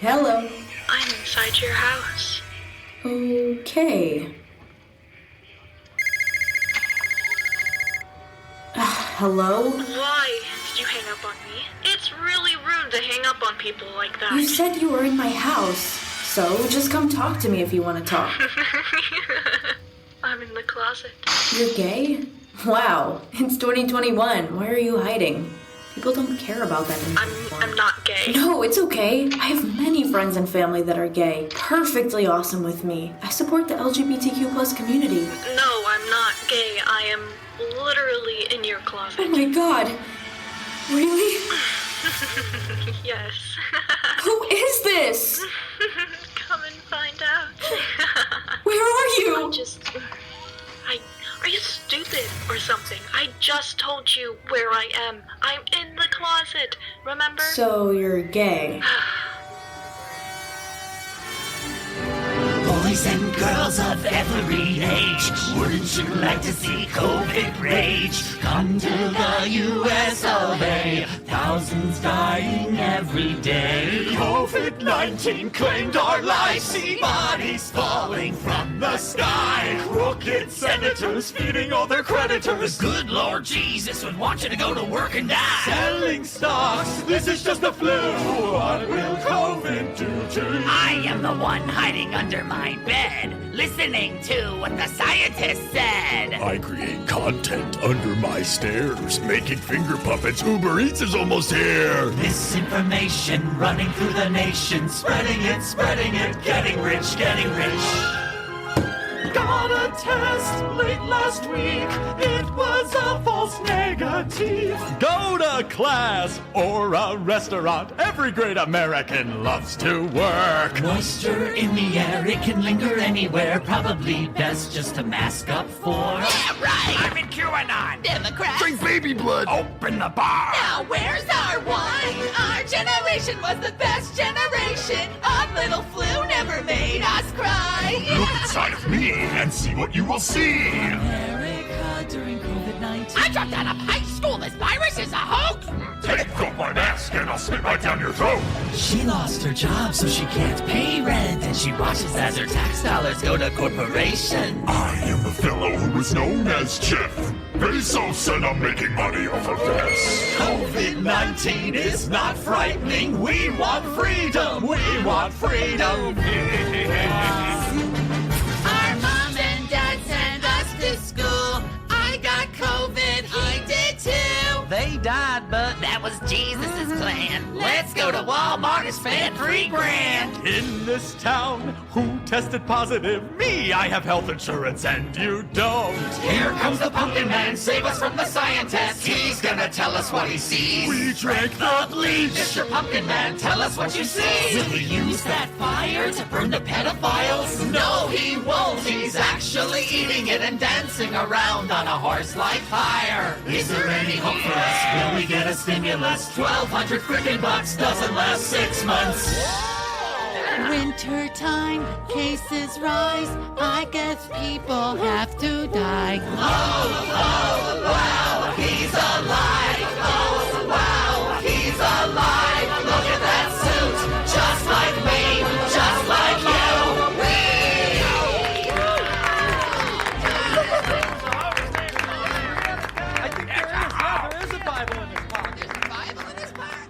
Hello. I'm inside your house. Okay. Hello? Why did you hang up on me? It's really rude to hang up on people like that. You said you were in my house, so just come talk to me if you want to talk. I'm in the closet. You're gay? Wow, it's 2021. Why are you hiding? People don't care about that anymore. I'm not gay. No, it's okay. I have many friends and family that are gay. Perfectly awesome with me. I support the LGBTQ plus community. No, I'm not gay. I am literally in your closet. Oh my god. Really? Yes. Who is this? Come and find out. Where are you? Are you stupid or something? I just told you where I am. I'm in the closet, remember? So you're gay. Boys and girls of every age, wouldn't you like to see COVID rage? Come to the US of A, thousands dying every day. COVID-19 claimed our lives, see bodies falling from the sky. Crooked senators feeding all their creditors. Good Lord Jesus would want you to go to work and die. Selling stocks, this is just the flu. What will COVID do to you? I am the one hiding under my bed, listening to what the scientists said. I create content under my stairs, making finger puppets. Uber Eats is almost here. Misinformation running through the nation, spreading it, getting rich, getting rich. Got a test late last week. It was a false negative. Go to class or a restaurant. Every great American loves to work. Moisture in the air, it can linger anywhere. Probably best just to mask up for. Yeah, right! I'm in QAnon. Democrats. Drink baby blood. Open the bar. Now where's our wine? Our generation was the best generation. A little flu never made us cry. Look inside of me and see what you will see. America during COVID-19. I dropped out of high school. This virus is a hoax. Take off my mask and I'll spit right down your throat. She lost her job so she can't pay rent, and she watches as her tax dollars go to corporations. I am the fellow who is known as Jeff. Bezos said I'm making money off of this. COVID-19 is not frightening. We want freedom. We want freedom. Our mom and dad sent us to school. I got COVID. I did too. They died, but that was Jesus' plan. Let's go to Walmart and spend $3 grand. In this town, who tested positive? Me, I have health insurance and you don't. Here comes the pumpkin man, save us from the scientist. He's gonna tell us what he sees. We drank the bleach. Mr. Pumpkin Man, tell us what you see. Will he use that fire to burn the pedophiles? No, he won't. He's actually eating it and dancing around on a horse like fire. Is there any hope for us? Will we get a stimulus? 1,200 frickin' bucks doesn't last 6 months. Winter time, cases rise. I guess people have to die. Oh, wow, he's alive. Oh, wow, he's alive. Look at that suit, just like me, just like you. I think there is a Bible in this pocket. There's a Bible in this pack.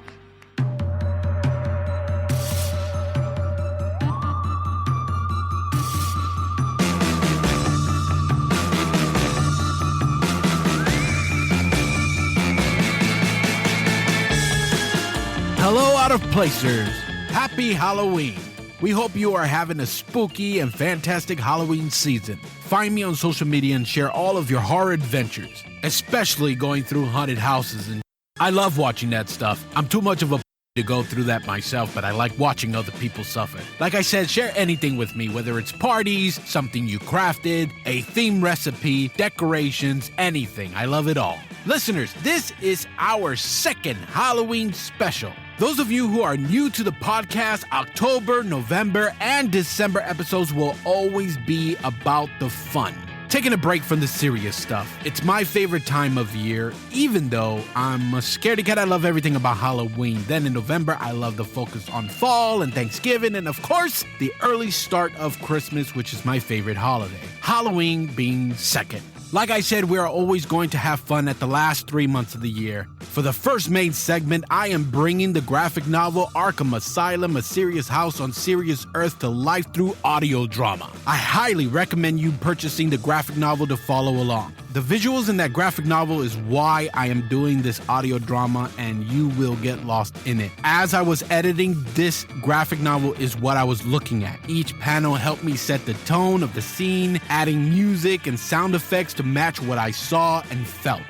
Hello, out of placers. Happy Halloween. We hope you are having a spooky and fantastic Halloween season. Find me on social media and share all of your horror adventures, especially going through haunted houses. And I love watching that stuff. I'm too much of a to go through that myself, but I like watching other people suffer. Like I said, share anything with me, whether it's parties, something you crafted, a theme recipe, decorations, anything. I love it all. Listeners, this is our second Halloween special. Those of you who are new to the podcast, October, November, and December episodes will always be about the fun. Taking a break from the serious stuff. It's my favorite time of year, even though I'm a scaredy cat. I love everything about Halloween. Then in November, I love the focus on fall and Thanksgiving, and of course, the early start of Christmas, which is my favorite holiday. Halloween being second. Like I said, we are always going to have fun at the last 3 months of the year. For the first main segment, I am bringing the graphic novel Arkham Asylum, A Serious House on Serious Earth to life through audio drama. I highly recommend you purchasing the graphic novel to follow along. The visuals in that graphic novel is why I am doing this audio drama, and you will get lost in it. As I was editing, this graphic novel is what I was looking at. Each panel helped me set the tone of the scene, adding music and sound effects to match what I saw and felt.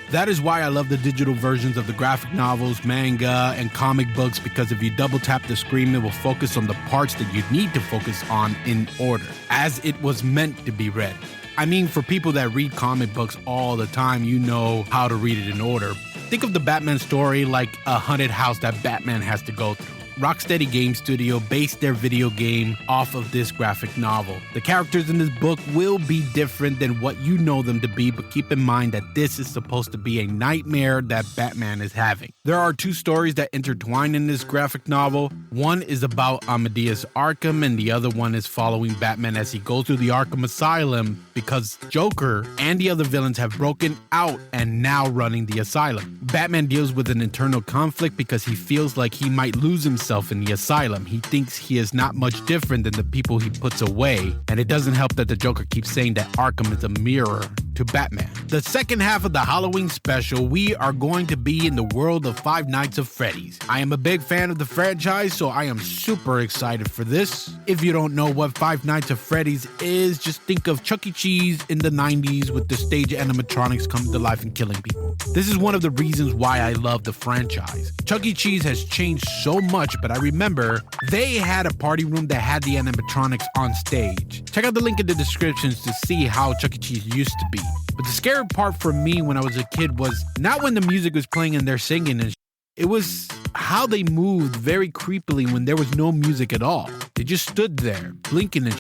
That is why I love the digital versions of the graphic novels, manga, and comic books, because if you double tap the screen, it will focus on the parts that you need to focus on in order, as it was meant to be read. I mean, for people that read comic books all the time, you know how to read it in order. Think of the Batman story like a haunted house that Batman has to go through. Rocksteady Game Studio based their video game off of this graphic novel. The characters in this book will be different than what you know them to be, but keep in mind that this is supposed to be a nightmare that Batman is having. There are 2 stories that intertwine in this graphic novel. One is about Amadeus Arkham, and the other one is following Batman as he goes through the Arkham Asylum because Joker and the other villains have broken out and now running the asylum. Batman deals with an internal conflict because he feels like he might lose himself in the asylum. He thinks he is not much different than the people he puts away, and it doesn't help that the Joker keeps saying that Arkham is a mirror to Batman. The second half of the Halloween special, we are going to be in the world of Five Nights at Freddy's. I am a big fan of the franchise, so I am super excited for this. If you don't know what Five Nights at Freddy's is, just think of Chuck E. Cheese in the 90s with the stage animatronics coming to life and killing people. This is one of the reasons why I love the franchise. Chuck E. Cheese has changed so much, but I remember they had a party room that had the animatronics on stage. Check out the link in the descriptions to see how Chuck E. Cheese used to be. But the scary part for me when I was a kid was not when the music was playing and they're singing and it was how they moved very creepily when there was no music at all. They just stood there, blinking and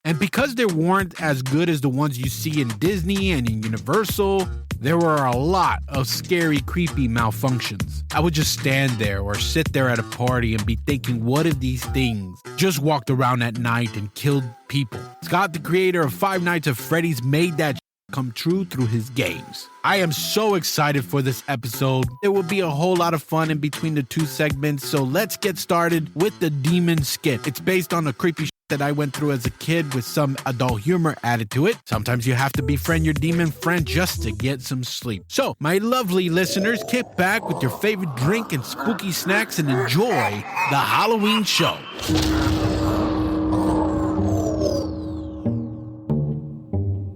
And because they weren't as good as the ones you see in Disney and in Universal, there were a lot of scary, creepy malfunctions. I would just stand there or sit there at a party and be thinking, what if these things just walked around at night and killed people? Scott, the creator of Five Nights at Freddy's, made that come true through his games. I am so excited for this episode. There will be a whole lot of fun in between the 2 segments, so let's get started with the demon skit. It's based on a creepy that I went through as a kid with some adult humor added to it. Sometimes you have to befriend your demon friend just to get some sleep. So, my lovely listeners, kick back with your favorite drink and spooky snacks and enjoy the Halloween show.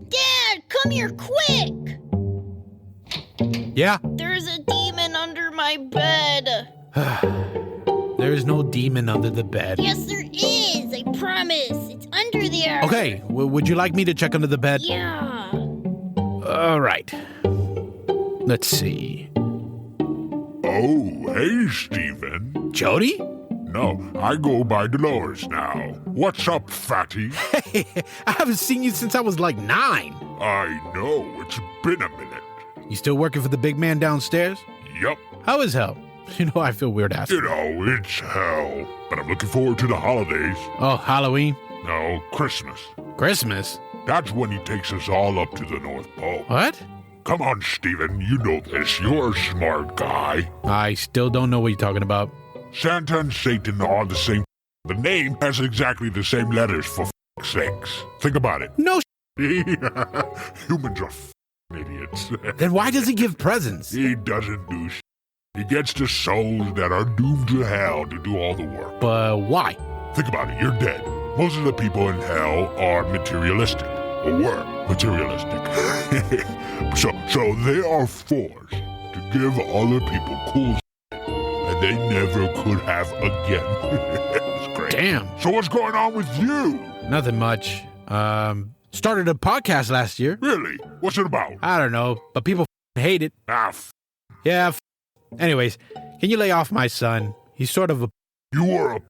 Dad, come here quick! Yeah? There's a demon under my bed. There is no demon under the bed. Yes, there is. I promise. It's under there. Okay, would you like me to check under the bed? Yeah. All right. Let's see. Oh, hey, Steven. Jody? No, I go by Dolores now. What's up, fatty? Hey, I haven't seen you since I was like 9. I know, it's been a minute. You still working for the big man downstairs? Yup. How is hell? You know, I feel weird asking. You know, it's hell. But I'm looking forward to the holidays. Oh, Halloween? No, Christmas. Christmas? That's when he takes us all up to the North Pole. What? Come on, Steven, you know this. You're a smart guy. I still don't know what you're talking about. Santa and Satan are the same. The name has exactly the same letters, for f***'s sakes. Think about it. No Humans are idiots. Then why does he give presents? He doesn't do shit. He gets the souls that are doomed to hell to do all the work. But why? Think about it, you're dead. Most of the people in hell are materialistic, or were materialistic. so they are forced to give other people cool shit that they never could have again. It's great. Damn. So what's going on with you? Nothing much. Started a podcast last year. Really? What's it about? I don't know, but people hate it. Yeah. Anyways, can you lay off my son? He's sort of a... You were a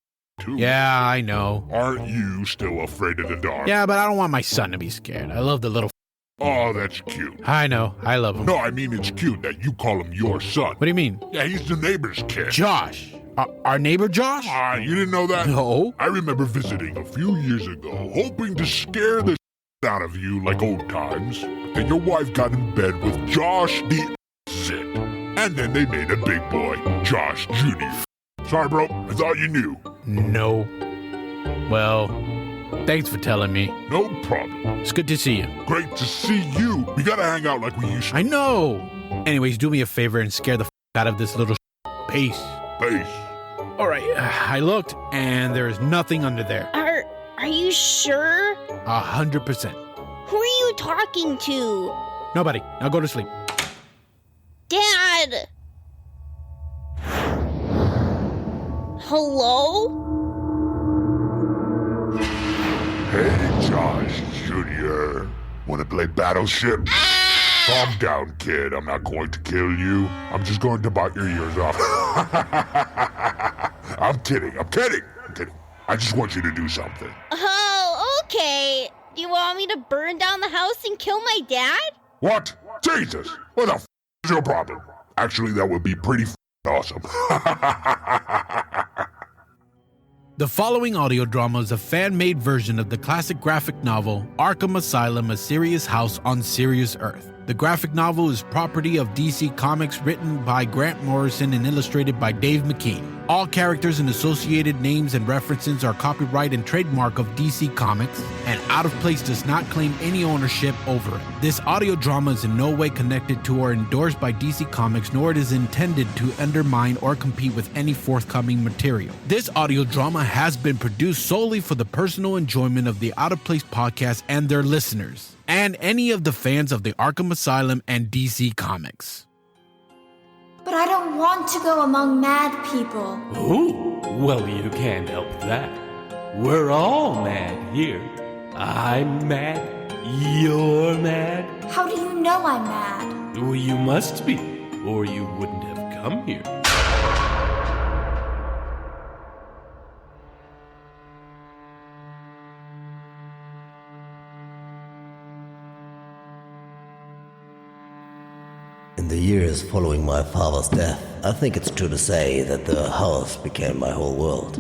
too. Yeah, I know. Aren't you still afraid of the dark? Yeah, but I don't want my son to be scared. I love the little Oh, that's cute. I know. I love him. No, I mean it's cute that you call him your son. What do you mean? Yeah, he's the neighbor's kid. Josh. Our neighbor Josh? You didn't know that? No. I remember visiting a few years ago, hoping to scare the out of you like old times. Then your wife got in bed with Josh the Zit. And then they made a big boy, Josh Jr. Sorry, bro. I thought you knew. No. Well, thanks for telling me. No problem. It's good to see you. Great to see you. We gotta hang out like we used to. I know. Anyways, do me a favor and scare the out of this little Peace. Peace. All right, I looked, and there is nothing under there. Are you sure? 100%. Who are you talking to? Nobody. Now go to sleep. Dad! Hello? Hey, Josh Jr. Wanna play Battleship? Calm down, kid. I'm not going to kill you. I'm just going to bite your ears off. I'm kidding. I just want you to do something. Oh, okay. Do you want me to burn down the house and kill my dad? What? Jesus! What the is your problem? Actually, that would be pretty awesome. The following audio drama is a fan-made version of the classic graphic novel Arkham Asylum, A Serious House on Serious Earth. The graphic novel is property of DC Comics, written by Grant Morrison and illustrated by Dave McKean. All characters and associated names and references are copyright and trademark of DC Comics, and Out of Place does not claim any ownership over it. This audio drama is in no way connected to or endorsed by DC Comics, nor it is intended to undermine or compete with any forthcoming material. This audio drama has been produced solely for the personal enjoyment of the Out of Place podcast and their listeners, and any of the fans of the Arkham Asylum and DC Comics. But I don't want to go among mad people. Ooh, well, you can't help that. We're all mad here. I'm mad. You're mad. How do you know I'm mad? Well, you must be, or you wouldn't have come here. In the years following my father's death, I think it's true to say that the house became my whole world.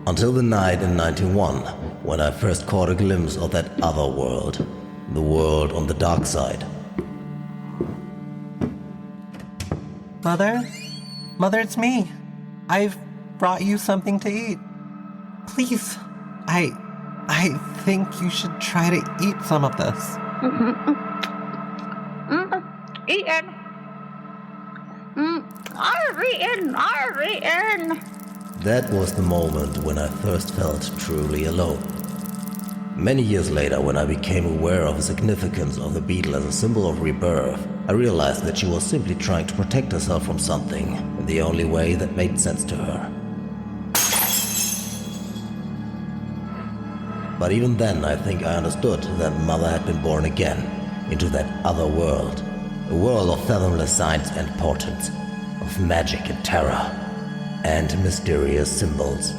Until the night in 91, when I first caught a glimpse of that other world, the world on the dark side. Mother? Mother, it's me. I've brought you something to eat. Please, I think you should try to eat some of this. Eaten. I've eaten. That was the moment when I first felt truly alone. Many years later, when I became aware of the significance of the beetle as a symbol of rebirth, I realized that she was simply trying to protect herself from something in the only way that made sense to her. But even then, I think I understood that Mother had been born again into that other world. A world of fathomless science and portents, of magic and terror, and mysterious symbols.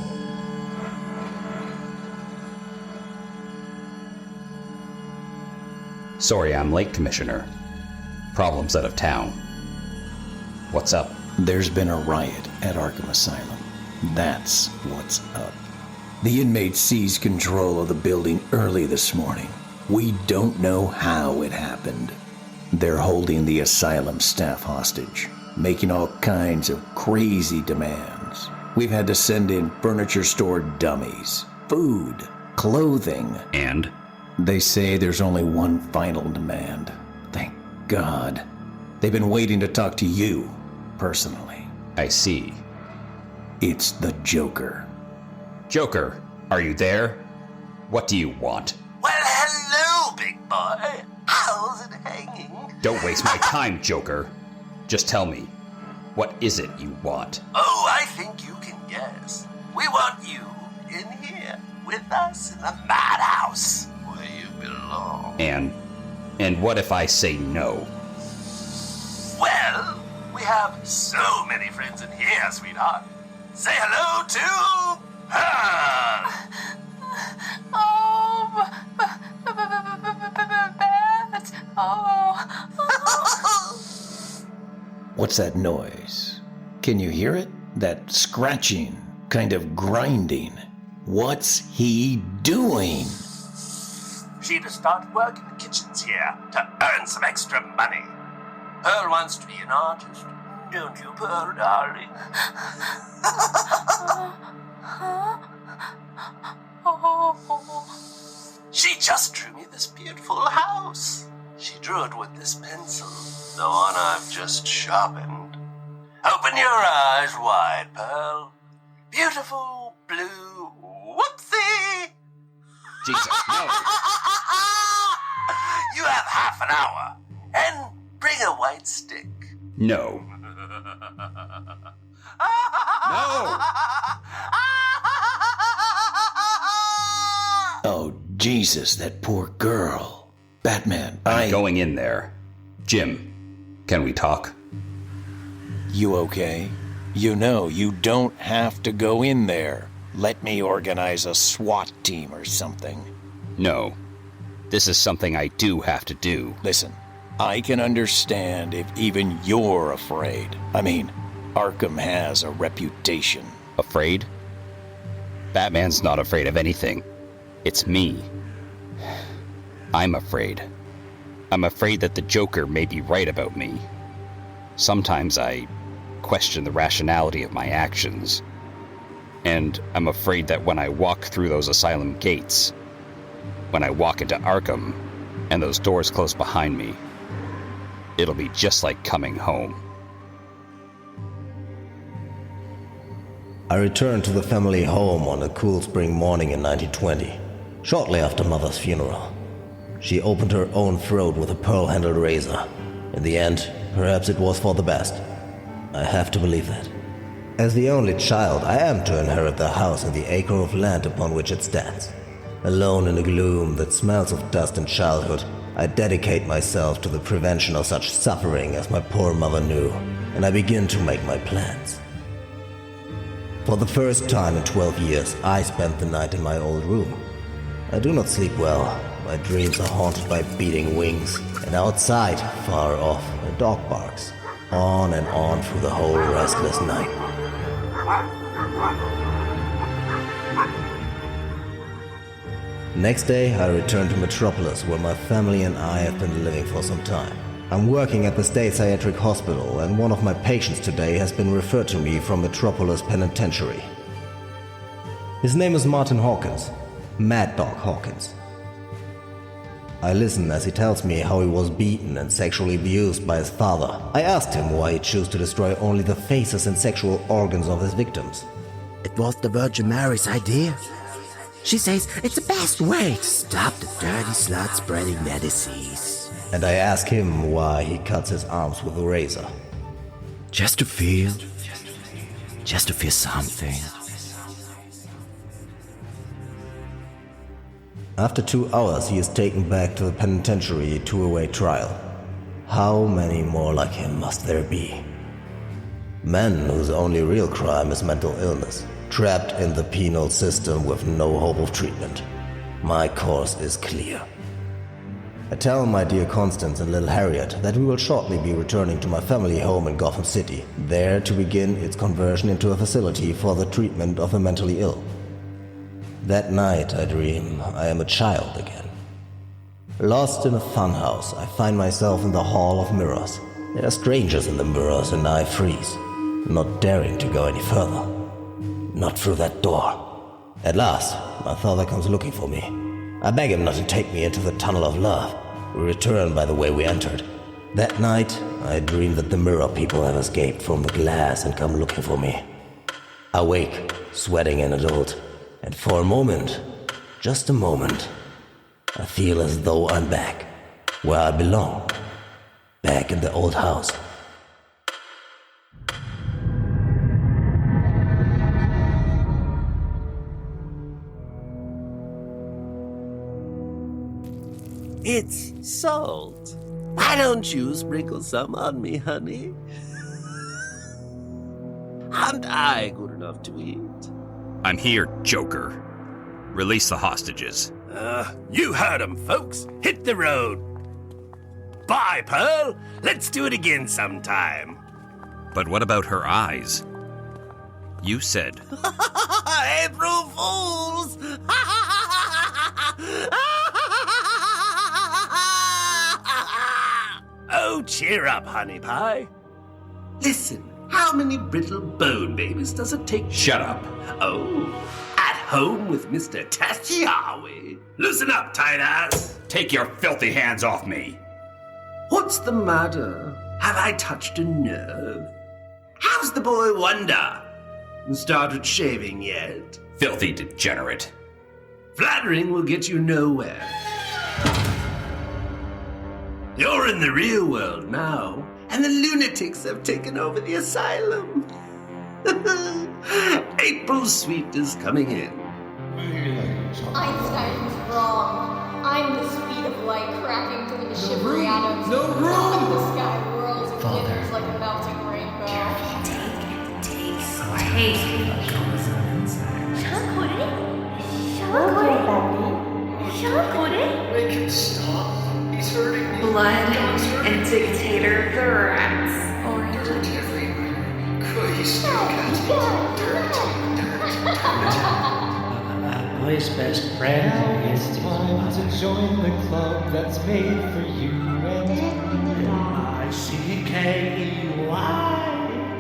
Sorry I'm late, Commissioner. Problems out of town. What's up? There's been a riot at Arkham Asylum. That's what's up. The inmates seized control of the building early this morning. We don't know how it happened. They're holding the asylum staff hostage, making all kinds of crazy demands. We've had to send in furniture store dummies, food, clothing. And? They say there's only one final demand. Thank God. They've been waiting to talk to you, personally. I see. It's the Joker. Joker, are you there? What do you want? Well, hello, big boy. How's it hanging? Don't waste my time, Joker. Just tell me, what is it you want? Oh, I think you can guess. We want you in here with us in the madhouse where you belong. And what if I say no? Well, we have so many friends in here, sweetheart. Say hello to her. Oh, What's that noise? Can you hear it? That scratching, kind of grinding. What's he doing? She'd have started work in the kitchens here to earn some extra money. Pearl wants to be an artist, don't you, Pearl, darling? She just drew me this beautiful house. She drew it with this pencil, the one I've just sharpened. Open your eyes wide, Pearl. Beautiful blue whoopsie. Jesus, no. You have half an hour, and bring a white stick. No. No! Oh, Jesus, that poor girl. Batman, I'm going in there. Jim, can we talk? You okay? You know, you don't have to go in there. Let me organize a SWAT team or something. No. This is something I do have to do. Listen, I can understand if even you're afraid. I mean, Arkham has a reputation. Afraid? Batman's not afraid of anything. It's me. I'm afraid. I'm afraid that the Joker may be right about me. Sometimes I question the rationality of my actions. And I'm afraid that when I walk through those asylum gates, when I walk into Arkham, and those doors close behind me, it'll be just like coming home. I returned to the family home on a cool spring morning in 1920, shortly after Mother's funeral. She opened her own throat with a pearl-handled razor. In the end, perhaps it was for the best. I have to believe that. As the only child, I am to inherit the house and the acre of land upon which it stands. Alone in a gloom that smells of dust and childhood, I dedicate myself to the prevention of such suffering as my poor mother knew, and I begin to make my plans. For the first time in 12 years, I spent the night in my old room. I do not sleep well. My dreams are haunted by beating wings, and outside, far off, a dog barks, on and on through the whole restless night. Next day, I return to Metropolis, where my family and I have been living for some time. I'm working at the State Psychiatric Hospital, and one of my patients today has been referred to me from Metropolis Penitentiary. His name is Martin Hawkins, Mad Dog Hawkins. I listen as he tells me how he was beaten and sexually abused by his father. I asked him why he chose to destroy only the faces and sexual organs of his victims. It was the Virgin Mary's idea. She says it's the best way to stop the dirty slut spreading their disease. And I ask him why he cuts his arms with a razor. Just to feel something. After 2 hours, he is taken back to the penitentiary to await trial. How many more like him must there be? Men whose only real crime is mental illness, trapped in the penal system with no hope of treatment. My course is clear. I tell my dear Constance and little Harriet that we will shortly be returning to my family home in Gotham City, there to begin its conversion into a facility for the treatment of the mentally ill. That night I dream I am a child again. Lost in a funhouse, I find myself in the Hall of Mirrors. There are strangers in the mirrors and I freeze, not daring to go any further. Not through that door. At last, my father comes looking for me. I beg him not to take me into the tunnel of love. We return by the way we entered. That night, I dream that the mirror people have escaped from the glass and come looking for me. I wake, sweating an adult. And for a moment, just a moment, I feel as though I'm back, where I belong, back in the old house. It's salt. Why don't you sprinkle some on me, honey? Aren't I good enough to eat? I'm here, Joker. Release the hostages. You heard him, folks. Hit the road. Bye, Pearl. Let's do it again sometime. But what about her eyes? You said... April Fools! Oh, cheer up, honey pie. Listen, how many brittle bone babies does it take? Shut up. Oh, at home with Mr. Tasty, are we? Loosen up, tight ass. Take your filthy hands off me. What's the matter? Have I touched a nerve? How's the boy Wonder? Started shaving yet? Filthy degenerate. Flattering will get you nowhere. You're in the real world now, and the lunatics have taken over the asylum. April Sweet is coming in. Einstein was wrong. I'm the speed of light cracking through the shivery atoms. No room! The sky whirls and glitters like a melting rainbow. Make him stop. He's hurting me. Blood and Dictator the Rats. Orange. Christ, Boy's best friend. Now it's time to join the club that's made for you and ICKEY.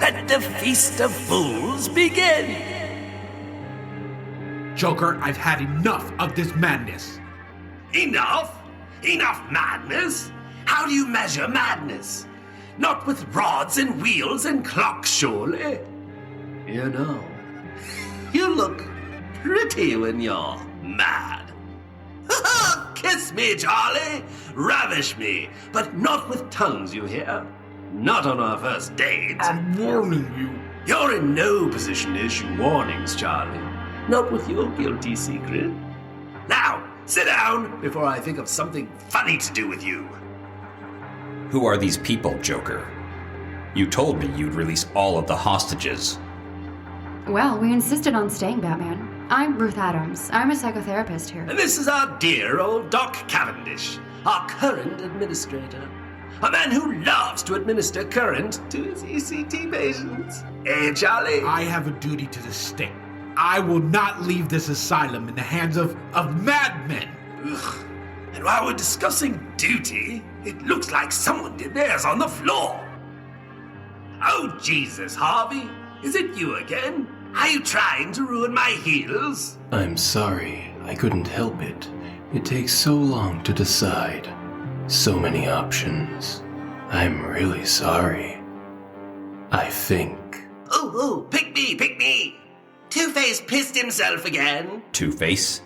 Let the Feast of Fools begin! Joker, I've had enough of this madness. Enough? Enough madness? How do you measure madness? Not with rods and wheels and clocks, surely. You know, you look pretty when you're mad. Kiss me, Charlie. Ravish me, but not with tongues, you hear? Not on our first date. I'm warning you. You're in no position to issue warnings, Charlie. Not with your guilty secret. Now, sit down before I think of something funny to do with you. Who are these people, Joker? You told me you'd release all of the hostages. Well, we insisted on staying, Batman. I'm Ruth Adams. I'm a psychotherapist here. And this is our dear old Doc Cavendish, our current administrator. A man who loves to administer current to his ECT patients. Eh, Charlie? I have a duty to the state. I will not leave this asylum in the hands of madmen. Ugh. And while we're discussing duty, it looks like someone did theirs on the floor. Oh, Jesus, Harvey. Is it you again? Are you trying to ruin my heels? I'm sorry. I couldn't help it. It takes so long to decide. So many options. I'm really sorry. I think. Oh, pick me! Two-Face pissed himself again. Two-Face?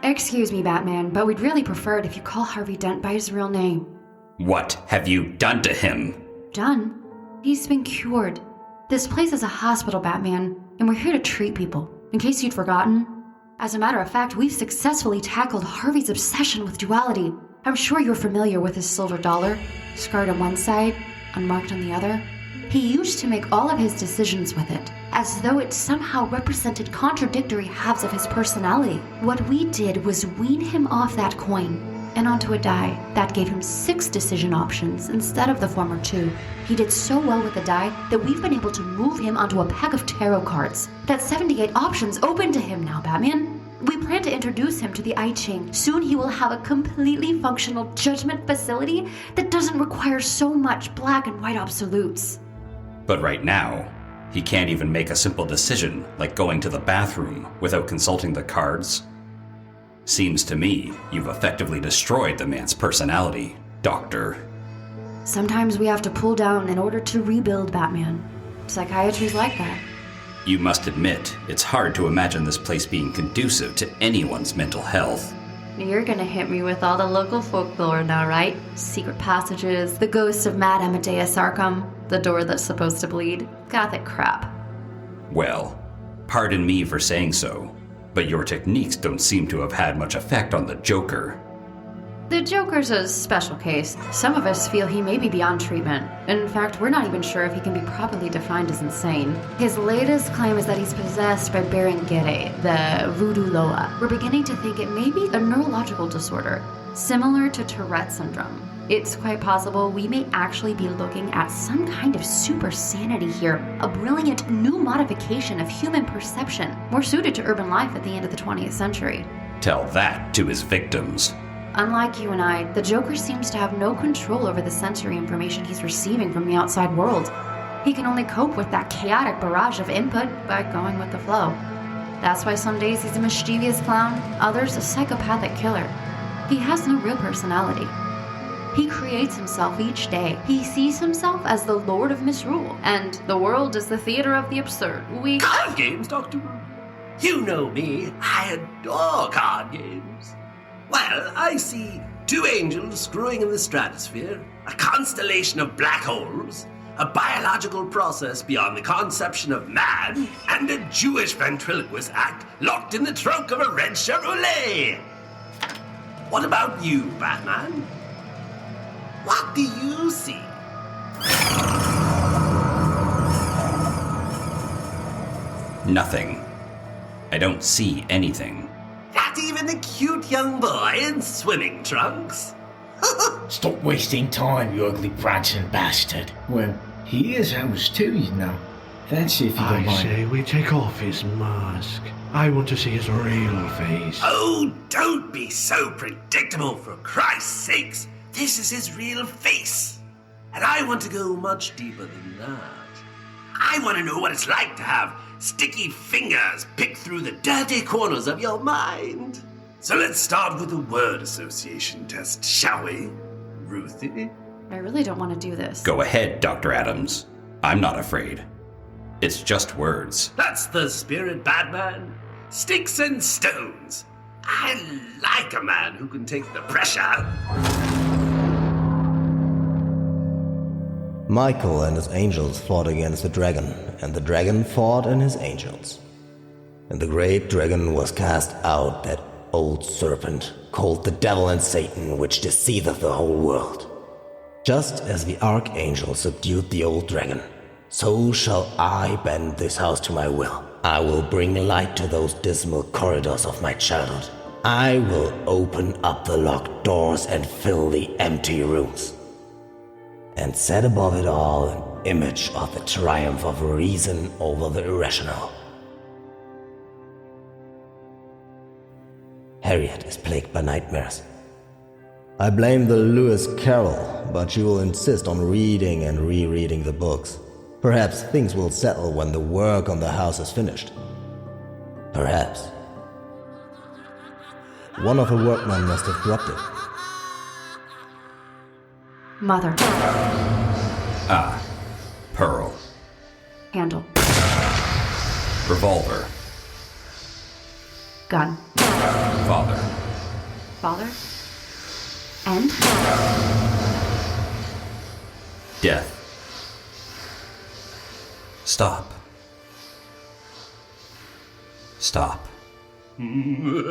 Excuse me, Batman, but we'd really prefer it if you call Harvey Dent by his real name. What have you done to him? Done? He's been cured. This place is a hospital, Batman, and we're here to treat people, in case you'd forgotten. As a matter of fact, we've successfully tackled Harvey's obsession with duality. I'm sure you're familiar with his silver dollar, scarred on one side, unmarked on the other. He used to make all of his decisions with it, as though it somehow represented contradictory halves of his personality. What we did was wean him off that coin and onto a die that gave him 6 decision options instead of the former 2. He did so well with the die that we've been able to move him onto a pack of tarot cards. That's 78 options open to him now, Batman. We plan to introduce him to the I Ching. Soon he will have a completely functional judgment facility that doesn't require so much black and white absolutes. But right now, he can't even make a simple decision like going to the bathroom without consulting the cards. Seems to me you've effectively destroyed the man's personality, Doctor. Sometimes we have to pull down in order to rebuild, Batman. Psychiatry's like that. You must admit, it's hard to imagine this place being conducive to anyone's mental health. You're gonna hit me with all the local folklore now, right? Secret passages, the ghosts of Mad Amadeus Arkham, the door that's supposed to bleed. Gothic crap. Well, pardon me for saying so, but your techniques don't seem to have had much effect on the Joker. The Joker's a special case. Some of us feel he may be beyond treatment. In fact, we're not even sure if he can be properly defined as insane. His latest claim is that he's possessed by Berengere, the voodoo loa. We're beginning to think it may be a neurological disorder, similar to Tourette syndrome. It's quite possible we may actually be looking at some kind of super sanity here, a brilliant new modification of human perception, more suited to urban life at the end of the 20th century. Tell that to his victims. Unlike you and I, the Joker seems to have no control over the sensory information he's receiving from the outside world. He can only cope with that chaotic barrage of input by going with the flow. That's why some days he's a mischievous clown, others a psychopathic killer. He has no real personality. He creates himself each day. He sees himself as the Lord of Misrule, and the world is the theater of the absurd. Card games, Dr. Wu? You know me. I adore card games. Well, I see two angels screwing in the stratosphere, a constellation of black holes, a biological process beyond the conception of man, and a Jewish ventriloquist act locked in the trunk of a red Chevrolet. What about you, Batman? What do you see? Nothing. I don't see anything. Not even a cute young boy in swimming trunks? Stop wasting time, you ugly prancing bastard. Well, he is ours too, you know. That's if you don't I mind. say we take off his mask. I want to see his real face. Oh, don't be so predictable, for Christ's sakes. This is his real face. And I want to go much deeper than that. I want to know what it's like to have sticky fingers pick through the dirty corners of your mind. So let's start with a word association test, shall we, Ruthie? I really don't want to do this. Go ahead, Dr. Adams. I'm not afraid. It's just words. That's the spirit, Batman. Sticks and stones. I like a man who can take the pressure. Michael and his angels fought against the dragon, and the dragon fought and his angels. And the great dragon was cast out, that old serpent, called the devil and Satan, which deceiveth the whole world. Just as the archangel subdued the old dragon, so shall I bend this house to my will. I will bring light to those dismal corridors of my childhood. I will open up the locked doors and fill the empty rooms. And set above it all an image of the triumph of reason over the irrational. Harriet is plagued by nightmares. I blame the Lewis Carroll, but she will insist on reading and rereading the books. Perhaps things will settle when the work on the house is finished. Perhaps. One of the workmen must have dropped it. Mother. Ah. Pearl. Handle. Revolver. Gun. Father. Father. And? Death. Stop. Stop. In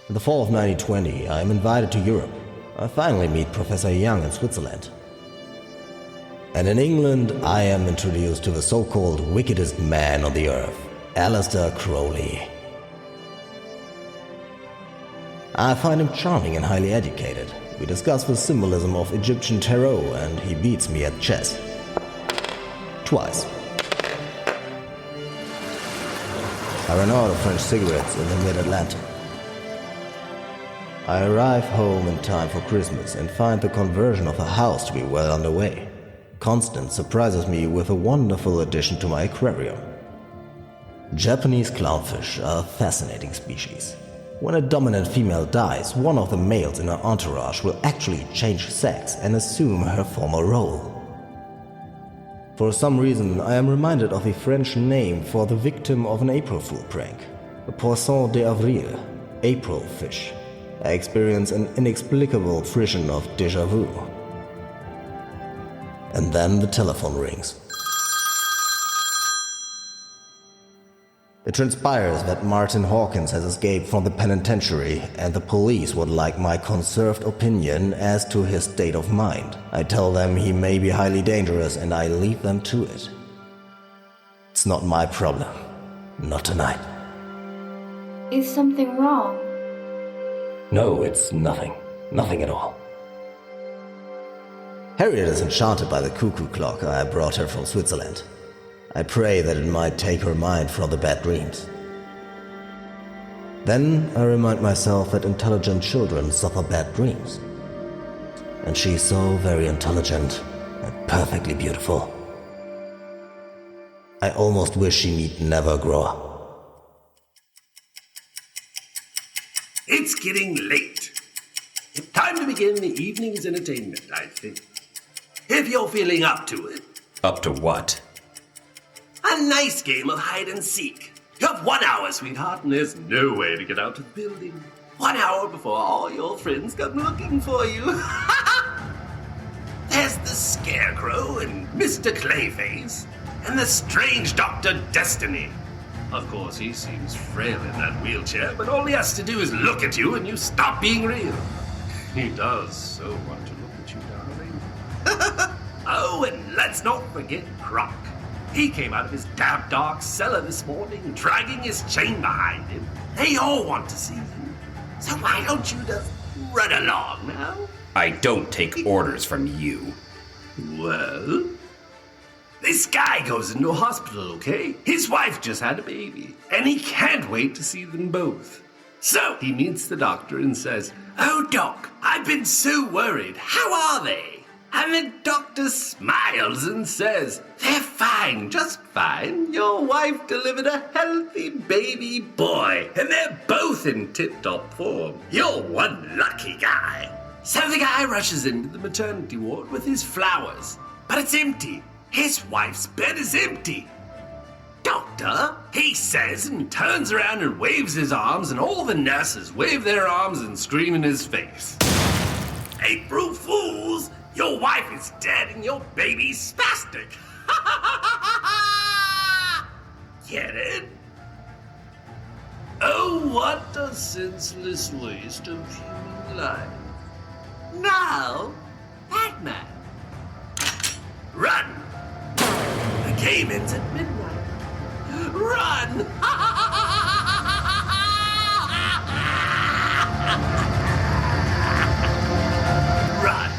the fall of 1920, I am invited to Europe. I finally meet Professor Young in Switzerland. And in England, I am introduced to the so-called wickedest man on the earth, Aleister Crowley. I find him charming and highly educated. We discuss the symbolism of Egyptian tarot, and he beats me at chess. Twice. I ran out of French cigarettes in the mid-Atlantic. I arrive home in time for Christmas and find the conversion of the house to be well underway. Constance surprises me with a wonderful addition to my aquarium. Japanese clownfish are a fascinating species. When a dominant female dies, one of the males in her entourage will actually change sex and assume her former role. For some reason, I am reminded of a French name for the victim of an April Fool prank. A poisson d'avril, April fish. I experience an inexplicable frisson of déjà vu. And then the telephone rings. It transpires that Martin Hawkins has escaped from the penitentiary, and the police would like my conserved opinion as to his state of mind. I tell them he may be highly dangerous, and I leave them to it. It's not my problem. Not tonight. Is something wrong? No, it's nothing. Nothing at all. Harriet is enchanted by the cuckoo clock I brought her from Switzerland. I pray that it might take her mind from the bad dreams. Then I remind myself that intelligent children suffer bad dreams. And she's so very intelligent and perfectly beautiful. I almost wish she need never grow up. It's getting late. It's time to begin the evening's entertainment, I think. If you're feeling up to it. Up to what? A nice game of hide and seek. You have 1 hour, sweetheart, and there's no way to get out of the building. 1 hour before all your friends come looking for you. There's the Scarecrow and Mr. Clayface and the strange Dr. Destiny. Of course, he seems frail in that wheelchair, but all he has to do is look at you and you stop being real. He does so want to look at you, darling. Oh, and let's not forget Croc. He came out of his damp dark cellar this morning, dragging his chain behind him. They all want to see you. So why don't you just run along now? I don't take orders from you. Well, this guy goes into a hospital, okay? His wife just had a baby, and he can't wait to see them both. So he meets the doctor and says, "Oh, Doc, I've been so worried. How are they?" And the doctor smiles and says, "They're fine, just fine. Your wife delivered a healthy baby boy, and they're both in tip-top form. You're one lucky guy." So the guy rushes into the maternity ward with his flowers, but it's empty. His wife's bed is empty. "Doctor," he says, and turns around and waves his arms, and all the nurses wave their arms and scream in his face. "April Fools! Your wife is dead and your baby's spastic." Get it? Oh, what a senseless waste of human life. Now, Batman. Run! The game ends at midnight. Run! Run!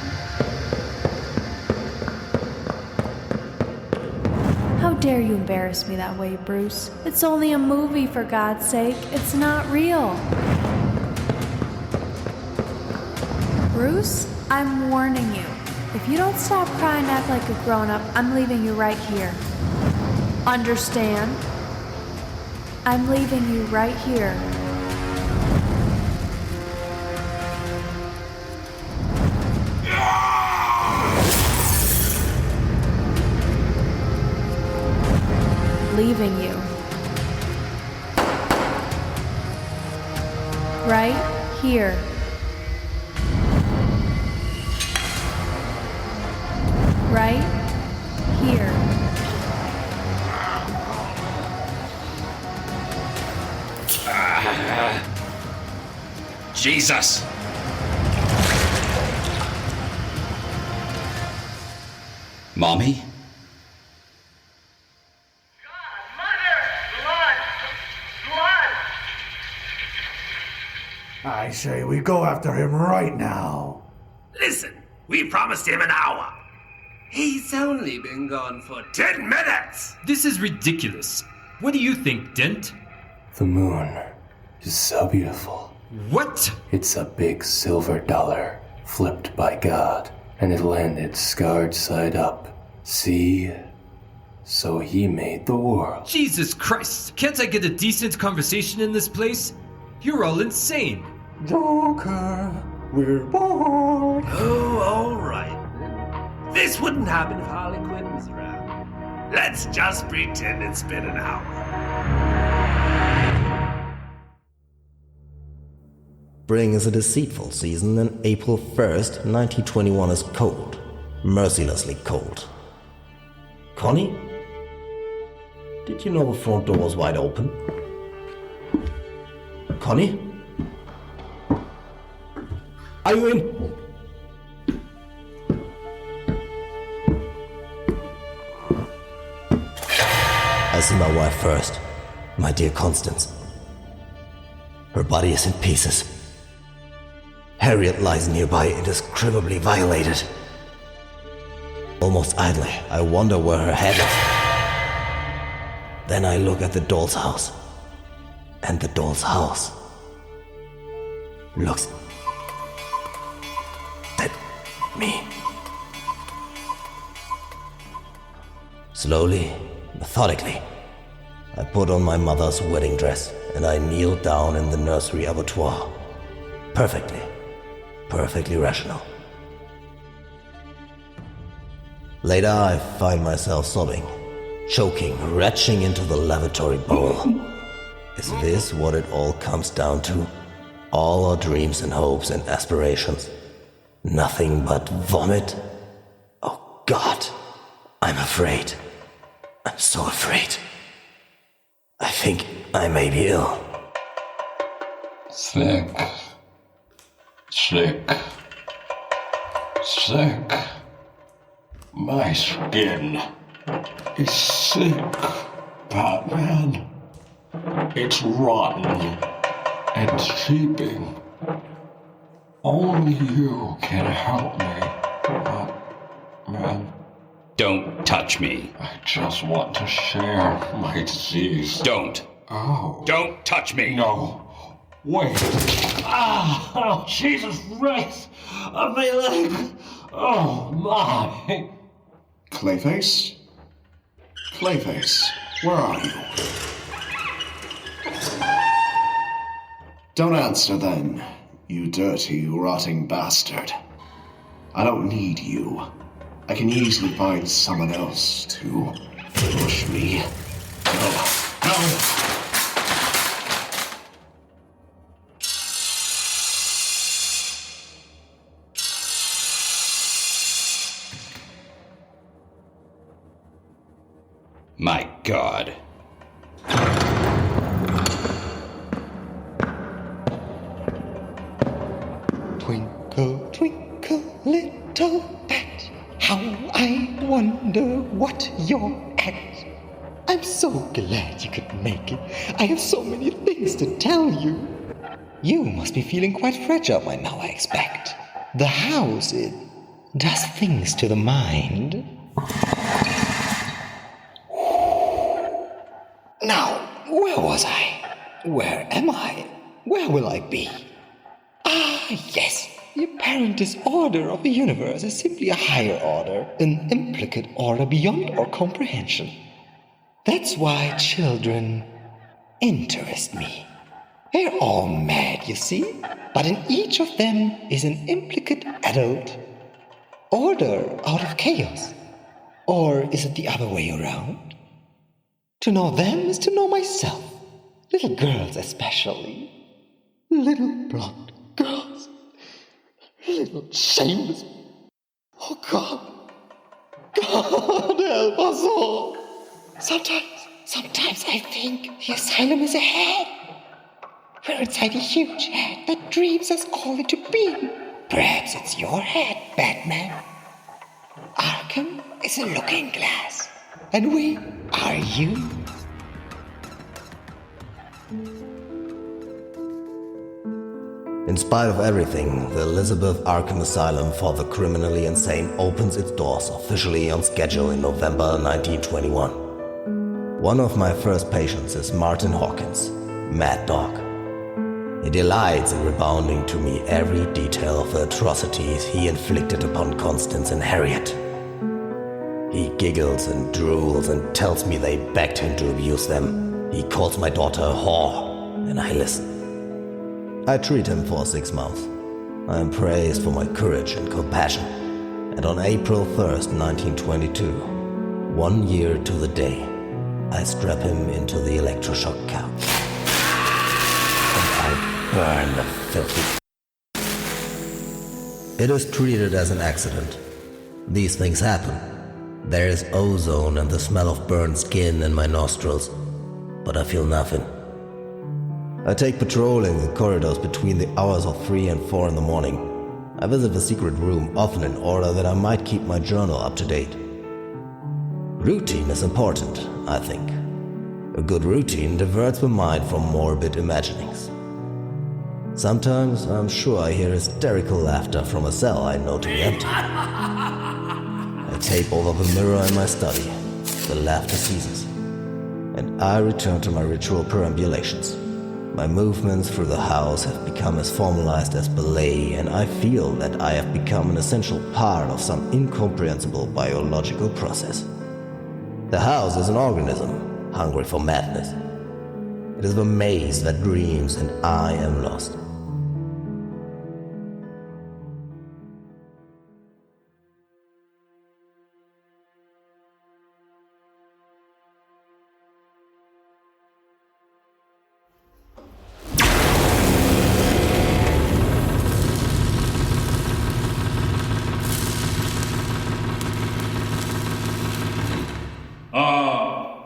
How dare you embarrass me that way, Bruce? It's only a movie, for God's sake. It's not real. Bruce, I'm warning you. If you don't stop crying and act like a grown-up, I'm leaving you right here. Understand? I'm leaving you right here. Leaving you. Right here. Right here. Jesus! Mommy? I say we go after him right now. Listen, we promised him an hour. He's only been gone for 10 minutes! This is ridiculous. What do you think, Dent? The moon is so beautiful. What? It's a big silver dollar, flipped by God, and it landed scarred side up. See? So he made the world. Jesus Christ! Can't I get a decent conversation in this place? You're all insane. Joker, we're bored. Oh, all right. This wouldn't happen if Harley Quinn was around. Let's just pretend it's been an hour. Spring is a deceitful season, and April 1st, 1921 is cold. Mercilessly cold. Connie? Did you know the front door was wide open? Connie? Are you in? I I see my wife first, my dear Constance. Her body is in pieces. Harriet lies nearby, indescribably violated. Almost idly, I wonder where her head is. Then I look at the doll's house. And the doll's house looks at me. Slowly, methodically, I put on my mother's wedding dress and I kneel down in the nursery abattoir. Perfectly rational. Later, I find myself sobbing, choking, retching into the lavatory bowl. Is this what it all comes down to? All our dreams and hopes and aspirations? Nothing but vomit? Oh God, I'm afraid. I'm so afraid. I think I may be ill. Sick. My skin is sick, Batman. It's rotten and seeping. Only you can help me, Batman. Don't touch me. I just want to share my disease. Don't. Oh. Don't touch me. No. Wait. Ah! Oh, Jesus Christ! On my leg! Oh, my! Clayface? Clayface, where are you? Don't answer then, you dirty, rotting bastard. I don't need you. I can easily find someone else to push me. No. My God. Twinkle, twinkle, little bat, how I wonder what you're at. I'm so glad you could make it. I have so many things to tell you. You must be feeling quite fragile by now, I expect. The house, it does things to the mind. Now, where was I? Where am I? Where will I be? Ah, yes. The apparent disorder of the universe is simply a higher order, an implicate order beyond our comprehension. That's why children interest me. They're all mad, you see, but in each of them is an implicate adult. Order out of chaos. Or is it the other way around? To know them is to know myself. Little girls especially. Little blonde girls. Little shameless. Oh God. God help us all. Sometimes I think the asylum is a head. We're inside a huge head that dreams us all into being. Perhaps it's your head, Batman. Arkham is a looking glass. And we are you. In spite of everything, the Elizabeth Arkham Asylum for the Criminally Insane opens its doors officially on schedule in November 1921. One of my first patients is Martin Hawkins, Mad Dog. He delights in rebounding to me every detail of the atrocities he inflicted upon Constance and Harriet. He giggles and drools and tells me they begged him to abuse them. He calls my daughter a whore, and I listen. I treat him for 6 months. I am praised for my courage and compassion. And on April 1st, 1922, 1 year to the day, I strap him into the electroshock couch. And I burn the filthy. It is treated as an accident. These things happen. There is ozone and the smell of burned skin in my nostrils, but I feel nothing. I take patrolling the corridors between the hours of 3 and 4 in the morning. I visit the secret room often in order that I might keep my journal up to date. Routine is important, I think. A good routine diverts the mind from morbid imaginings. Sometimes I'm sure I hear hysterical laughter from a cell I know to be empty. I tape over the mirror in my study. The laughter ceases, and I return to my ritual perambulations. My movements through the house have become as formalized as ballet, and I feel that I have become an essential part of some incomprehensible biological process. The house is an organism, hungry for madness. It is the maze that dreams, and I am lost.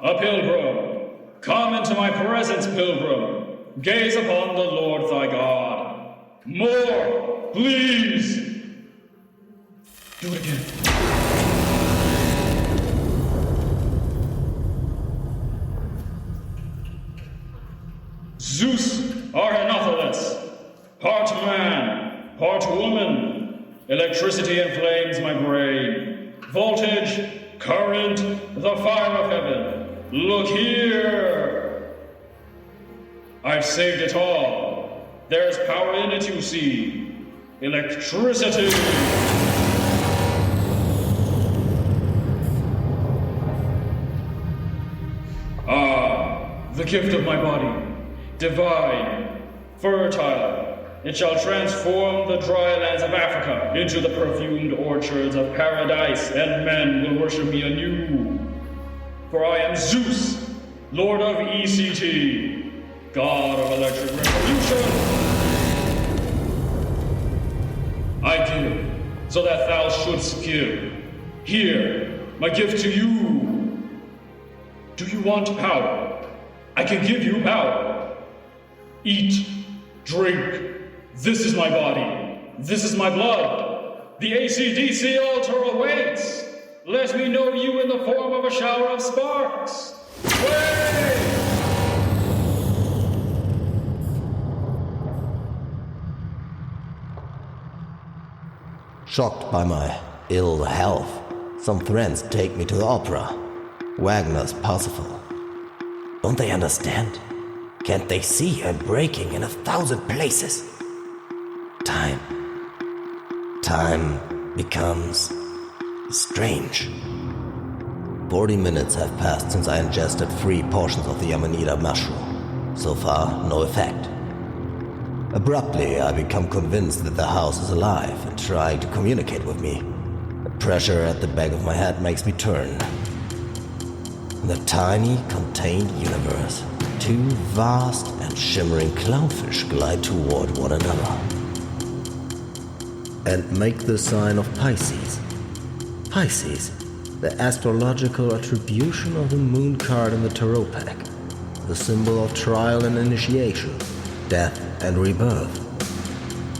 A pilgrim. Come into my presence, pilgrim. Gaze upon the Lord thy God. More, please. Do it again. Zeus Arhenopheles, part man, part woman. Electricity inflames my brain. Voltage, current, the fire of heaven. Look here! I've saved it all. There's power in it, you see. Electricity! The gift of my body. Divine, fertile. It shall transform the dry lands of Africa into the perfumed orchards of paradise, and men will worship me anew. For I am Zeus, Lord of ECT, God of Electric Revolution. I give, so that thou shouldst give. Here, my gift to you. Do you want power? I can give you power. Eat, drink. This is my body. This is my blood. The AC/DC altar awaits. Let me know you in the form of a shower of sparks. Wait! Shocked by my ill health, some friends take me to the opera. Wagner's Parsifal. Don't they understand? Can't they see I'm breaking in 1,000 places? Time becomes strange. 40 minutes have passed since I ingested 3 portions of the Amanita mushroom. So far, no effect. Abruptly, I become convinced that the house is alive and trying to communicate with me. The pressure at the back of my head makes me turn. In the tiny, contained universe, 2 vast and shimmering clownfish glide toward one another. And make the sign of Pisces. Pisces, the astrological attribution of the moon card in the tarot pack. The symbol of trial and initiation, death and rebirth.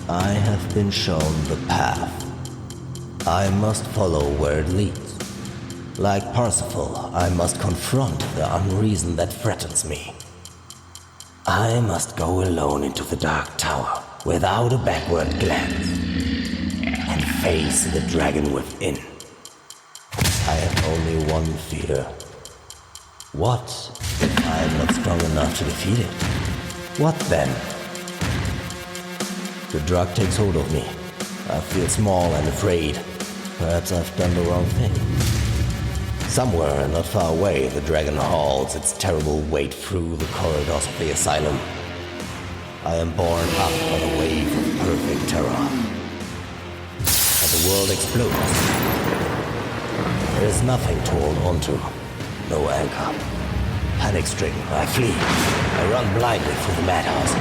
I have been shown the path. I must follow where it leads. Like Parsifal, I must confront the unreason that threatens me. I must go alone into the Dark Tower, without a backward glance, and face the dragon within. I have only one fear. What if I am not strong enough to defeat it? What then? The drug takes hold of me. I feel small and afraid. Perhaps I've done the wrong thing. Somewhere not far away, the dragon hauls its terrible weight through the corridors of the asylum. I am borne up on a wave of perfect terror. And the world explodes. There is nothing to hold on to. No anchor. Panic-stricken, I flee. I run blindly through the madhouse.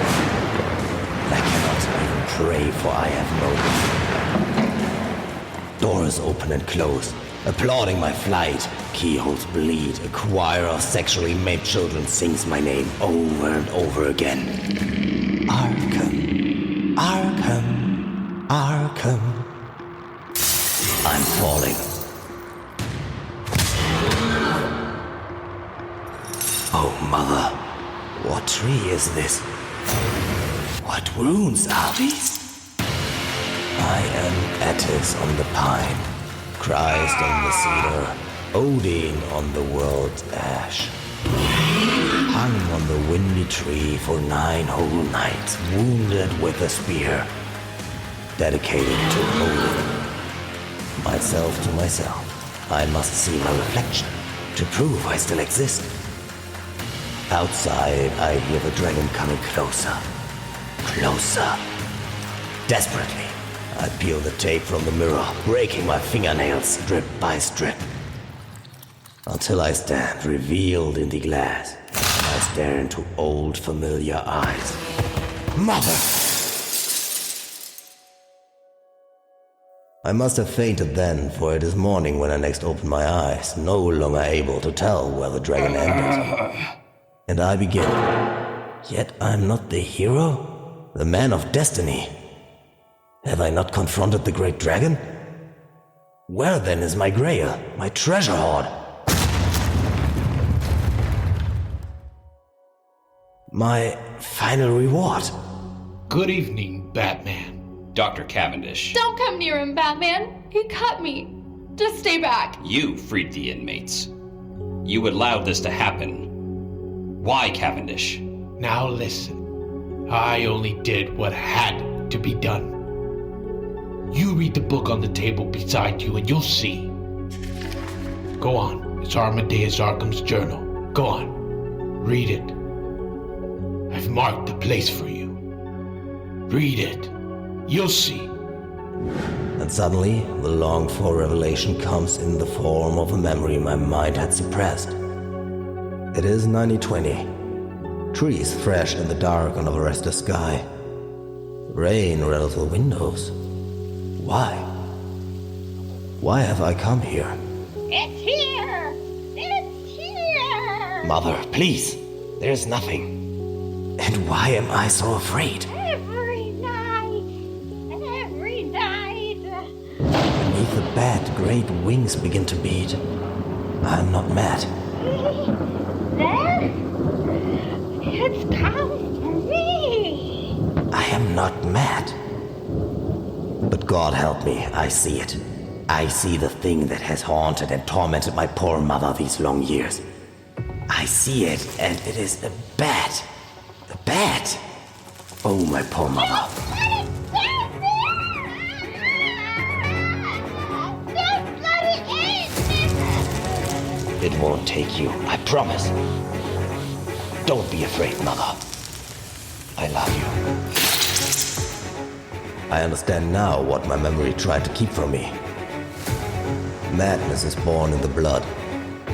I cannot even pray, for I have no reason. Doors open and close, applauding my flight. Keyholes bleed. A choir of sexually maimed children sings my name over and over again. Arkham, Arkham, Arkham. I'm falling. Oh, Mother, what tree is this? What runes are these? I am Attis on the pine, Christ on the cedar, Odin on the world's ash. Hung on the windy tree for 9 whole nights, wounded with a spear, dedicated to Odin. Myself to myself, I must see my reflection to prove I still exist. Outside, I hear the dragon coming closer. Closer. Desperately, I peel the tape from the mirror, breaking my fingernails strip by strip. Until I stand revealed in the glass. I stare into old familiar eyes. Mother! I must have fainted then, for it is morning when I next open my eyes, no longer able to tell where the dragon ended. And I begin. Yet I'm not the hero, the man of destiny. Have I not confronted the great dragon? Where then is my grail, my treasure hoard? My final reward? Good evening, Batman. Dr. Cavendish. Don't come near him, Batman. He cut me. Just stay back. You freed the inmates. You allowed this to happen. Why, Cavendish? Now listen. I only did what had to be done. You read the book on the table beside you and you'll see. Go on. It's Armadeus Arkham's journal. Go on. Read it. I've marked the place for you. Read it. You'll see. And suddenly, the longed-for revelation comes in the form of a memory my mind had suppressed. It is 90/20. Trees fresh in the dark under a restless sky. Rain rattles the windows. Why? Why have I come here? It's here! It's here! Mother, please! There's nothing. And why am I so afraid? Every night! Beneath the bed, great wings begin to beat. I'm not mad. There? It's come for me! I am not mad. But God help me, I see it. I see the thing that has haunted and tormented my poor mother these long years. I see it, and it is a bat. A bat! Oh, my poor mother. It won't take you, I promise. Don't be afraid, Mother. I love you. I understand now what my memory tried to keep from me. Madness is born in the blood.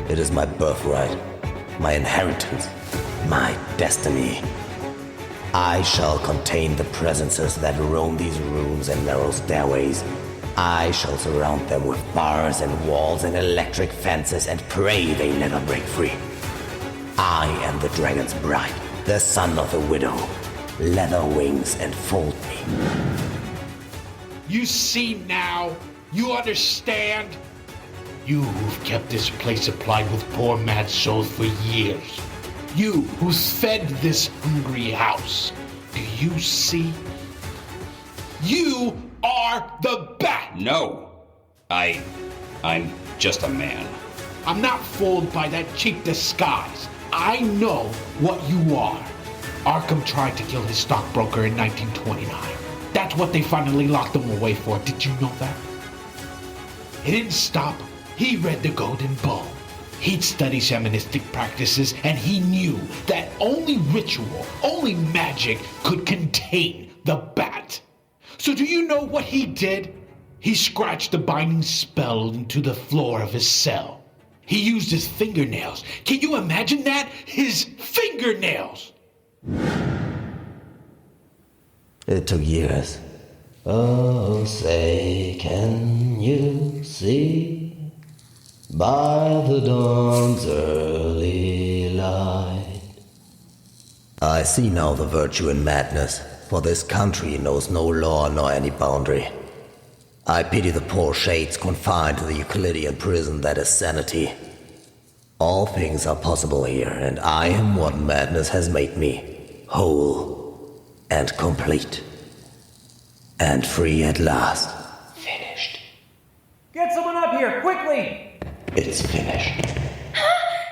It is my birthright, my inheritance, my destiny. I shall contain the presences that roam these rooms and narrow stairways. I shall surround them with bars and walls and electric fences and pray they never break free. I am the dragon's bride, the son of the widow. Leather wings enfold me. You see now? You understand? You who've kept this place supplied with poor mad souls for years. You who's fed this hungry house. Do you see? You are the bat! No. I'm just a man. I'm not fooled by that cheap disguise. I know what you are. Arkham tried to kill his stockbroker in 1929. That's what they finally locked him away for. Did you know that? It didn't stop. He read the Golden Bull. He'd studied shamanistic practices, and he knew that only ritual, only magic could contain the bat. So do you know what he did? He scratched a binding spell into the floor of his cell. He used his fingernails. Can you imagine that? His fingernails! It took years. Oh, say, can you see by the dawn's early light? I see now the virtue in madness, for this country knows no law nor any boundary. I pity the poor shades confined to the Euclidean prison that is sanity. All things are possible here, and I am what madness has made me. Whole and complete. And free at last. Finished. Get someone up here, quickly! It's finished.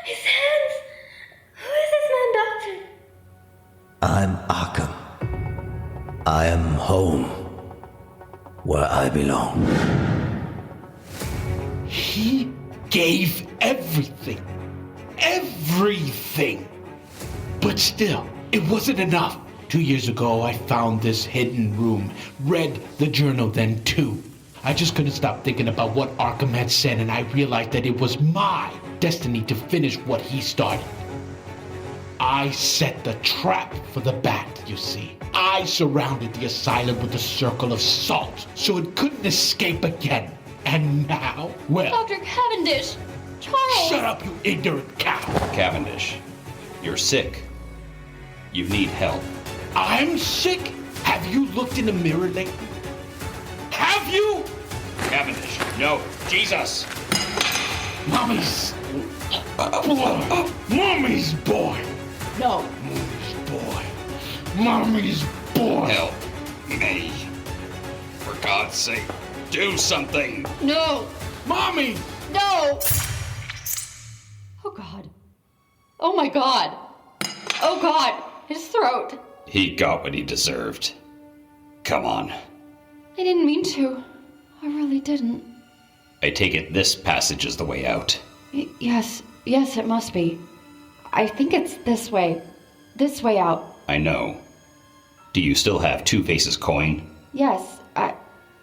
His hands! Who is this man, Doctor? I'm Arkham. I am home. Where I belong. He gave everything. Everything. But still, it wasn't enough. 2 years ago, I found this hidden room, read the journal then too. I just couldn't stop thinking about what Arkham had said, and I realized that it was my destiny to finish what he started. I set the trap for the bat, you see. I surrounded the asylum with a circle of salt, so it couldn't escape again. And now, well... Dr. Cavendish! Charles! Shut up, you ignorant cow! Cavendish, you're sick. You need help. I'm sick? Have you looked in the mirror lately? Have you? Cavendish, no. Jesus! Mommy's... boy. Mommy's boy. No. Mommy's boy. Mommy's boy. Help me. For God's sake, do something. No. Mommy! No! Oh, God. Oh, my God. Oh, God. His throat. He got what he deserved. Come on. I didn't mean to. I really didn't. I take it this passage is the way out. Yes, it must be. I think it's this way. This way out. I know. Do you still have Two-Face's coin? Yes,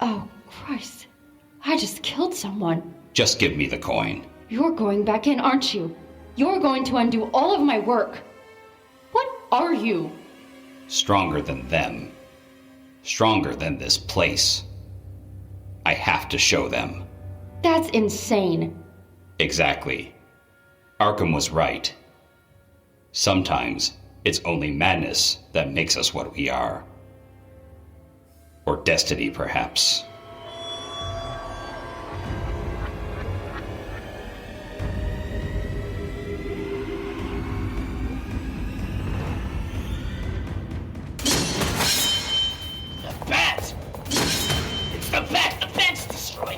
Oh, Christ. I just killed someone. Just give me the coin. You're going back in, aren't you? You're going to undo all of my work. What are you? Stronger than them. Stronger than this place. I have to show them. That's insane. Exactly. Arkham was right. Sometimes it's only madness that makes us what we are. Or destiny, perhaps.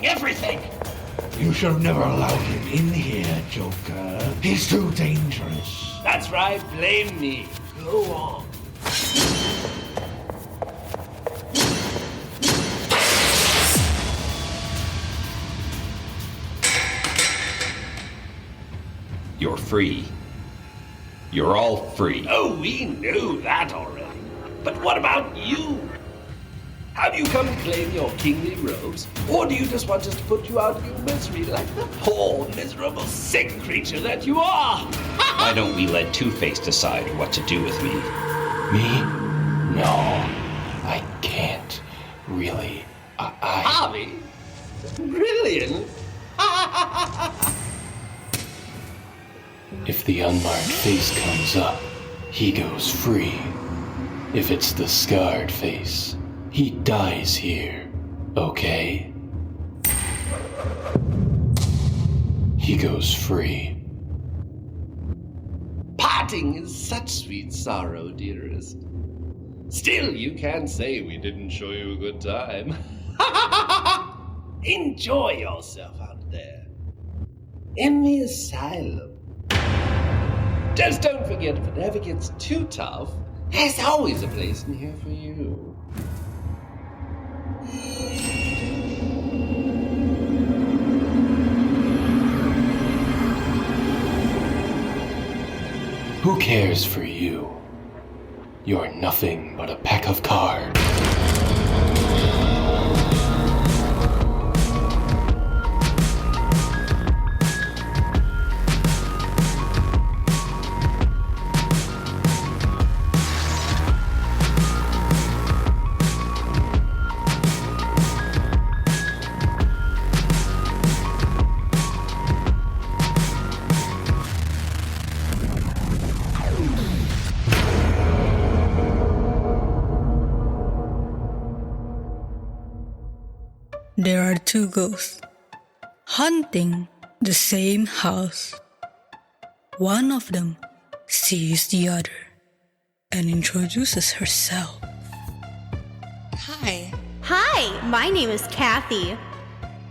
Everything! You should have never allowed him in here, Joker. He's too dangerous. That's right, blame me. Go on. You're free. You're all free. Oh, we knew that already. But what about you? Have you come to claim your kingly robes? Or do you just want us to put you out of your misery like the poor, miserable, sick creature that you are? Why don't we let Two-Face decide what to do with me? Me? No, I can't. Really. Harvey? Brilliant. If the unmarked face comes up, he goes free. If it's the scarred face, he dies here, okay? He goes free. Parting is such sweet sorrow, dearest. Still, you can't say we didn't show you a good time. Enjoy yourself out there. In the asylum. Just don't forget, if it ever gets too tough, there's always a place in here for you. Who cares for you? You're nothing but a pack of cards. There are two ghosts hunting the same house. One of them sees the other and introduces herself. Hi. Hi, my name is Kathy.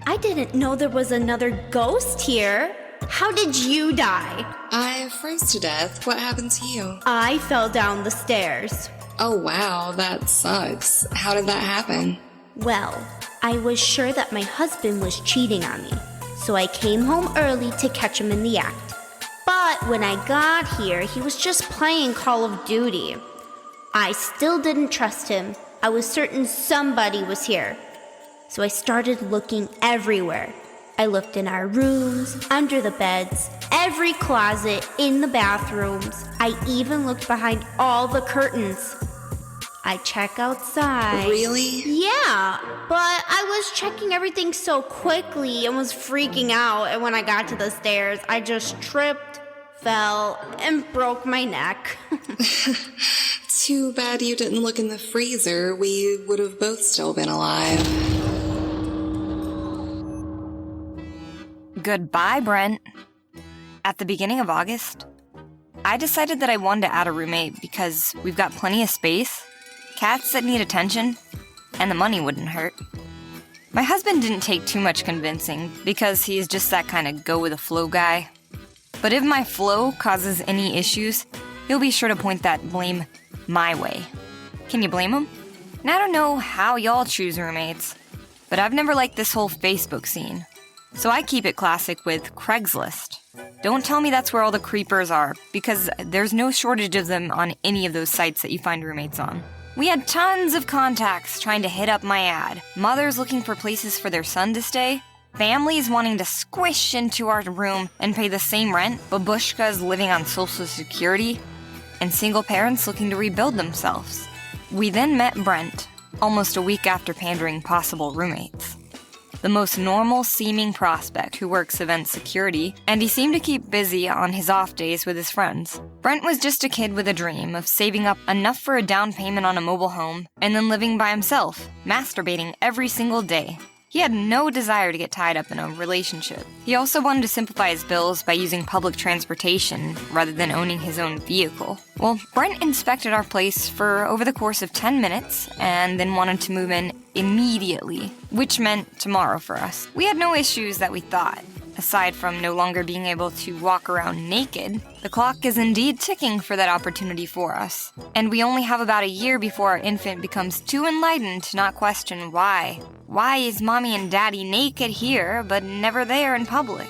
I didn't know there was another ghost here. How did you die? I froze to death. What happened to you? I fell down the stairs. Oh wow, that sucks. How did that happen? Well, I was sure that my husband was cheating on me, so I came home early to catch him in the act. But when I got here, he was just playing Call of Duty. I still didn't trust him. I was certain somebody was here. So I started looking everywhere. I looked in our rooms, under the beds, every closet, in the bathrooms. I even looked behind all the curtains. I check outside. Really? Yeah, but I was checking everything so quickly and was freaking out. And when I got to the stairs, I just tripped, fell, and broke my neck. Too bad you didn't look in the freezer. We would have both still been alive. Goodbye, Brent. At the beginning of August, I decided that I wanted to add a roommate because we've got plenty of space, cats that need attention, and the money wouldn't hurt. My husband didn't take too much convincing because he's just that kind of go-with-the-flow guy. But if my flow causes any issues, he'll be sure to point that blame my way. Can you blame him? And I don't know how y'all choose roommates, but I've never liked this whole Facebook scene. So I keep it classic with Craigslist. Don't tell me that's where all the creepers are, because there's no shortage of them on any of those sites that you find roommates on. We had tons of contacts trying to hit up my ad. Mothers looking for places for their son to stay. Families wanting to squish into our room and pay the same rent. Babushkas living on Social Security. And single parents looking to rebuild themselves. We then met Brent, almost a week after pandering possible roommates. The most normal-seeming prospect who works event security, and he seemed to keep busy on his off days with his friends. Brent was just a kid with a dream of saving up enough for a down payment on a mobile home, and then living by himself, masturbating every single day. He had no desire to get tied up in a relationship. He also wanted to simplify his bills by using public transportation rather than owning his own vehicle. Well, Brent inspected our place for over the course of 10 minutes and then wanted to move in immediately, which meant tomorrow for us. We had no issues that we thought. Aside from no longer being able to walk around naked, the clock is indeed ticking for that opportunity for us. And we only have about a year before our infant becomes too enlightened to not question why. Why is mommy and daddy naked here, but never there in public?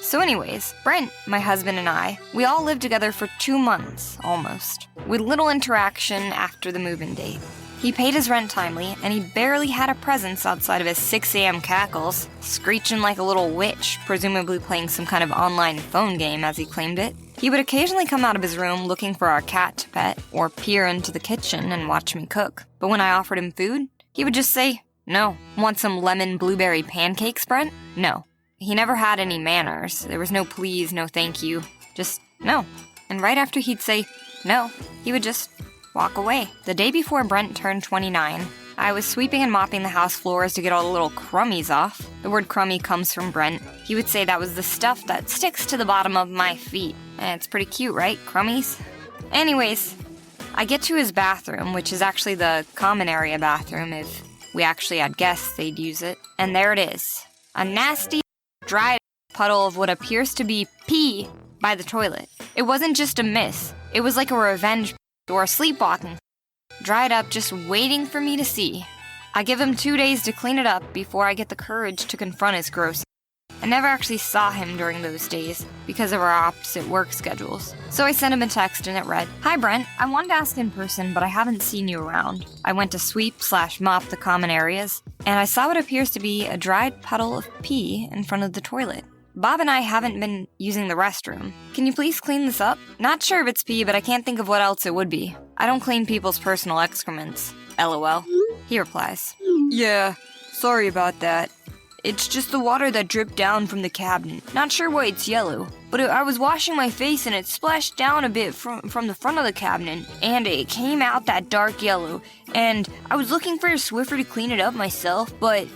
So anyways, Brent, my husband, and I, we all lived together for 2 months, almost, with little interaction after the move-in date. He paid his rent timely, and he barely had a presence outside of his 6 a.m. cackles, screeching like a little witch, presumably playing some kind of online phone game as he claimed it. He would occasionally come out of his room looking for our cat to pet, or peer into the kitchen and watch me cook. But when I offered him food, he would just say, "No." Want some lemon blueberry pancakes, Brent? No. He never had any manners. There was no please, no thank you. Just no. And right after he'd say no, he would just walk away. The day before Brent turned 29, I was sweeping and mopping the house floors to get all the little crummies off. The word crummy comes from Brent. He would say that was the stuff that sticks to the bottom of my feet. And it's pretty cute, right? Crummies? Anyways, I get to his bathroom, which is actually the common area bathroom. If we actually had guests, they'd use it. And there it is. A nasty, dry puddle of what appears to be pee by the toilet. It wasn't just a miss. It was like a revenge or a sleepwalking, dried up just waiting for me to see. I give him 2 days to clean it up before I get the courage to confront his gross. I never actually saw him during those days because of our opposite work schedules. So I sent him a text and it read, "Hi Brent, I wanted to ask in person, but I haven't seen you around. I went to sweep/mop the common areas, and I saw what appears to be a dried puddle of pee in front of the toilet. Bob and I haven't been using the restroom. Can you please clean this up? Not sure if it's pee, but I can't think of what else it would be. I don't clean people's personal excrements. LOL. He replies, "Yeah, sorry about that. It's just the water that dripped down from the cabinet. Not sure why it's yellow, but I was washing my face and it splashed down a bit from the front of the cabinet, and it came out that dark yellow, and I was looking for a Swiffer to clean it up myself, but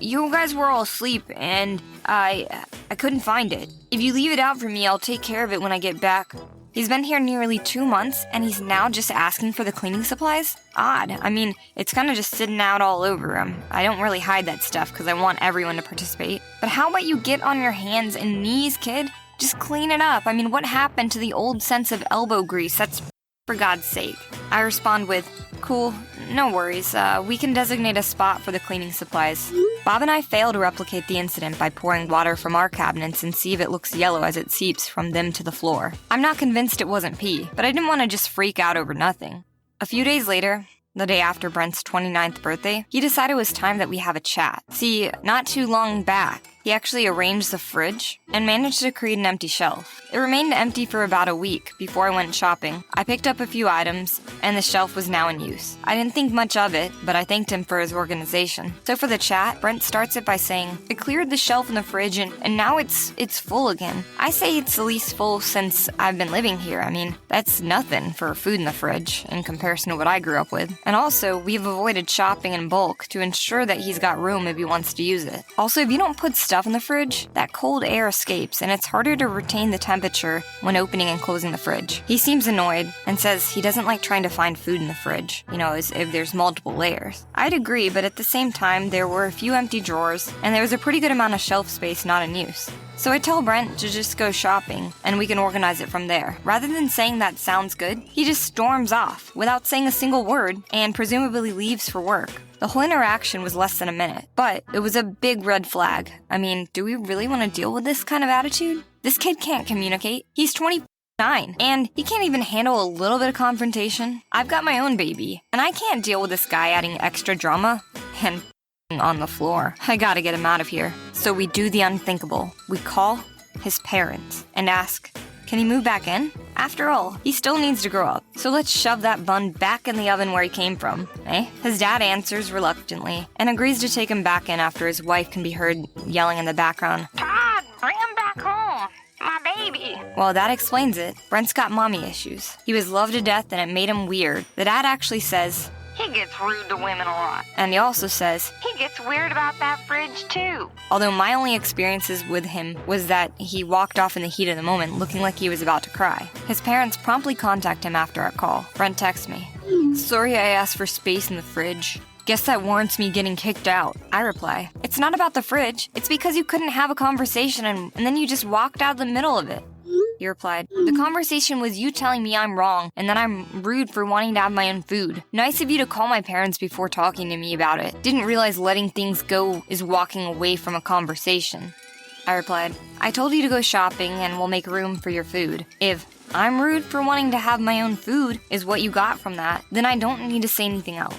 you guys were all asleep, and I couldn't find it. If you leave it out for me, I'll take care of it when I get back. He's been here nearly 2 months, and he's now just asking for the cleaning supplies? Odd. I mean, it's kind of just sitting out all over him. I don't really hide that stuff because I want everyone to participate. But how about you get on your hands and knees, kid? Just clean it up. I mean, what happened to the old sense of elbow grease? That's for God's sake. I respond with, cool, no worries. We can designate a spot for the cleaning supplies. Bob and I fail to replicate the incident by pouring water from our cabinets and see if it looks yellow as it seeps from them to the floor. I'm not convinced it wasn't pee, but I didn't want to just freak out over nothing. A few days later, the day after Brent's 29th birthday, he decided it was time that we have a chat. See, not too long back, he actually arranged the fridge and managed to create an empty shelf. It remained empty for about a week before I went shopping. I picked up a few items, and the shelf was now in use. I didn't think much of it, but I thanked him for his organization. So for the chat, Brent starts it by saying, I cleared the shelf in the fridge, and now it's full again. I say it's the least full since I've been living here. I mean, that's nothing for food in the fridge in comparison to what I grew up with. And also, we've avoided shopping in bulk to ensure that he's got room if he wants to use it. Also, if you don't put stuff in the fridge, that cold air escapes, and it's harder to retain the temperature when opening and closing the fridge. He seems annoyed and says he doesn't like trying to find food in the fridge, as if there's multiple layers. I'd agree, but at the same time, there were a few empty drawers, and there was a pretty good amount of shelf space not in use. So I tell Brent to just go shopping, and we can organize it from there. Rather than saying that sounds good, he just storms off without saying a single word, and presumably leaves for work. The whole interaction was less than a minute, but it was a big red flag. I mean, do we really want to deal with this kind of attitude? This kid can't communicate. He's 29, and he can't even handle a little bit of confrontation. I've got my own baby, and I can't deal with this guy adding extra drama and on the floor. I gotta get him out of here. So we do the unthinkable. We call his parents and ask, can he move back in? After all, he still needs to grow up, so let's shove that bun back in the oven where he came from, eh? His dad answers reluctantly and agrees to take him back in after his wife can be heard yelling in the background, Todd, bring him back home, my baby. Well, that explains it. Brent's got mommy issues. He was loved to death and it made him weird. The dad actually says, he gets rude to women a lot. And he also says, he gets weird about that fridge too. Although my only experiences with him was that he walked off in the heat of the moment looking like he was about to cry. His parents promptly contact him after our call. Brent texts me, sorry I asked for space in the fridge. Guess that warrants me getting kicked out. I reply, it's not about the fridge. It's because you couldn't have a conversation and then you just walked out of the middle of it. He replied, the conversation was you telling me I'm wrong and that I'm rude for wanting to have my own food. Nice of you to call my parents before talking to me about it. Didn't realize letting things go is walking away from a conversation. I replied, I told you to go shopping and we'll make room for your food. If I'm rude for wanting to have my own food is what you got from that, then I don't need to say anything else.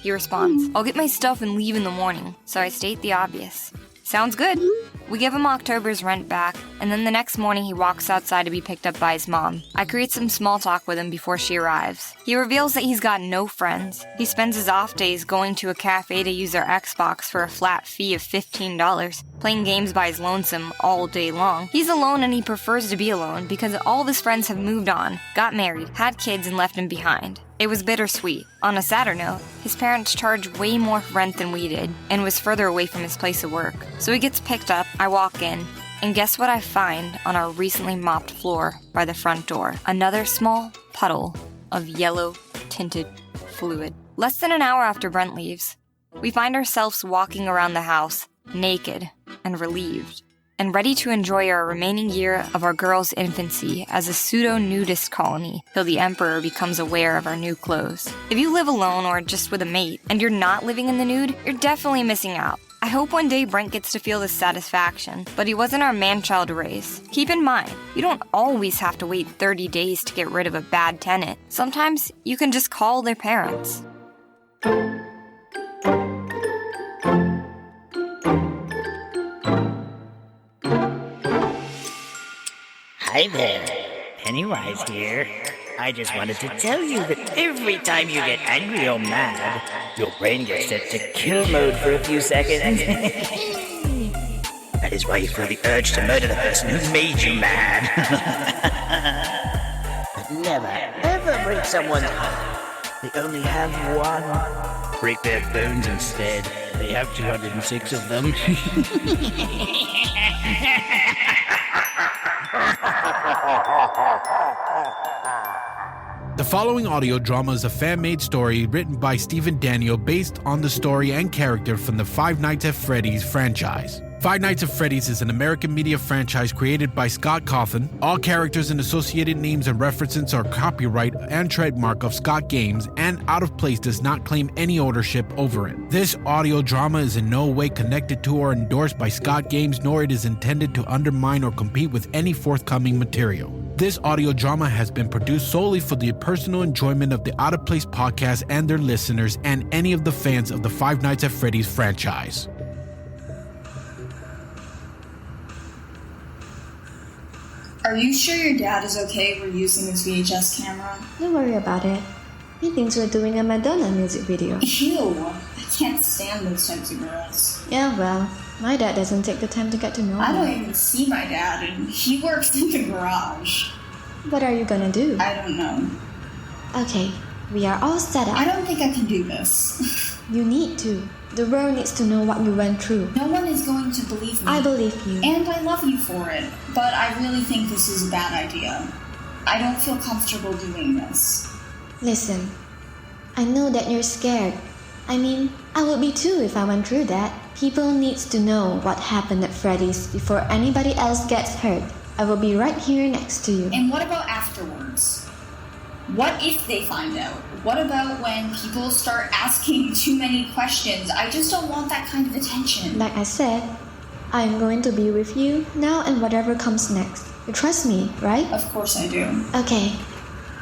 He responds, I'll get my stuff and leave in the morning. So I state the obvious. Sounds good. We give him October's rent back, and then the next morning he walks outside to be picked up by his mom. I create some small talk with him before she arrives. He reveals that he's got no friends. He spends his off days going to a cafe to use their Xbox for a flat fee of $15, playing games by his lonesome all day long. He's alone and he prefers to be alone because all of his friends have moved on, got married, had kids, and left him behind. It was bittersweet. On a sadder note, his parents charged way more rent than we did and was further away from his place of work. So he gets picked up, I walk in, and guess what I find on our recently mopped floor by the front door? Another small puddle of yellow-tinted fluid. Less than an hour after Brent leaves, we find ourselves walking around the house, naked and relieved, and ready to enjoy our remaining year of our girl's infancy as a pseudo-nudist colony till the Emperor becomes aware of our new clothes. If you live alone or just with a mate, and you're not living in the nude, you're definitely missing out. I hope one day Brent gets to feel this satisfaction, but he wasn't our man-child to raise. Keep in mind, you don't always have to wait 30 days to get rid of a bad tenant. Sometimes you can just call their parents. Hi there, Pennywise here. I just wanted to tell you that every time you get angry or mad, your brain gets set to kill mode for a few seconds. That is why you feel the urge to murder the person who made you mad. But never, ever break someone's heart. They only have one. Break their bones instead. They have 206 of them. The following audio drama is a fan-made story written by Stephen Daniel based on the story and character from the Five Nights at Freddy's franchise. Five Nights at Freddy's is an American media franchise created by Scott Cawthon. All characters and associated names and references are copyright and trademark of Scott Games, and Out of Place does not claim any ownership over it. This audio drama is in no way connected to or endorsed by Scott Games, nor it is intended to undermine or compete with any forthcoming material. This audio drama has been produced solely for the personal enjoyment of the Out of Place podcast and their listeners and any of the fans of the Five Nights at Freddy's franchise. Are you sure your dad is okay we're using his VHS camera? Don't worry about it. He thinks we're doing a Madonna music video. Ew, I can't stand those types of girls. Yeah, well, my dad doesn't take the time to get to know I me. don't even see my dad, and he works in the garage. What are you gonna do? I don't know. Okay, we are all set up. I don't think I can do this. You need to. The world needs to know what you went through. No one is going to believe me. I believe you. And I love you for it, but I really think this is a bad idea. I don't feel comfortable doing this. Listen, I know that you're scared. I mean, I would be too if I went through that. People needs to know what happened at Freddy's before anybody else gets hurt. I will be right here next to you. And what about afterwards? What if they find out? What about when people start asking too many questions? I just don't want that kind of attention. Like I said, I'm going to be with you now and whatever comes next. You trust me, right? Of course I do. Okay,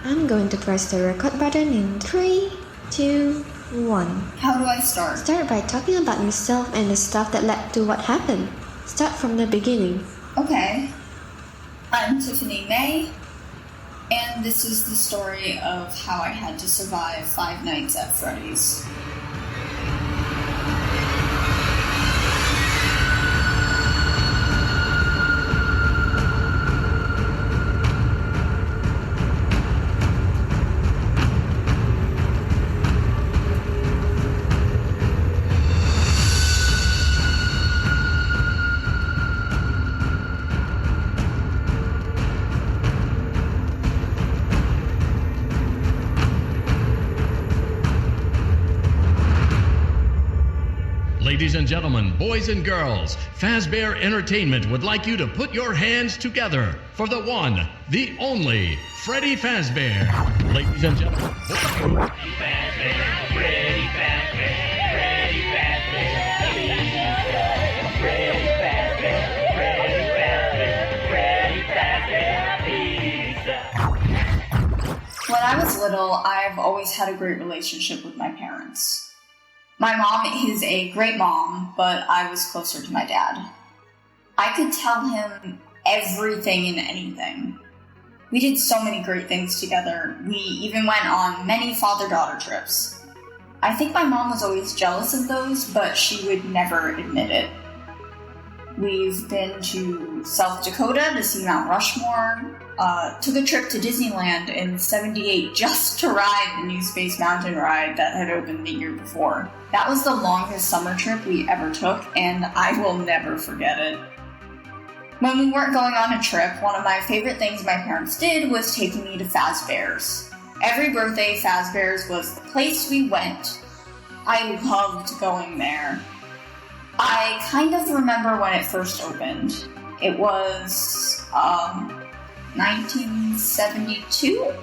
I'm going to press the record button in 3, 2, 1. How do I start? Start by talking about yourself and the stuff that led to what happened. Start from the beginning. Okay. I'm Tiffany May, and this is the story of how I had to survive 5 nights at Freddy's. Ladies and gentlemen, boys and girls, Fazbear Entertainment would like you to put your hands together for the one, the only, Freddy Fazbear. Ladies and gentlemen, Freddy Fazbear, Freddy Fazbear, Freddy Fazbear, Freddy Fazbear, Freddy Fazbear, Freddy Fazbear. When I was little, I've always had a great relationship with my parents. My mom is a great mom, but I was closer to my dad. I could tell him everything and anything. We did so many great things together. We even went on many father-daughter trips. I think my mom was always jealous of those, but she would never admit it. We've been to South Dakota to see Mount Rushmore, took a trip to Disneyland in '78 just to ride the new Space Mountain ride that had opened the year before. That was the longest summer trip we ever took, and I will never forget it. When we weren't going on a trip, one of my favorite things my parents did was taking me to Fazbear's. Every birthday, Fazbear's was the place we went. I loved going there. I kind of remember when it first opened. It was, 1972?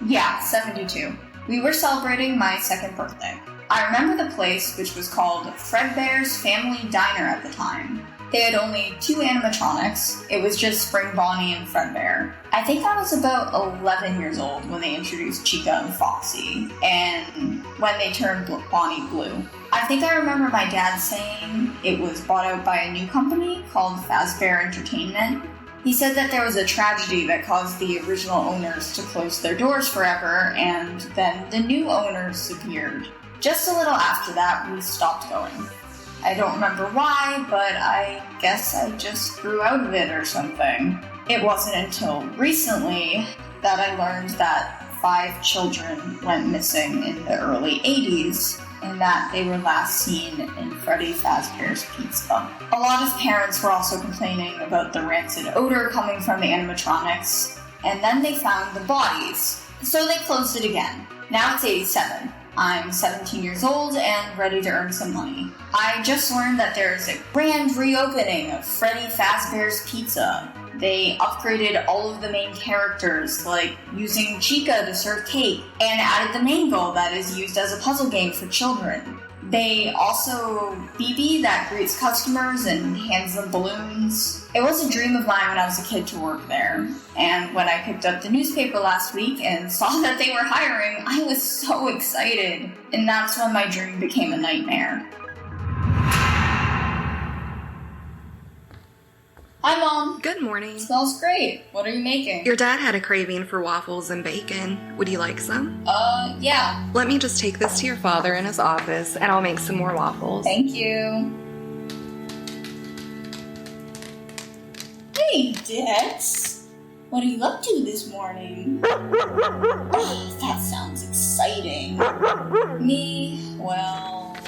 Yeah, 72. We were celebrating my 2nd birthday. I remember the place, which was called Fredbear's Family Diner at the time. They had only 2 animatronics. It was just Spring Bonnie and Fredbear. I think I was about 11 years old when they introduced Chica and Foxy, and when they turned Bonnie blue. I think I remember my dad saying it was bought out by a new company called Fazbear Entertainment. He said that there was a tragedy that caused the original owners to close their doors forever, and then the new owners appeared. Just a little after that, we stopped going. I don't remember why, but I guess I just grew out of it or something. It wasn't until recently that I learned that 5 children went missing in the early 80s, and that they were last seen in Freddy Fazbear's Pizza. A lot of parents were also complaining about the rancid odor coming from the animatronics, and then they found the bodies, so they closed it again. Now it's 87. I'm 17 years old and ready to earn some money. I just learned that there's a grand reopening of Freddy Fazbear's Pizza. They upgraded all of the main characters, like using Chica to serve cake, and added the mango that is used as a puzzle game for children. They also BB that greets customers and hands them balloons. It was a dream of mine when I was a kid to work there, and when I picked up the newspaper last week and saw that they were hiring, I was so excited, and that's when my dream became a nightmare. Hi, Mom. Good morning. Smells great. What are you making? Your dad had a craving for waffles and bacon. Would you like some? Yeah. Let me just take this to your father in his office, and I'll make some more waffles. Thank you. Hey, Dex. What are you up to this morning? Oh, that sounds exciting. Me? Well,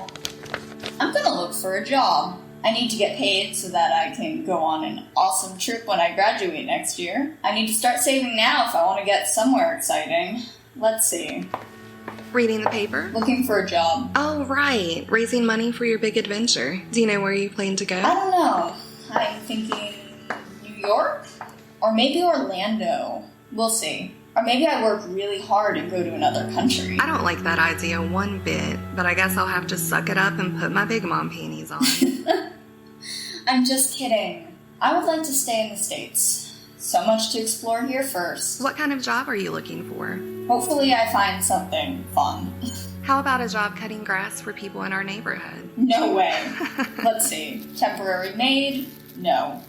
I'm gonna look for a job. I need to get paid so that I can go on an awesome trip when I graduate next year. I need to start saving now if I want to get somewhere exciting. Let's see. Reading the paper? Looking for a job. Oh, right. Raising money for your big adventure. Do you know where you plan to go? I don't know. I'm thinking New York? Or maybe Orlando. We'll see. Or maybe I work really hard and go to another country. I don't like that idea one bit, but I guess I'll have to suck it up and put my big mom panties on. I'm just kidding. I would like to stay in the States. So much to explore here first. What kind of job are you looking for? Hopefully I find something fun. How about a job cutting grass for people in our neighborhood? No way. Let's see. Temporary maid? No.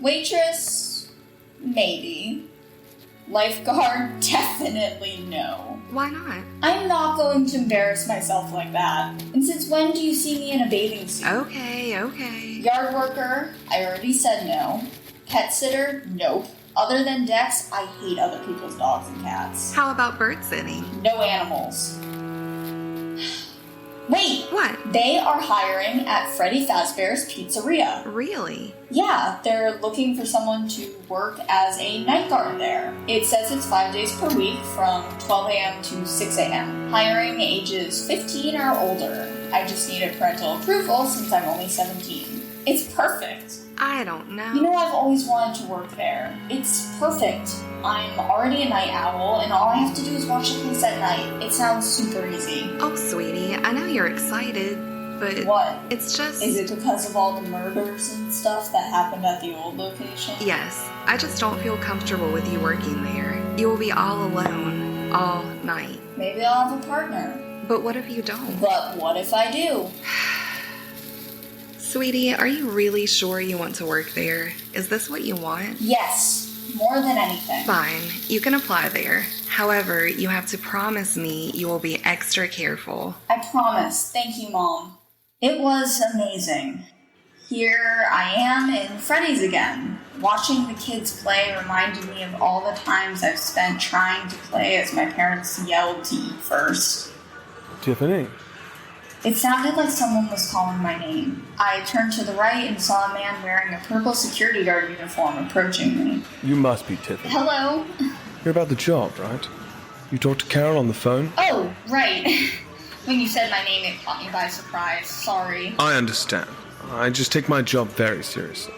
Waitress? Maybe. Lifeguard? Definitely no. Why not? I'm not going to embarrass myself like that. And since when do you see me in a bathing suit? Okay. Yard worker? I already said no. Pet sitter? Nope. Other than Dex, I hate other people's dogs and cats. How about bird sitting? No animals. Wait! What? They are hiring at Freddy Fazbear's Pizzeria. Really? Yeah, they're looking for someone to work as a night guard there. It says it's 5 days per week from 12 a.m. to 6 a.m. Hiring ages 15 or older. I just needed parental approval since I'm only 17. It's perfect. I don't know. You know, I've always wanted to work there. It's perfect. I'm already a night owl, and all I have to do is watch the place at night. It sounds super easy. Oh, sweetie, I know you're excited, but... What? It's just... Is it because of all the murders and stuff that happened at the old location? Yes. I just don't feel comfortable with you working there. You will be all alone, all night. Maybe I'll have a partner. But what if you don't? But what if I do? Sweetie, are you really sure you want to work there? Is this what you want? Yes, more than anything. Fine, you can apply there. However, you have to promise me you will be extra careful. I promise. Thank you, Mom. It was amazing. Here I am in Freddy's again. Watching the kids play reminded me of all the times I've spent trying to play as my parents yelled to eat first. Tiffany? It sounded like someone was calling my name. I turned to the right and saw a man wearing a purple security guard uniform approaching me. You must be Tiffany. Hello? You're about the job, right? You talked to Carol on the phone? Oh, right. When you said my name, it caught me by surprise. Sorry. I understand. I just take my job very seriously.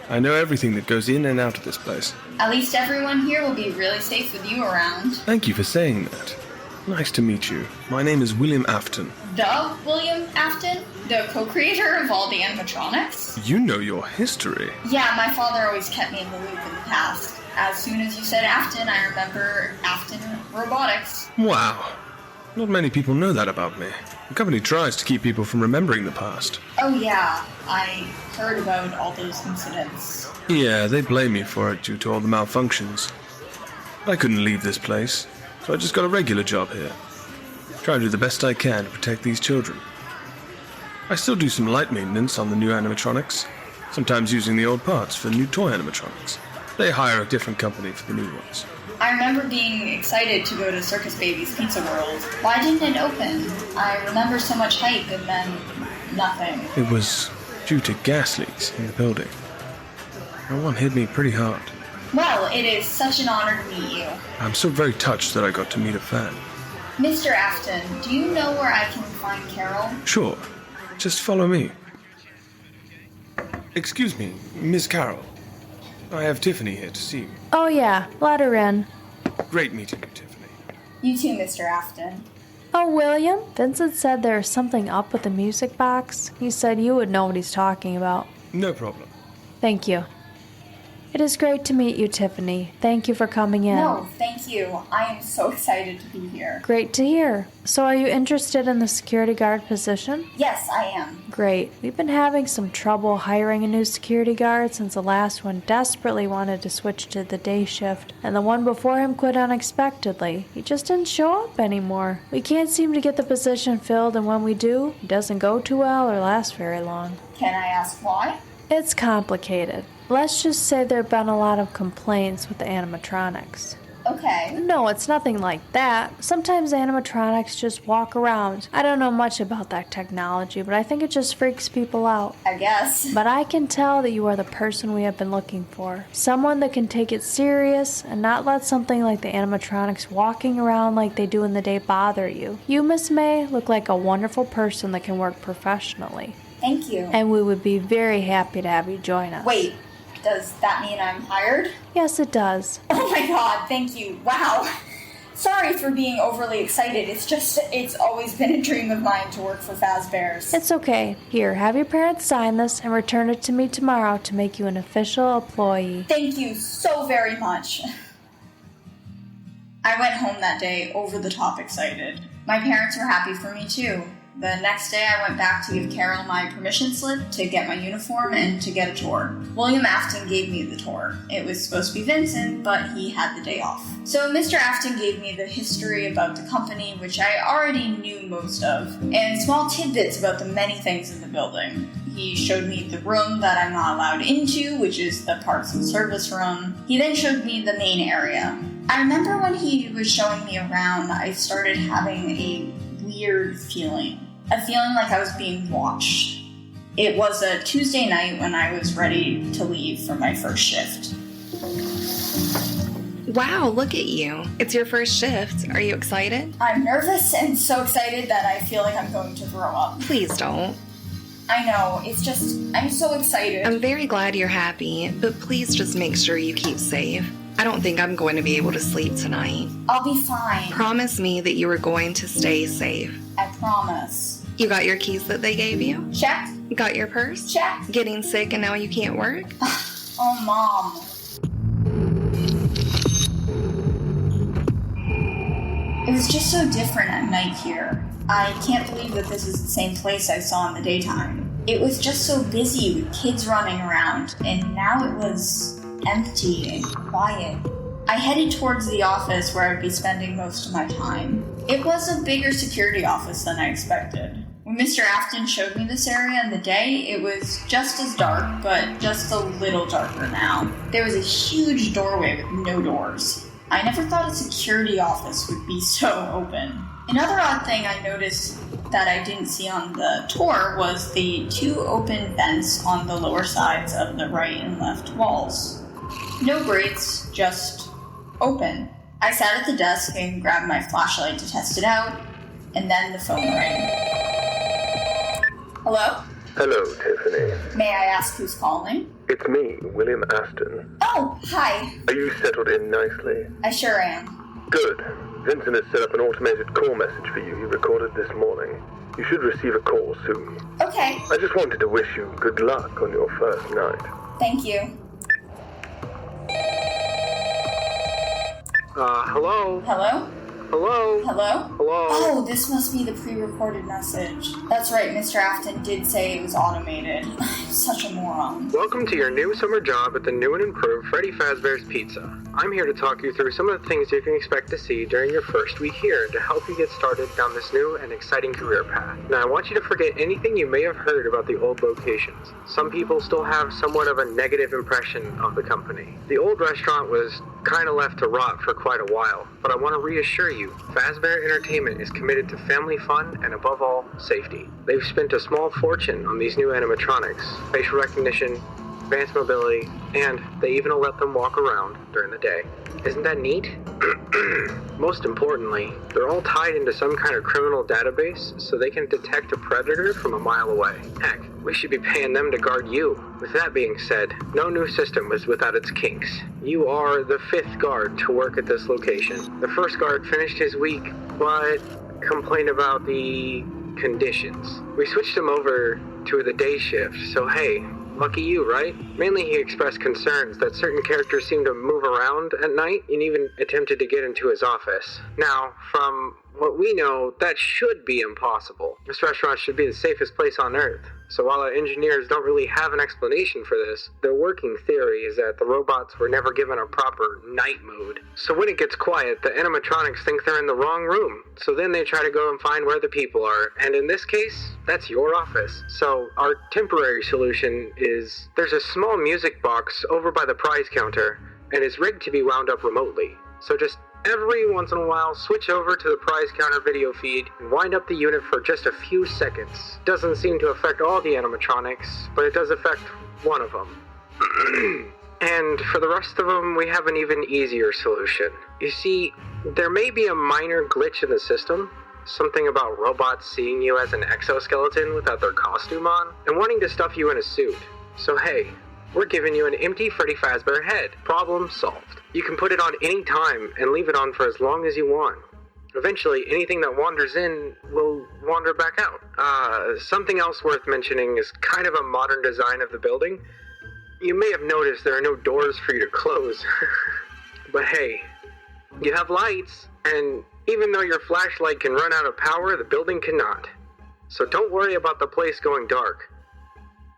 I know everything that goes in and out of this place. At least everyone here will be really safe with you around. Thank you for saying that. Nice to meet you. My name is William Afton. The William Afton? The co-creator of all the animatronics? You know your history. Yeah, my father always kept me in the loop in the past. As soon as you said Afton, I remember Afton Robotics. Wow. Not many people know that about me. The company tries to keep people from remembering the past. Oh yeah, I heard about all those incidents. Yeah, they blame me for it due to all the malfunctions. I couldn't leave this place, so I just got a regular job here. Try to do the best I can to protect these children. I still do some light maintenance on the new animatronics, sometimes using the old parts for new toy animatronics. They hire a different company for the new ones. I I remember being excited to go to Circus Baby's Pizza World. Why didn't it open? I remember so much hype and then nothing. It was due to gas leaks in the building. That one hit me pretty hard. Well, it is such an honor to meet you. I'm so very touched that I got to meet a fan. Mr. Afton, do you know where I can find Carol? Sure. Just follow me. Excuse me, Miss Carroll. I have Tiffany here to see you. Oh yeah, let her in. Great meeting you, Tiffany. You too, Mr. Afton. Oh, William, Vincent said there's something up with the music box. He said you would know what he's talking about. No problem. Thank you. It is great to meet you, Tiffany. Thank you for coming in. No, thank you. I am so excited to be here. Great to hear. So are you interested in the security guard position? Yes, I am. Great. We've been having some trouble hiring a new security guard since the last one desperately wanted to switch to the day shift, and the one before him quit unexpectedly. He just didn't show up anymore. We can't seem to get the position filled, and when we do, it doesn't go too well or last very long. Can I ask why? It's complicated. Let's just say there have been a lot of complaints with the animatronics. Okay. No, it's nothing like that. Sometimes animatronics just walk around. I don't know much about that technology, but I think it just freaks people out. I guess. But I can tell that you are the person we have been looking for. Someone that can take it serious and not let something like the animatronics walking around like they do in the day bother you. You, Miss May, look like a wonderful person that can work professionally. Thank you. And we would be very happy to have you join us. Wait. Does that mean I'm hired? Yes, it does. Oh my god, thank you. Wow. Sorry for being overly excited. It's always been a dream of mine to work for Fazbears. It's okay. Here, have your parents sign this and return it to me tomorrow to make you an official employee. Thank you so very much. I went home that day over the top excited. My parents were happy for me too. The next day I went back to give Carol my permission slip to get my uniform and to get a tour. William Afton gave me the tour. It was supposed to be Vincent, but he had the day off. So Mr. Afton gave me the history about the company, which I already knew most of, and small tidbits about the many things in the building. He showed me the room that I'm not allowed into, which is the parts and service room. He then showed me the main area. I remember when he was showing me around, I started having a weird feeling. A feeling like I was being watched. It was a Tuesday night when I was ready to leave for my first shift. Wow, look at you. It's your first shift. Are you excited? I'm nervous and so excited that I feel like I'm going to throw up. Please don't. I know, it's just, I'm so excited. I'm very glad you're happy, but please just make sure you keep safe. I don't think I'm going to be able to sleep tonight. I'll be fine. Promise me that you are going to stay safe. I promise. You got your keys that they gave you? Check. Got your purse? Check. Getting sick and now you can't work? Oh, Mom. It was just so different at night here. I can't believe that this is the same place I saw in the daytime. It was just so busy with kids running around, and now it was empty and quiet. I headed towards the office where I'd be spending most of my time. It was a bigger security office than I expected. When Mr. Afton showed me this area in the day, it was just as dark, but just a little darker now. There was a huge doorway with no doors. I never thought a security office would be so open. Another odd thing I noticed that I didn't see on the tour was the two open vents on the lower sides of the right and left walls. No grates, just open. I sat at the desk and grabbed my flashlight to test it out, and then the phone rang. Hello? Hello, Tiffany. May I ask who's calling? It's me, William Aston. Oh, hi. Are you settled in nicely? I sure am. Good. Vincent has set up an automated call message for you he recorded this morning. You should receive a call soon. Okay. I just wanted to wish you good luck on your first night. Thank you. Hello? Hello? Hello? Hello? Hello? Oh, this must be the pre-recorded message. That's right, Mr. Afton did say it was automated. I'm such a moron. Welcome to your new summer job at the new and improved Freddy Fazbear's Pizza. I'm here to talk you through some of the things you can expect to see during your first week here to help you get started down this new and exciting career path. Now, I want you to forget anything you may have heard about the old locations. Some people still have somewhat of a negative impression of the company. The old restaurant was kinda left to rot for quite a while, but I want to reassure you, Fazbear Entertainment is committed to family fun and above all, safety. They've spent a small fortune on these new animatronics, facial recognition, advanced mobility, and they even let them walk around during the day. Isn't that neat? Most importantly, they're all tied into some kind of criminal database so they can detect a predator from a mile away. Heck, we should be paying them to guard you. With that being said, no new system is without its kinks. You are the 5th guard to work at this location. The 1st guard finished his week, but complained about the conditions. We switched him over to the day shift, so hey, lucky you, right? Mainly he expressed concerns that certain characters seem to move around at night and even attempted to get into his office. Now, from what we know, that should be impossible. This restaurant should be the safest place on Earth. So while our engineers don't really have an explanation for this, their working theory is that the robots were never given a proper night mode. So when it gets quiet, the animatronics think they're in the wrong room. So then they try to go and find where the people are. And in this case, that's your office. So our temporary solution is there's a small music box over by the prize counter, and it's rigged to be wound up remotely. So just every once in a while, switch over to the prize counter video feed and wind up the unit for just a few seconds. Doesn't seem to affect all the animatronics, but it does affect one of them. And for the rest of them, we have an even easier solution. You see, there may be a minor glitch in the system, something about robots seeing you as an exoskeleton without their costume on, and wanting to stuff you in a suit. So hey, we're giving you an empty Freddy Fazbear head. Problem solved. You can put it on any time and leave it on for as long as you want. Eventually, anything that wanders in will wander back out. Something else worth mentioning is kind of a modern design of the building. You may have noticed there are no doors for you to close. But hey, you have lights, and even though your flashlight can run out of power, the building cannot. So don't worry about the place going dark.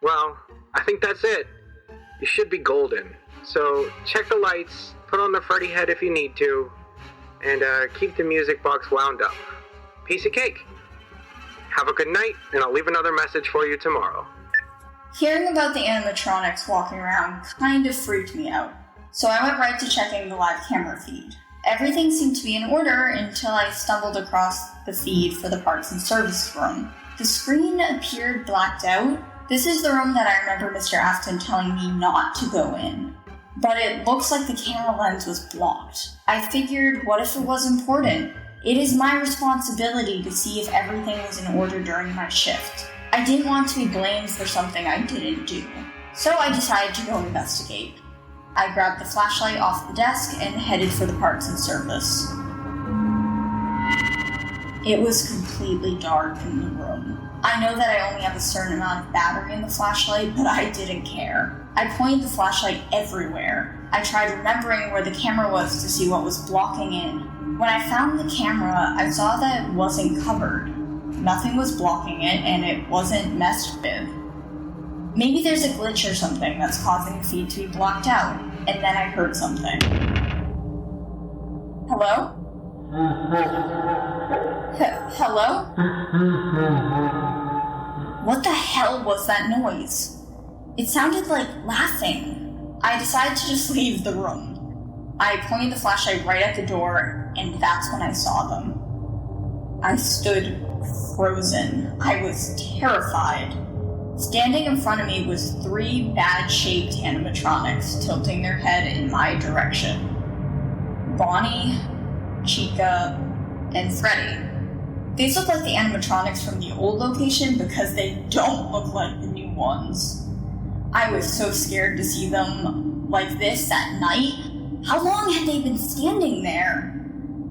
Well, I think that's it. You should be golden. So check the lights, put on the Freddy head if you need to, and keep the music box wound up. Piece of cake. Have a good night, and I'll leave another message for you tomorrow. Hearing about the animatronics walking around kind of freaked me out, so I went right to checking the live camera feed. Everything seemed to be in order until I stumbled across the feed for the parts and service room. The screen appeared blacked out. This is the room that I remember Mr. Afton telling me not to go in. But it looks like the camera lens was blocked. I figured, what if it was important? It is my responsibility to see if everything was in order during my shift. I didn't want to be blamed for something I didn't do. So I decided to go investigate. I grabbed the flashlight off the desk and headed for the parts and service. It was completely dark in the room. I know that I only have a certain amount of battery in the flashlight, but I didn't care. I pointed the flashlight everywhere. I tried remembering where the camera was to see what was blocking in. When I found the camera, I saw that it wasn't covered. Nothing was blocking it, and it wasn't messed with. Maybe there's a glitch or something that's causing the feed to be blocked out, and then I heard something. Hello? Hello? What the hell was that noise? It sounded like laughing. I decided to just leave the room. I pointed the flashlight right at the door, and that's when I saw them. I stood frozen. I was terrified. Standing in front of me was 3 bad-shaped animatronics tilting their head in my direction. Bonnie, Chica, and Freddy. These look like the animatronics from the old location because they don't look like the new ones. I was so scared to see them like this at night. How long had they been standing there?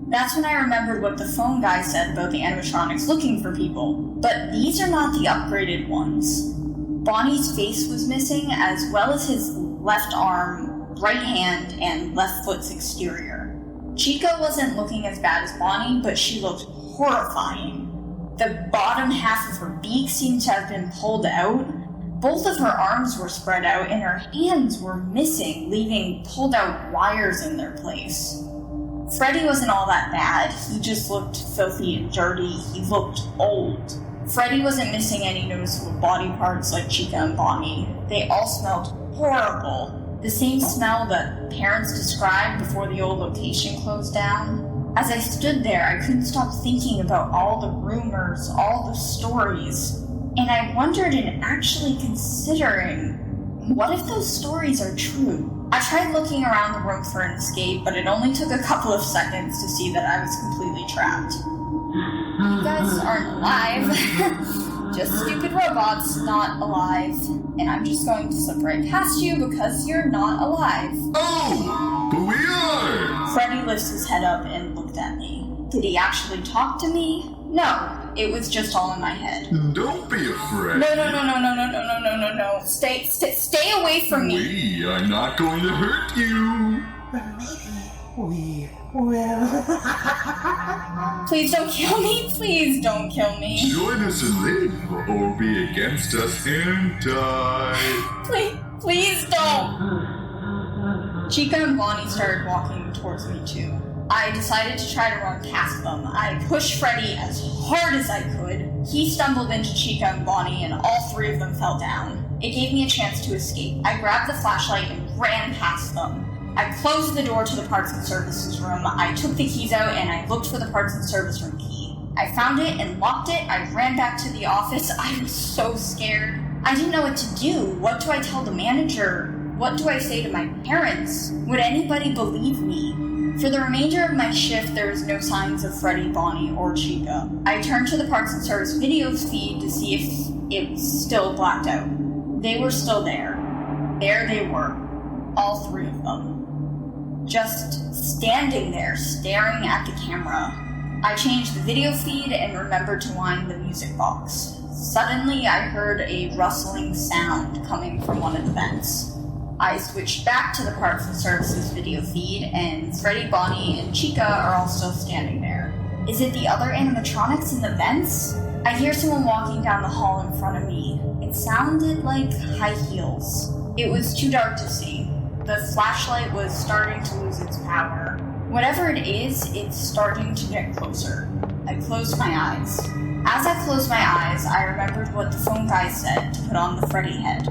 That's when I remembered what the phone guy said about the animatronics looking for people. But these are not the upgraded ones. Bonnie's face was missing, as well as his left arm, right hand, and left foot's exterior. Chica wasn't looking as bad as Bonnie, but she looked horrifying. The bottom half of her beak seemed to have been pulled out. Both of her arms were spread out, and her hands were missing, leaving pulled out wires in their place. Freddy wasn't all that bad. He just looked filthy and dirty. He looked old. Freddy wasn't missing any noticeable body parts like Chica and Bonnie. They all smelled horrible. The same smell that parents described before the old location closed down. As I stood there, I couldn't stop thinking about all the rumors, all the stories, and I wondered and actually considering, what if those stories are true? I tried looking around the room for an escape, but it only took a couple of seconds to see that I was completely trapped. You guys aren't alive. Just stupid robots, not alive. And I'm just going to slip right past you because you're not alive. Oh, but we are! Freddy lifts his head up and looked at me. Did he actually talk to me? No, it was just all in my head. Don't be afraid. No. Stay away from me. We are not going to hurt you. We will. Please don't kill me. Please don't kill me. Join us and live, or be against us and die. Please don't. Chica and Bonnie started walking towards me too. I decided to try to run past them. I pushed Freddy as hard as I could. He stumbled into Chica and Bonnie, and all three of them fell down. It gave me a chance to escape. I grabbed the flashlight and ran past them. I closed the door to the parts and services room. I took the keys out and I looked for the parts and service room key. I found it and locked it. I ran back to the office. I was so scared. I didn't know what to do. What do I tell the manager? What do I say to my parents? Would anybody believe me? For the remainder of my shift, there was no signs of Freddy, Bonnie, or Chica. I turned to the parts and service video feed to see if it was still blacked out. They were still there. There they were. All three of them. Just standing there, staring at the camera. I changed the video feed and remembered to wind the music box. Suddenly, I heard a rustling sound coming from one of the vents. I switched back to the parts and services video feed, and Freddy, Bonnie, and Chica are all still standing there. Is it the other animatronics in the vents? I hear someone walking down the hall in front of me. It sounded like high heels. It was too dark to see. The flashlight was starting to lose its power. Whatever it is, it's starting to get closer. I closed my eyes. As I closed my eyes, I remembered what the phone guy said to put on the Freddy head.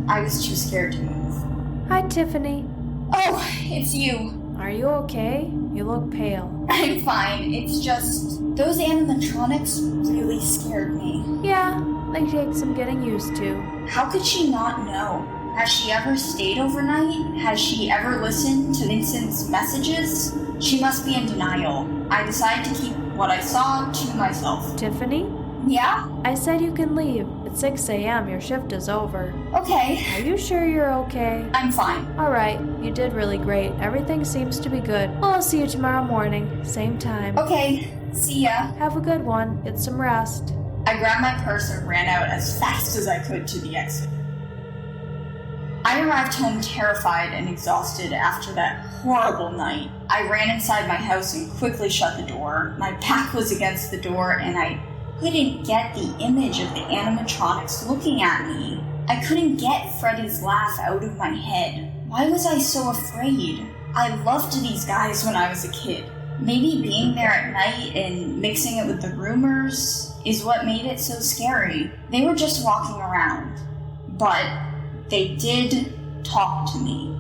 I was too scared to move. Hi, Tiffany. Oh, it's you. Are you okay? You look pale. I'm fine. It's just, those animatronics really scared me. Yeah, they take some getting used to. How could she not know? Has she ever stayed overnight? Has she ever listened to Vincent's messages? She must be in denial. I decided to keep what I saw to myself. Tiffany? Yeah? I said you can leave. At 6 a.m. your shift is over. Okay. Are you sure you're okay? I'm fine. Alright, you did really great. Everything seems to be good. Well, I'll see you tomorrow morning. Same time. Okay. See ya. Have a good one. Get some rest. I grabbed my purse and ran out as fast as I could to the exit. I arrived home terrified and exhausted after that horrible night. I ran inside my house and quickly shut the door. My back was against the door and I couldn't get the image of the animatronics looking at me. I couldn't get Freddy's laugh out of my head. Why was I so afraid? I loved these guys when I was a kid. Maybe being there at night and mixing it with the rumors is what made it so scary. They were just walking around. But they did talk to me.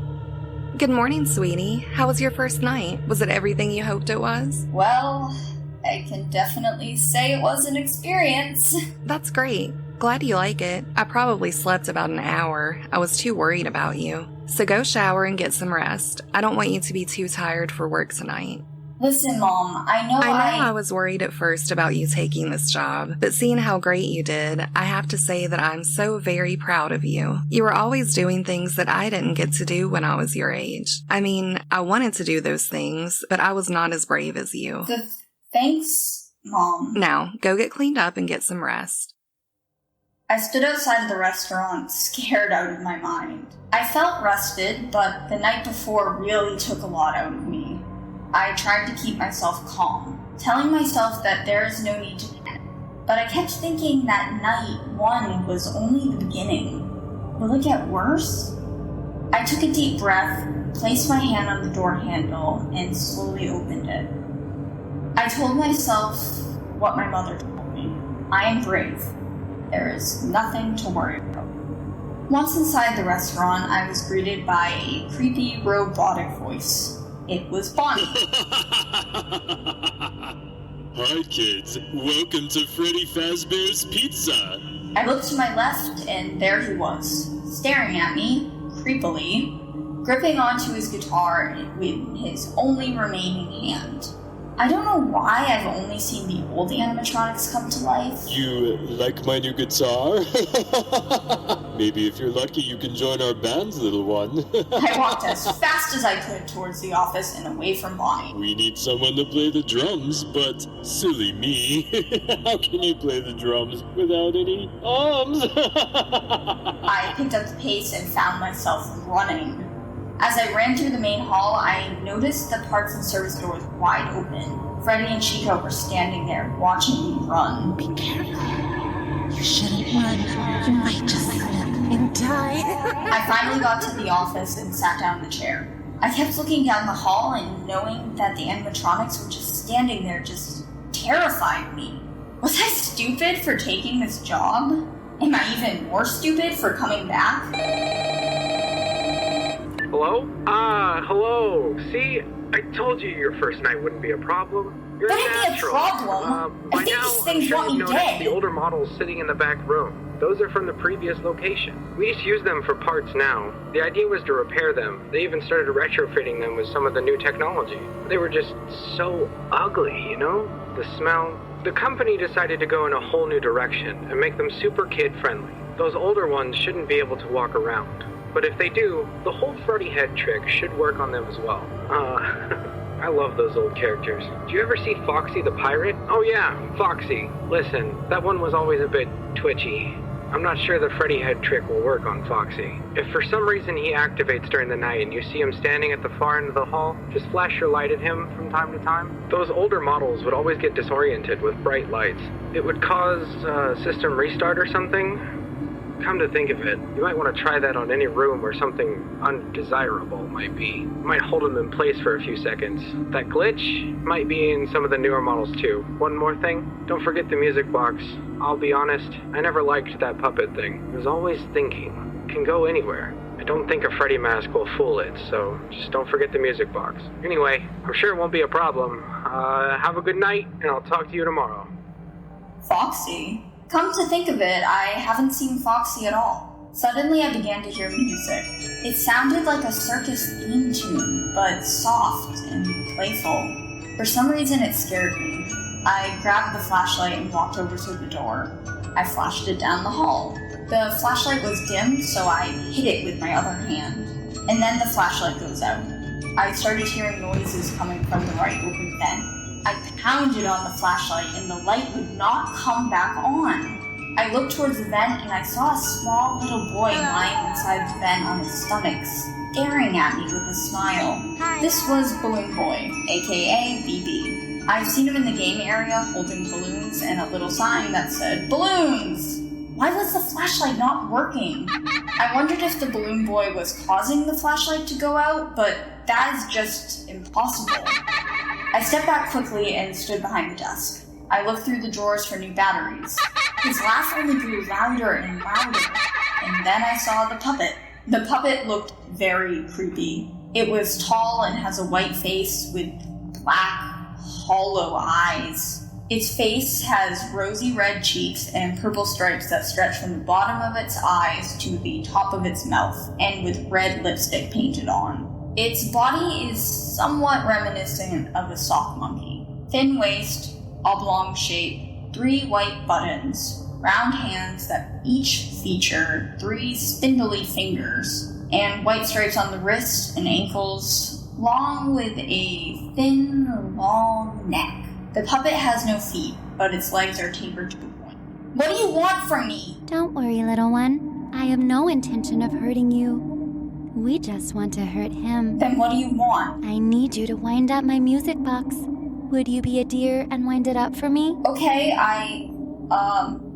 Good morning, sweetie. How was your first night? Was it everything you hoped it was? Well, I can definitely say it was an experience. That's great. Glad you like it. I probably slept about an hour. I was too worried about you. So go shower and get some rest. I don't want you to be too tired for work tonight. Listen, Mom, I know I was worried at first about you taking this job, but seeing how great you did, I have to say that I'm so very proud of you. You were always doing things that I didn't get to do when I was your age. I mean, I wanted to do those things, but I was not as brave as you. Thanks, Mom. Now, go get cleaned up and get some rest. I stood outside of the restaurant, scared out of my mind. I felt rested, but the night before really took a lot out of me. I tried to keep myself calm, telling myself that there is no need to panic. But I kept thinking that night one was only the beginning. Will it get worse? I took a deep breath, placed my hand on the door handle, and slowly opened it. I told myself what my mother told me. I am brave. There is nothing to worry about. Once inside the restaurant, I was greeted by a creepy robotic voice. It was Bonnie. Hi kids, welcome to Freddy Fazbear's Pizza. I looked to my left, and there he was, staring at me, creepily, gripping onto his guitar with his only remaining hand. I don't know why I've only seen the old animatronics come to life. You like my new guitar? Maybe if you're lucky you can join our band's little one. I walked as fast as I could towards the office and away from Bonnie. We need someone to play the drums, but silly me. How can you play the drums without any arms? I picked up the pace and found myself running. As I ran through the main hall, I noticed the parts and service door was wide open. Freddy and Chico were standing there, watching me run. Be careful. You shouldn't run. You might just slip and die. I finally got to the office and sat down in the chair. I kept looking down the hall and knowing that the animatronics were just standing there just terrified me. Was I stupid for taking this job? Am I even more stupid for coming back? Hello? Hello. See, I told you your first night wouldn't be a problem. You're Wouldn't a be a natural. problem? By I think now, these I'm things sure want you've me noticed dead. the older models sitting in the back room. Those are from the previous location. We just use them for parts now. The idea was to repair them. They even started retrofitting them with some of the new technology. They were just so ugly, you know? The smell. The company decided to go in a whole new direction and make them super kid-friendly. Those older ones shouldn't be able to walk around. But if they do, the whole Freddy head trick should work on them as well. I love those old characters. Do you ever see Foxy the Pirate? Oh yeah, Foxy. Listen, that one was always a bit twitchy. I'm not sure the Freddy head trick will work on Foxy. If for some reason he activates during the night and you see him standing at the far end of the hall, just flash your light at him from time to time. Those older models would always get disoriented with bright lights. It would cause a system restart or something. Come to think of it, you might want to try that on any room where something undesirable might be. You might hold them in place for a few seconds. That glitch might be in some of the newer models too. One more thing, don't forget the music box. I'll be honest, I never liked that puppet thing. It was always thinking. It can go anywhere. I don't think a Freddy mask will fool it, so just don't forget the music box. Anyway, I'm sure it won't be a problem. Have a good night, and I'll talk to you tomorrow. Foxy? Come to think of it, I haven't seen Foxy at all. Suddenly I began to hear music. It sounded like a circus theme tune, but soft and playful. For some reason it scared me. I grabbed the flashlight and walked over to the door. I flashed it down the hall. The flashlight was dim, so I hit it with my other hand. And then the flashlight goes out. I started hearing noises coming from the right open vent. I pounded on the flashlight and the light would not come back on. I looked towards the vent and I saw a small little boy lying inside the vent on his stomach, staring at me with a smile. This was Balloon Boy, aka BB. I've seen him in the game area holding balloons and a little sign that said, "Balloons!" Why was the flashlight not working? I wondered if the Balloon Boy was causing the flashlight to go out, but that is just impossible. I stepped back quickly and stood behind the desk. I looked through the drawers for new batteries. His laugh only grew louder and louder, and then I saw the puppet. The puppet looked very creepy. It was tall and has a white face with black, hollow eyes. Its face has rosy red cheeks and purple stripes that stretch from the bottom of its eyes to the top of its mouth, and with red lipstick painted on. Its body is somewhat reminiscent of a sock monkey. Thin waist, oblong shape, 3 white buttons, round hands that each feature 3 spindly fingers, and white stripes on the wrists and ankles, along with a thin, long neck. The puppet has no feet, but its legs are tapered to a point. What do you want from me? Don't worry, little one. I have no intention of hurting you. We just want to hurt him. Then what do you want? I need you to wind up my music box. Would you be a dear and wind it up for me? Okay, I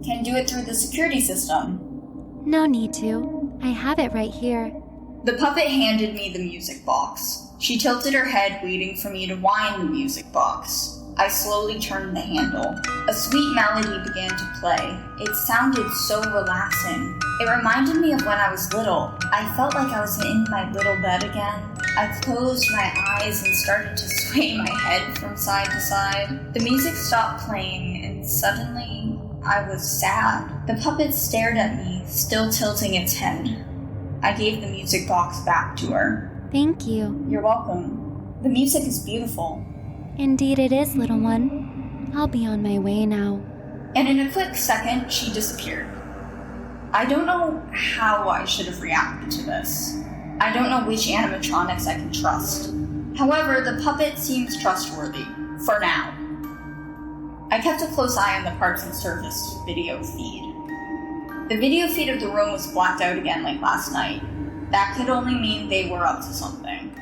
can do it through the security system. No need to. I have it right here. The puppet handed me the music box. She tilted her head, waiting for me to wind the music box. I slowly turned the handle. A sweet melody began to play. It sounded so relaxing. It reminded me of when I was little. I felt like I was in my little bed again. I closed my eyes and started to sway my head from side to side. The music stopped playing, and suddenly I was sad. The puppet stared at me, still tilting its head. I gave the music box back to her. Thank you. You're welcome. The music is beautiful. Indeed it is, little one. I'll be on my way now. And in a quick second, she disappeared. I don't know how I should have reacted to this. I don't know which animatronics I can trust. However, the puppet seems trustworthy. For now. I kept a close eye on the parts and service video feed. The video feed of the room was blacked out again like last night. That could only mean they were up to something.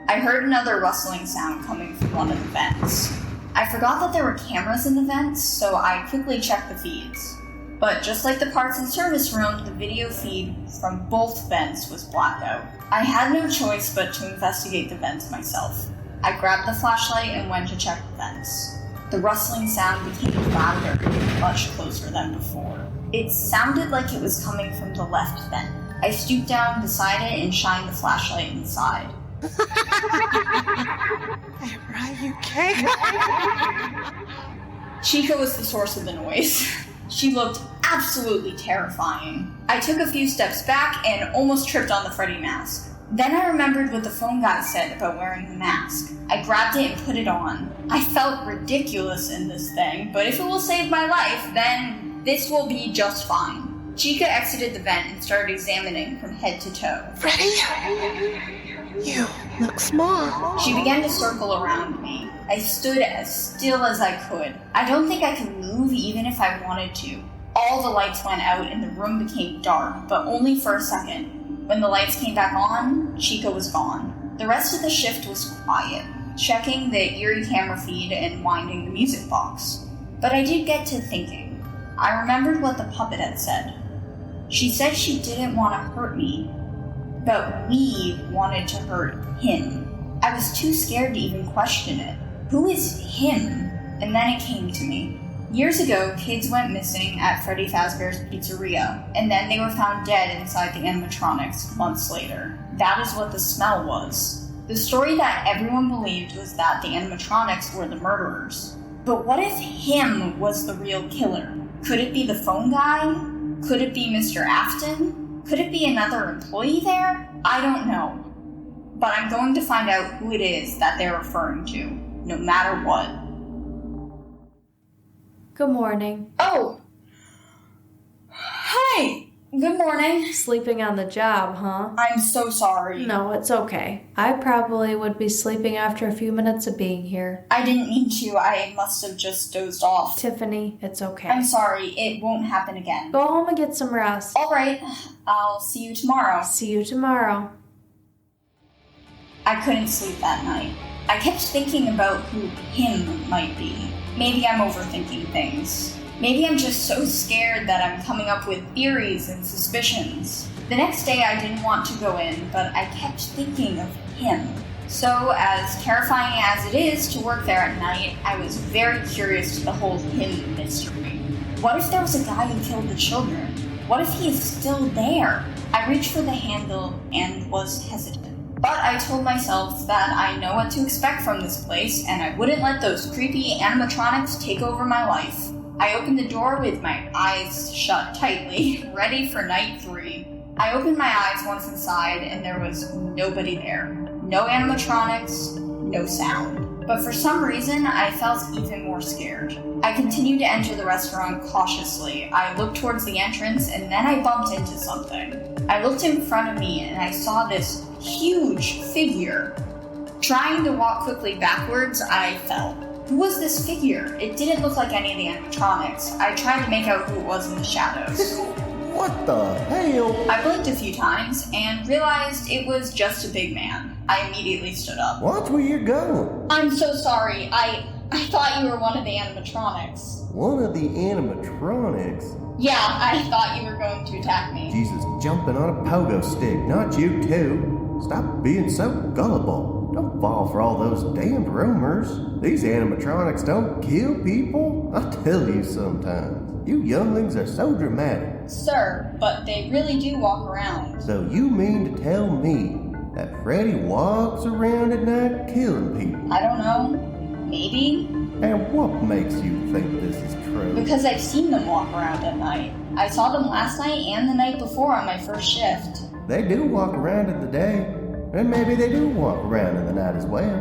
I heard another rustling sound coming from one of the vents. I forgot that there were cameras in the vents, so I quickly checked the feeds. But just like the parts and service room, the video feed from both vents was blacked out. I had no choice but to investigate the vents myself. I grabbed the flashlight and went to check the vents. The rustling sound became louder and much closer than before. It sounded like it was coming from the left vent. I stooped down beside it and shined the flashlight inside. Right, you can't. Chica was the source of the noise. She looked absolutely terrifying. I took a few steps back and almost tripped on the Freddy mask. Then I remembered what the phone guy said about wearing the mask. I grabbed it and put it on. I felt ridiculous in this thing, but if it will save my life, then this will be just fine. Chica exited the vent and started examining from head to toe. Freddy, you look small. She began to circle around me. I stood as still as I could. I don't think I could move even if I wanted to. All the lights went out and the room became dark, but only for a second. When the lights came back on, Chica was gone. The rest of the shift was quiet, checking the eerie camera feed and winding the music box. But I did get to thinking. I remembered what the puppet had said. She said she didn't want to hurt me, but we wanted to hurt him. I was too scared to even question it. Who is him? And then it came to me. Years ago, kids went missing at Freddy Fazbear's Pizzeria, and then they were found dead inside the animatronics months later. That is what the smell was. The story that everyone believed was that the animatronics were the murderers. But what if him was the real killer? Could it be the phone guy? Could it be Mr. Afton? Could it be another employee there? I don't know. But I'm going to find out who it is that they're referring to, no matter what. Good morning. Oh! Hi! Good morning. Sleeping on the job, huh? I'm so sorry. No, it's okay. I probably would be sleeping after a few minutes of being here. I didn't mean to. I must have just dozed off. Tiffany, it's okay. I'm sorry. It won't happen again. Go home and get some rest. All right. I'll see you tomorrow. See you tomorrow. I couldn't sleep that night. I kept thinking about who him might be. Maybe I'm overthinking things. Maybe I'm just so scared that I'm coming up with theories and suspicions. The next day I didn't want to go in, but I kept thinking of him. So, as terrifying as it is to work there at night, I was very curious to the whole him mystery. What if there was a guy who killed the children? What if he is still there? I reached for the handle and was hesitant. But I told myself that I know what to expect from this place, and I wouldn't let those creepy animatronics take over my life. I opened the door with my eyes shut tightly, ready for night 3. I opened my eyes once inside, and there was nobody there. No animatronics, no sound. But for some reason, I felt even more scared. I continued to enter the restaurant cautiously. I looked towards the entrance, and then I bumped into something. I looked in front of me, and I saw this huge figure. Trying to walk quickly backwards, I fell. Who was this figure? It didn't look like any of the animatronics. I tried to make out who it was in the shadows. What the hell? I blinked a few times and realized it was just a big man. I immediately stood up. Watch where you're going. I'm so sorry. I thought you were one of the animatronics. One of the animatronics? Yeah, I thought you were going to attack me. Jesus, jumping on a pogo stick, not you too. Stop being so gullible. Don't fall for all those damned rumors. These animatronics don't kill people. I tell you sometimes. You younglings are so dramatic. Sir, but they really do walk around. So you mean to tell me that Freddy walks around at night killing people? I don't know. Maybe? And what makes you think this is true? Because I've seen them walk around at night. I saw them last night and the night before on my first shift. They do walk around in the day, and maybe they do walk around in the night as well.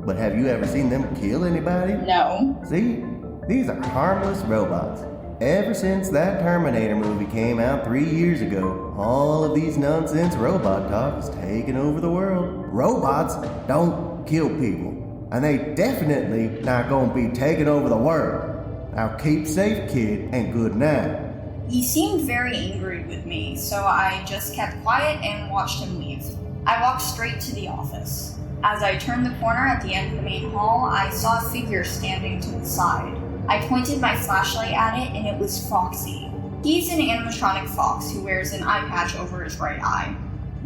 But have you ever seen them kill anybody? No. See, these are harmless robots. Ever since that Terminator movie came out 3 years ago, all of these nonsense robot talk has taken over the world. Robots don't kill people, and they definitely not gonna be taking over the world. Now keep safe, kid, and good night. He seemed very angry with me, so I just kept quiet and watched him leave. I walked straight to the office. As I turned the corner at the end of the main hall, I saw a figure standing to the side. I pointed my flashlight at it, and it was Foxy. He's an animatronic fox who wears an eye patch over his right eye.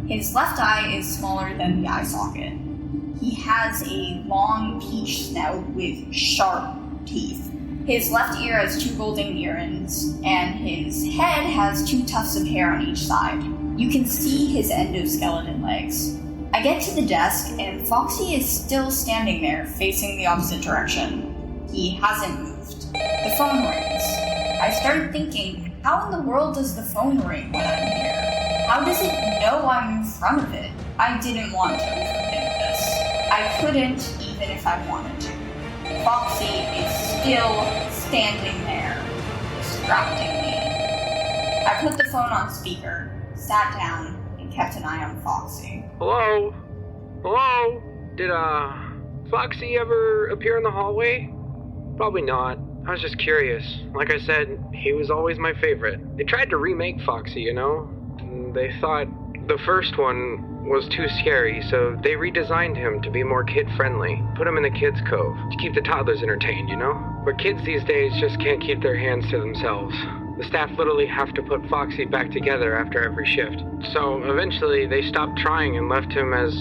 His left eye is smaller than the eye socket. He has a long peach snout with sharp teeth. His left ear has 2 golden earrings, and his head has 2 tufts of hair on each side. You can see his endoskeleton legs. I get to the desk, and Foxy is still standing there, facing the opposite direction. He hasn't moved. The phone rings. I started thinking, how in the world does the phone ring when I'm here? How does it know I'm in front of it? I didn't want to overthink this. I couldn't, even if I wanted to. Foxy is still standing there, distracting me. I put the phone on speaker, sat down, and kept an eye on Foxy. Hello? Hello? Did, Foxy ever appear in the hallway? Probably not. I was just curious. Like I said, he was always my favorite. They tried to remake Foxy, you know? They thought the first one was too scary, so they redesigned him to be more kid-friendly. Put him in the kids' cove to keep the toddlers entertained, you know? But kids these days just can't keep their hands to themselves. The staff literally have to put Foxy back together after every shift. So eventually they stopped trying and left him as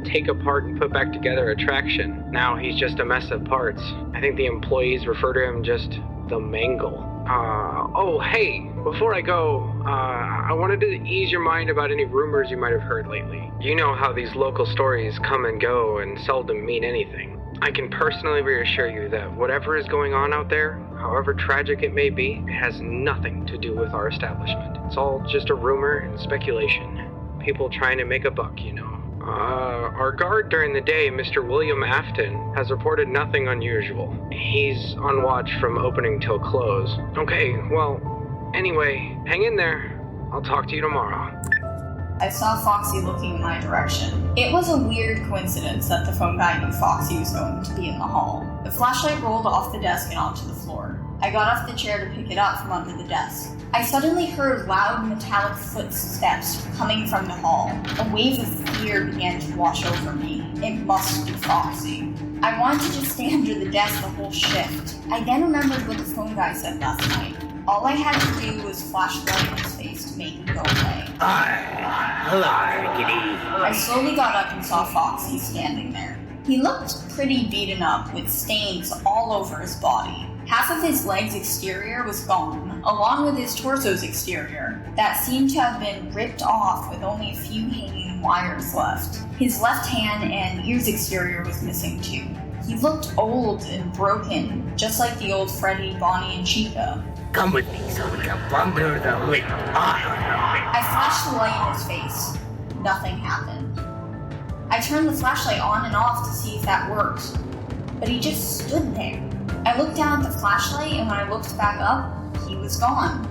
take apart and put back together attraction. Now he's just a mess of parts. I think the employees refer to him just the Mangle. Oh hey, before I go, I wanted to ease your mind about any rumors you might have heard lately. You know how these local stories come and go and seldom mean anything. I can personally reassure you that whatever is going on out there, however tragic it may be, it has nothing to do with our establishment. It's all just a rumor and speculation. People trying to make a buck, you know. Our guard during the day, Mr. William Afton, has reported nothing unusual. He's on watch from opening till close. Okay, well, anyway, hang in there. I'll talk to you tomorrow. I saw Foxy looking in my direction. It was a weird coincidence that the phone guy knew Foxy was going to be in the hall. The flashlight rolled off the desk and onto the floor. I got off the chair to pick it up from under the desk. I suddenly heard loud metallic footsteps coming from the hall. A wave of fear began to wash over me. It must be Foxy. I wanted to just stay under the desk the whole shift. I then remembered what the phone guy said last night. All I had to do was flash the light in his face to make him go away. Hello, Kitty. I slowly got up and saw Foxy standing there. He looked pretty beaten up, with stains all over his body. Half of his leg's exterior was gone, along with his torso's exterior, that seemed to have been ripped off with only a few hanging wires left. His left hand and ear's exterior was missing too. He looked old and broken, just like the old Freddy, Bonnie, and Chica. Come with me so we can wander the lake. I flashed the light in his face. Nothing happened. I turned the flashlight on and off to see if that worked, but he just stood there. I looked down at the flashlight, and when I looked back up, he was gone.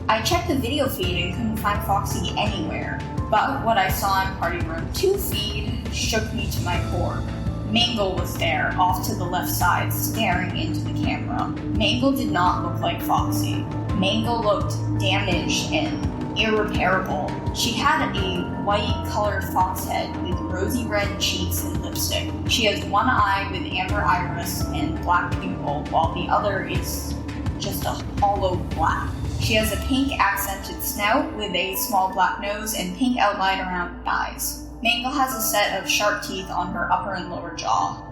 I checked the video feed and couldn't find Foxy anywhere, but what I saw in Party Room 2 feed shook me to my core. Mangle was there, off to the left side, staring into the camera. Mangle did not look like Foxy. Mangle looked damaged and irreparable. She had a white-colored fox head with rosy red cheeks and lipstick. She has one eye with amber iris and black pupil, while the other is just a hollow black. She has a pink accented snout with a small black nose and pink outline around the eyes. Mangle has a set of sharp teeth on her upper and lower jaw.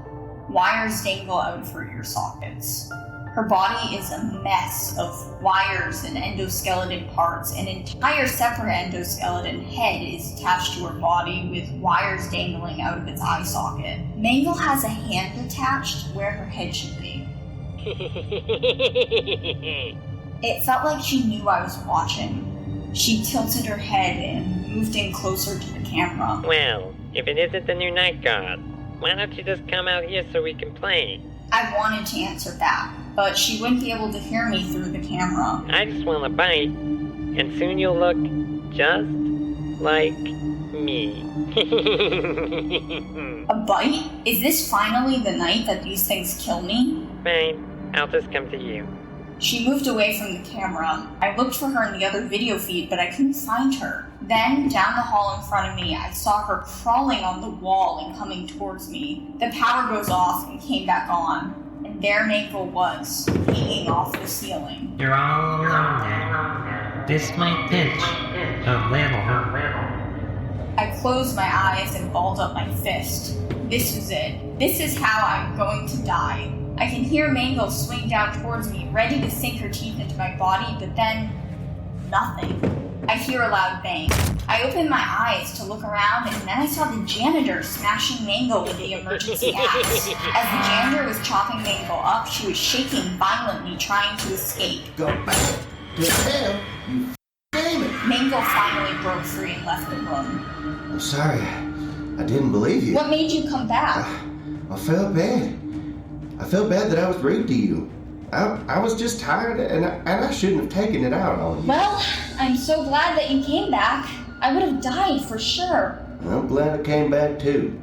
Wires dangle out of her ear sockets. Her body is a mess of wires and endoskeleton parts. An entire separate endoskeleton head is attached to her body with wires dangling out of its eye socket. Mangle has a hand attached where her head should be. It felt like she knew I was watching. She tilted her head and moved in closer to the camera. Well, if it isn't the new night guard, why don't you just come out here so we can play? I wanted to answer back, but she wouldn't be able to hear me through the camera. I just want a bite, and soon you'll look just like me. A bite? Is this finally the night that these things kill me? Fine, I'll just come to you. She moved away from the camera. I looked for her in the other video feed, but I couldn't find her. Then, down the hall in front of me, I saw her crawling on the wall and coming towards me. The power goes off and came back on, and there Mangle was, hanging off the ceiling. You're all alone now. This might pinch a little. I closed my eyes and balled up my fist. This was it. This is how I'm going to die. I can hear Mangle swing down towards me, ready to sink her teeth into my body, but then nothing. I hear a loud bang. I open my eyes to look around, and then I saw the janitor smashing Mangle with the emergency axe. As the janitor was chopping Mangle up, she was shaking violently, trying to escape. Go back to hell, you damn it! Mangle finally broke free and left the room. I'm sorry. I didn't believe you. What made you come back? I felt bad. I felt bad that I was rude to you. I was just tired, and I shouldn't have taken it out on you. Well, I'm so glad that you came back. I would have died for sure. I'm glad I came back too.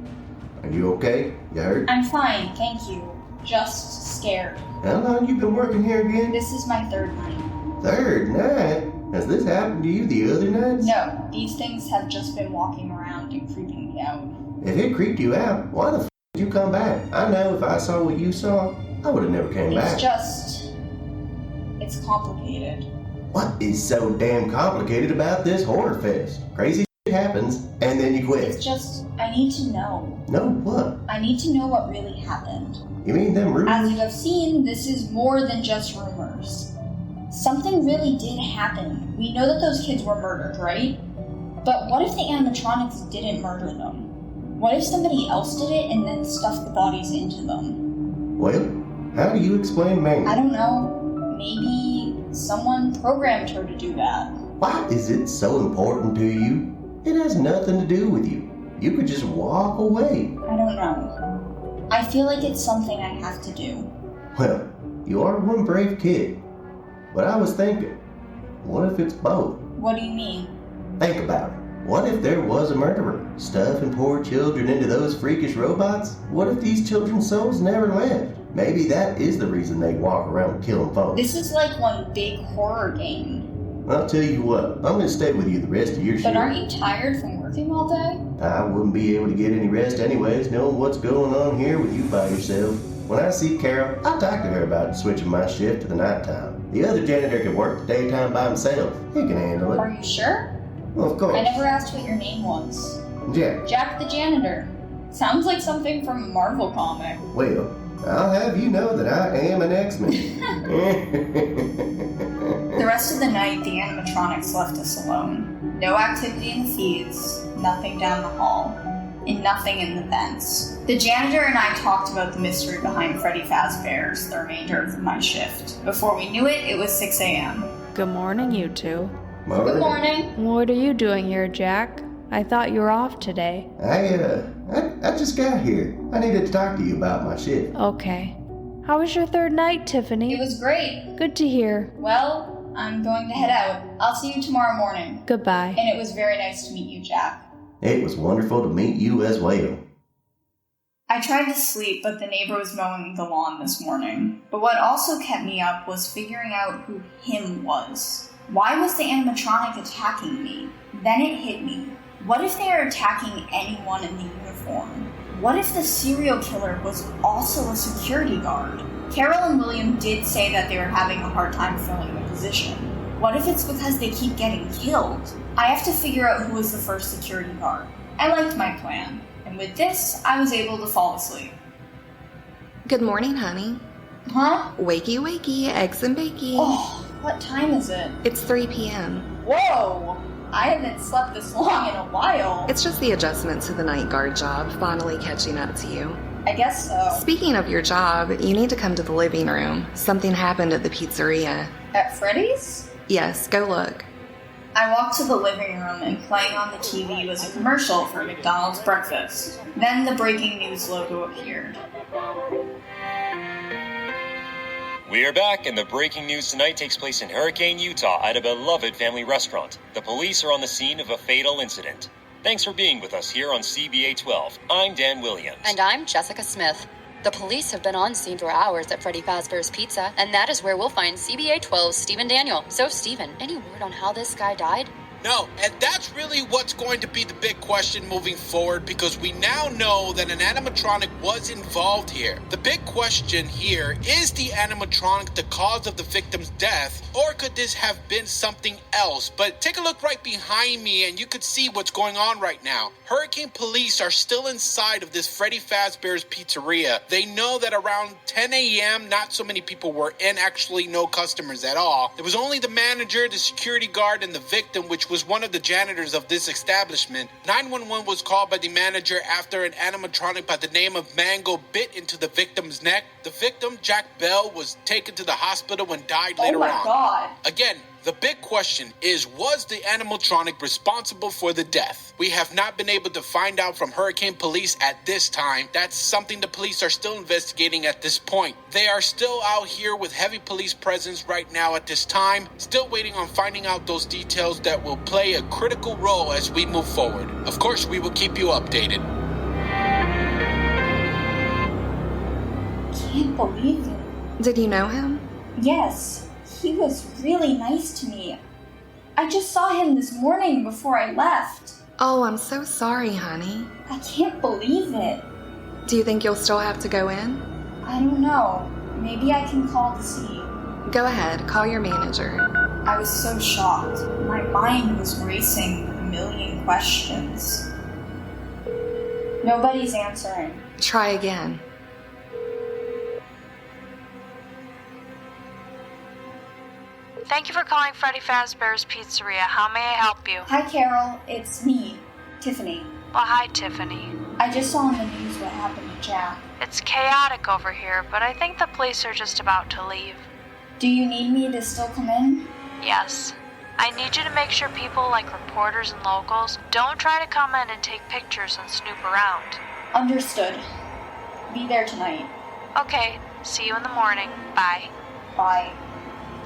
Are you okay? You hurt? I'm fine, thank you. Just scared. How long you been working here again? This is my third night. Third night? Has this happened to you the other nights? No, these things have just been walking around and creeping me out. If it creeped you out, why the did you come back? I know if I saw what you saw, I would have never came back. It's complicated. What is so damn complicated about this horror fest? Crazy shit happens, and then you quit. It's just, I need to know. Know what? I need to know what really happened. You mean them rumors? As you have seen, this is more than just rumors. Something really did happen. We know that those kids were murdered, right? But what if the animatronics didn't murder them? What if somebody else did it and then stuffed the bodies into them? Well, how do you explain Mangle? I don't know. Maybe someone programmed her to do that. Why is it so important to you? It has nothing to do with you. You could just walk away. I don't know. I feel like it's something I have to do. Well, you are one brave kid. But I was thinking, what if it's both? What do you mean? Think about it. What if there was a murderer, stuffing poor children into those freakish robots? What if these children's souls never left? Maybe that is the reason they walk around killing folks. This is like one big horror game. I'll tell you what, I'm gonna stay with you the rest of your shift. But aren't you tired from working all day? I wouldn't be able to get any rest anyways, knowing what's going on here with you by yourself. When I see Carol, I'll talk to her about switching my shift to the nighttime. The other janitor can work the daytime by himself. He can handle it. Are you sure? Well, of course. I never asked what your name was. Jack. Jack the janitor. Sounds like something from a Marvel comic. Well, I'll have you know that I am an X-Men. The rest of the night, the animatronics left us alone. No activity in the feeds, nothing down the hall, and nothing in the vents. The janitor and I talked about the mystery behind Freddy Fazbear's the remainder of my shift. Before we knew it, it was 6 a.m. Good morning, you two. Good morning. What are you doing here, Jack? I thought you were off today. I just got here. I needed to talk to you about my shift. Okay. How was your third night, Tiffany? It was great. Good to hear. Well, I'm going to head out. I'll see you tomorrow morning. Goodbye. And it was very nice to meet you, Jack. It was wonderful to meet you as well. I tried to sleep, but the neighbor was mowing the lawn this morning. But what also kept me up was figuring out who him was. Why was the animatronic attacking me? Then it hit me. What if they are attacking anyone in the uniform? What if the serial killer was also a security guard? Carol and William did say that they were having a hard time filling the position. What if it's because they keep getting killed? I have to figure out who was the first security guard. I liked my plan, and with this, I was able to fall asleep. Good morning, honey. Huh? Wakey, wakey, eggs and bakey. Oh, what time is it? It's 3 p.m. Whoa! I haven't slept this long in a while. It's just the adjustment to the night guard job finally catching up to you. I guess so. Speaking of your job, you need to come to the living room. Something happened at the pizzeria. At Freddy's? Yes, go look. I walked to the living room, and playing on the TV was a commercial for McDonald's breakfast. Then the breaking news logo appeared. We are back, and the breaking news tonight takes place in Hurricane, Utah, at a beloved family restaurant. The police are on the scene of a fatal incident. Thanks for being with us here on CBA 12. I'm Dan Williams. And I'm Jessica Smith. The police have been on scene for hours at Freddy Fazbear's Pizza, and that is where we'll find CBA 12's Stephen Daniel. So, Stephen, any word on how this guy died? No, and that's really what's going to be the big question moving forward, because we now know that an animatronic was involved here. The big question here, is the animatronic the cause of the victim's death, or could this have been something else? But take a look right behind me and you could see what's going on right now. Hurricane police are still inside of this Freddy Fazbear's Pizzeria. They know that around 10 a.m. not so many people were in, actually no customers at all. There was only the manager, the security guard, and the victim, which was one of the janitors of this establishment. 911 was called by the manager after an animatronic by the name of Mango bit into the victim's neck. The victim, Jack Bell, was taken to the hospital and died later on. Oh my God. Again, the big question is, was the animatronic responsible for the death? We have not been able to find out from Hurricane Police at this time. That's something the police are still investigating at this point. They are still out here with heavy police presence right now at this time, still waiting on finding out those details that will play a critical role as we move forward. Of course, we will keep you updated. Can't believe it. Did you know him? Yes. He was really nice to me. I just saw him this morning before I left. Oh, I'm so sorry, honey. I can't believe it. Do you think you'll still have to go in? I don't know. Maybe I can call to see. Go ahead, call your manager. I was so shocked. My mind was racing with a million questions. Nobody's answering. Try again. Thank you for calling Freddy Fazbear's Pizzeria. How may I help you? Hi, Carol. It's me, Tiffany. Well, hi, Tiffany. I just saw on the news what happened to Jack. It's chaotic over here, but I think the police are just about to leave. Do you need me to still come in? Yes. I need you to make sure people like reporters and locals don't try to come in and take pictures and snoop around. Understood. Be there tonight. Okay. See you in the morning. Bye. Bye.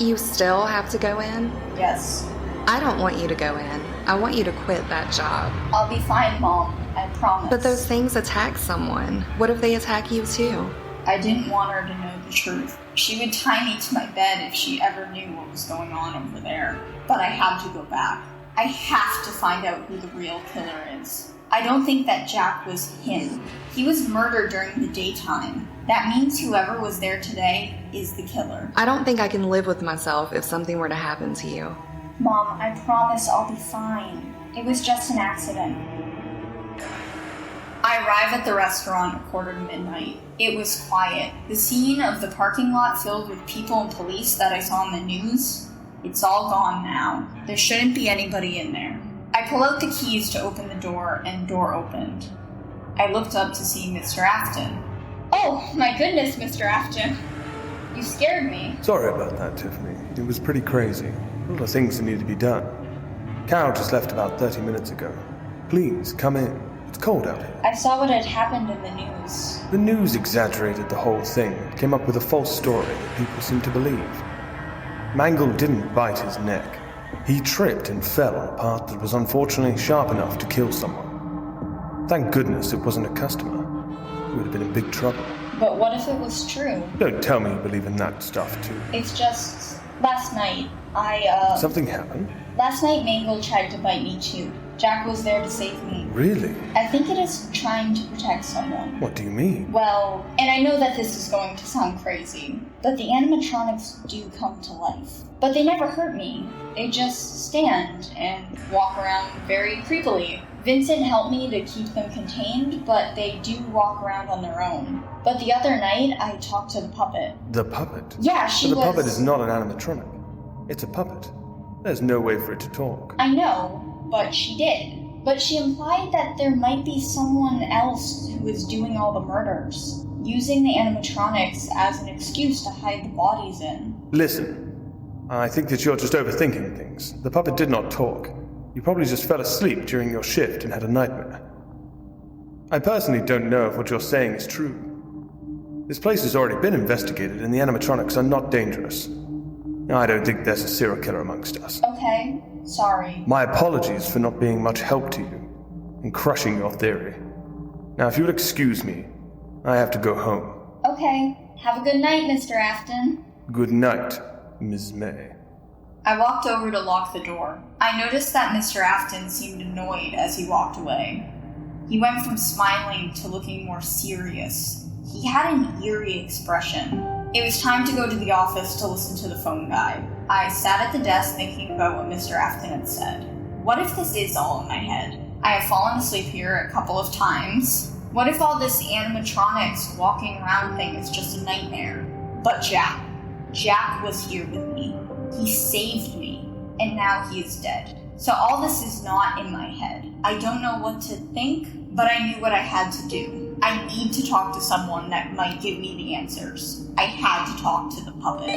You still have to go in? Yes. I don't want you to go in. I want you to quit that job. I'll be fine, Mom. I promise. But those things attack someone. What if they attack you too? I didn't want her to know the truth. She would tie me to my bed if she ever knew what was going on over there. But I had to go back. I have to find out who the real killer is. I don't think that Jack was him. He was murdered during the daytime. That means whoever was there today is the killer. I don't think I can live with myself if something were to happen to you. Mom, I promise I'll be fine. It was just an accident. I arrive at the restaurant at midnight. It was quiet. The scene of the parking lot filled with people and police that I saw on the news, it's all gone now. There shouldn't be anybody in there. I pull out the keys to open the door, and the door opened. I looked up to see Mr. Afton. Oh, my goodness, Mr. Afton. You scared me. Sorry about that, Tiffany. It was pretty crazy. A lot of things that need to be done. Carol just left about 30 minutes ago. Please, come in. It's cold out here. I saw what had happened in the news. The news exaggerated the whole thing and came up with a false story that people seem to believe. Mangle didn't bite his neck. He tripped and fell on a path that was unfortunately sharp enough to kill someone. Thank goodness it wasn't a customer. We would have been in big trouble. But what if it was true? Don't tell me you believe in that stuff, too. It's just, last night, Something happened? Last night, Mangle tried to bite me, too. Jack was there to save me. Really? I think it is trying to protect someone. What do you mean? Well, and I know that this is going to sound crazy, but the animatronics do come to life. But they never hurt me. They just stand and walk around very creepily. Vincent helped me to keep them contained, but they do walk around on their own. But the other night, I talked to the puppet. The puppet? Yeah, The puppet is not an animatronic. It's a puppet. There's no way for it to talk. I know, but she did. But she implied that there might be someone else who is doing all the murders, using the animatronics as an excuse to hide the bodies in. Listen, I think that you're just overthinking things. The puppet did not talk. You probably just fell asleep during your shift and had a nightmare. I personally don't know if what you're saying is true. This place has already been investigated and the animatronics are not dangerous. I don't think there's a serial killer amongst us. Okay, sorry. My apologies for not being much help to you and crushing your theory. Now, if you would excuse me, I have to go home. Okay, have a good night, Mr. Afton. Good night, Ms. May. I walked over to lock the door. I noticed that Mr. Afton seemed annoyed as he walked away. He went from smiling to looking more serious. He had an eerie expression. It was time to go to the office to listen to the phone guy. I sat at the desk thinking about what Mr. Afton had said. What if this is all in my head? I have fallen asleep here a couple of times. What if all this animatronics walking around thing is just a nightmare? But Jack was here with me. He saved me, and now he is dead. So all this is not in my head. I don't know what to think, but I knew what I had to do. I need to talk to someone that might give me the answers. I had to talk to the puppet.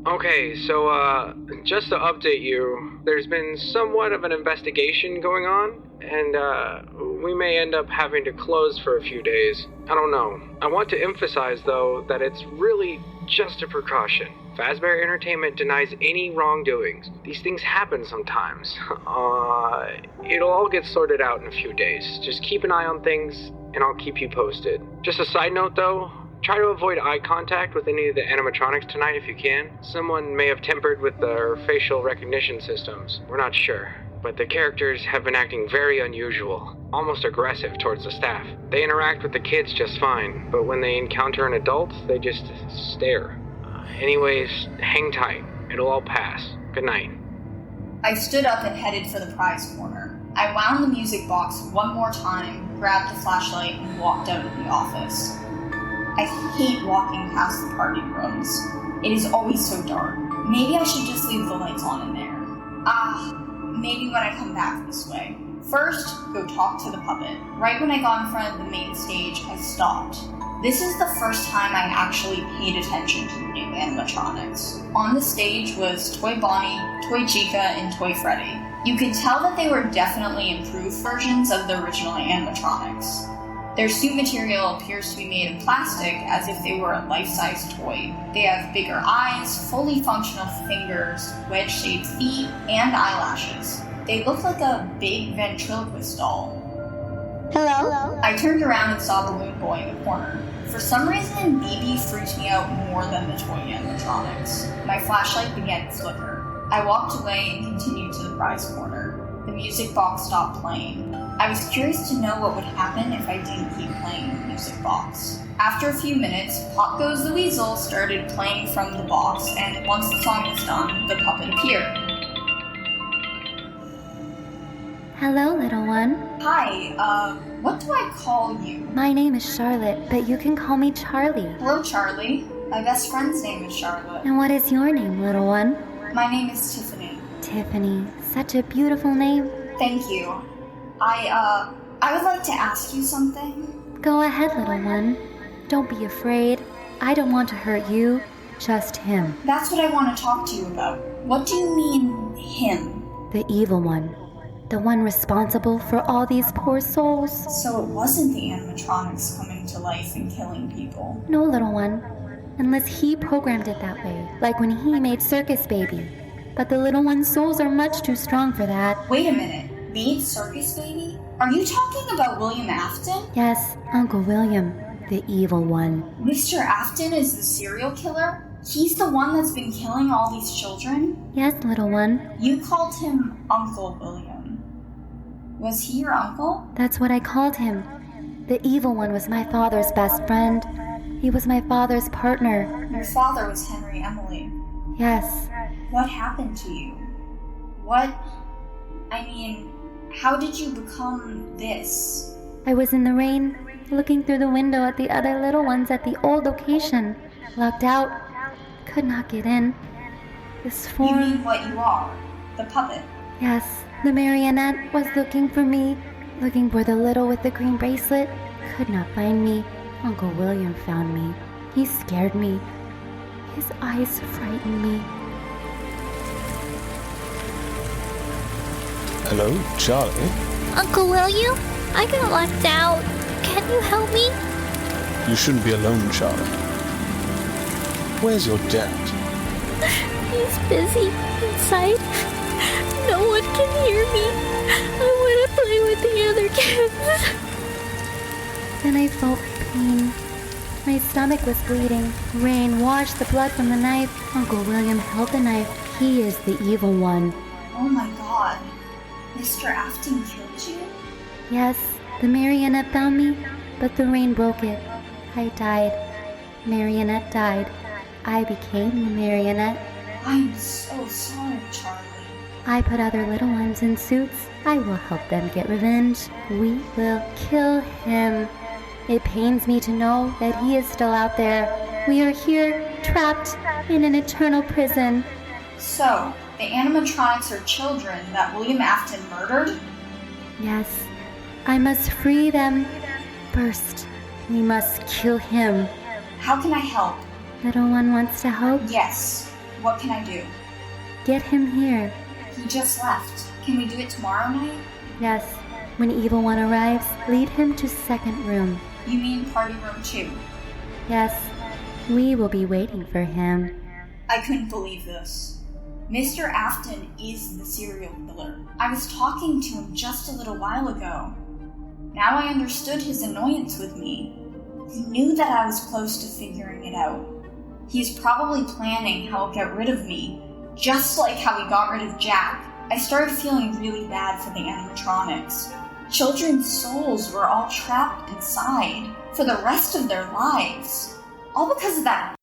Okay, so, just to update you, there's been somewhat of an investigation going on, and, we may end up having to close for a few days. I don't know. I want to emphasize, though, that it's really just a precaution. Fazbear Entertainment denies any wrongdoings. These things happen sometimes. It'll all get sorted out in a few days. Just keep an eye on things, and I'll keep you posted. Just a side note, though, try to avoid eye contact with any of the animatronics tonight if you can. Someone may have tampered with their facial recognition systems. We're not sure. But the characters have been acting very unusual, almost aggressive towards the staff. They interact with the kids just fine, but when they encounter an adult, they just stare. Anyways, hang tight. It'll all pass. Good night. I stood up and headed for the prize corner. I wound the music box one more time, grabbed the flashlight, and walked out of the office. I hate walking past the party rooms. It is always so dark. Maybe I should just leave the lights on in there. Maybe when I come back this way. First, go talk to the puppet. Right when I got in front of the main stage, I stopped. This is the first time I actually paid attention to the new animatronics. On the stage was Toy Bonnie, Toy Chica, and Toy Freddy. You could tell that they were definitely improved versions of the original animatronics. Their suit material appears to be made of plastic as if they were a life-size toy. They have bigger eyes, fully functional fingers, wedge-shaped feet, and eyelashes. They look like a big ventriloquist doll. Hello? I turned around and saw Balloon Boy in the corner. For some reason, BB freaked me out more than the toy animatronics. My flashlight began to flicker. I walked away and continued to the prize corner. The music box stopped playing. I was curious to know what would happen if I didn't keep playing the music box. After a few minutes, Pop Goes the Weasel started playing from the box, and once the song was done, the puppet appeared. Hello, little one. Hi, what do I call you? My name is Charlotte, but you can call me Charlie. Hello, Charlie. My best friend's name is Charlotte. And what is your name, little one? My name is Tiffany. Tiffany. Such a beautiful name. Thank you. I would like to ask you something. Go ahead, little one. Don't be afraid. I don't want to hurt you, just him. That's what I want to talk to you about. What do you mean, him? The evil one. The one responsible for all these poor souls. So it wasn't the animatronics coming to life and killing people? No, little one. Unless he programmed it that way, like when he made Circus Baby. But the little one's souls are much too strong for that. Wait a minute. Made Circus Baby? Are you talking about William Afton? Yes, Uncle William, the evil one. Mr. Afton is the serial killer? He's the one that's been killing all these children? Yes, little one. You called him Uncle William. Was he your uncle? That's what I called him. The evil one was my father's best friend. He was my father's partner. Your father was Henry Emily. Yes. What happened to you? What I mean, how did you become this? I was in the rain, looking through the window at the other little ones at the old location. Locked out. Could not get in. This form... You mean what you are? The puppet? Yes, the marionette was looking for me. Looking for the little with the green bracelet. Could not find me. Uncle William found me. He scared me. His eyes frightened me. Hello, Charlie? Uncle William? I got left out. Can you help me? You shouldn't be alone, Charlie. Where's your dad? He's busy inside. No one can hear me. I want to play with the other kids. Then I felt pain. My stomach was bleeding. Rain washed the blood from the knife. Uncle William held the knife. He is the evil one. Oh my god. Mr. Afton killed you? Yes, the marionette found me, but the rain broke it. I died. Marionette died. I became the marionette. I'm so sorry, Charlie. I put other little ones in suits. I will help them get revenge. We will kill him. It pains me to know that he is still out there. We are here, trapped in an eternal prison. So, the animatronics are children that William Afton murdered? Yes, I must free them. First, we must kill him. How can I help? Little one wants to help? Yes. What can I do? Get him here. He just left. Can we do it tomorrow night? Yes. When Evil One arrives, lead him to second room. You mean party room 2? Yes. We will be waiting for him. I couldn't believe this. Mr. Afton is the serial killer. I was talking to him just a little while ago. Now I understood his annoyance with me. He knew that I was close to figuring it out. He's probably planning how he'll get rid of me, just like how he got rid of Jack. I started feeling really bad for the animatronics. Children's souls were all trapped inside for the rest of their lives. All because of that.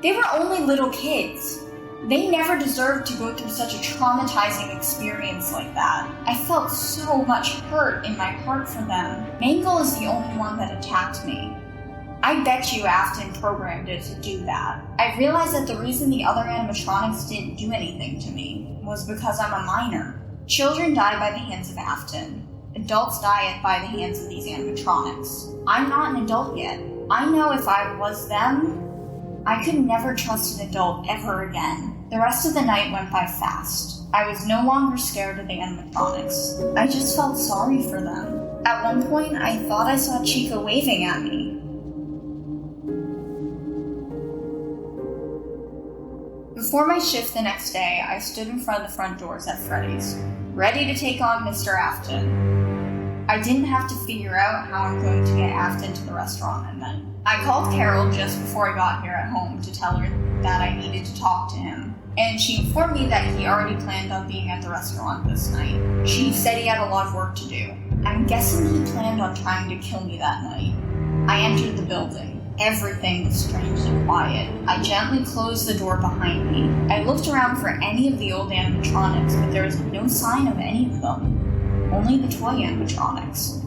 They were only little kids. They never deserved to go through such a traumatizing experience like that. I felt so much hurt in my heart for them. Mangle is the only one that attacked me. I bet you Afton programmed it to do that. I realized that the reason the other animatronics didn't do anything to me was because I'm a minor. Children die by the hands of Afton. Adults die by the hands of these animatronics. I'm not an adult yet. I know if I was them, I could never trust an adult ever again. The rest of the night went by fast. I was no longer scared of the animatronics. I just felt sorry for them. At one point, I thought I saw Chica waving at me. Before my shift the next day, I stood in front of the front doors at Freddy's, ready to take on Mr. Afton. I didn't have to figure out how I'm going to get Afton to the restaurant that night. I called Carol just before I got here at home to tell her that I needed to talk to him, and she informed me that he already planned on being at the restaurant this night. She said he had a lot of work to do. I'm guessing he planned on trying to kill me that night. I entered the building. Everything was strangely quiet. I gently closed the door behind me. I looked around for any of the old animatronics, but there was no sign of any of them. Only the toy animatronics.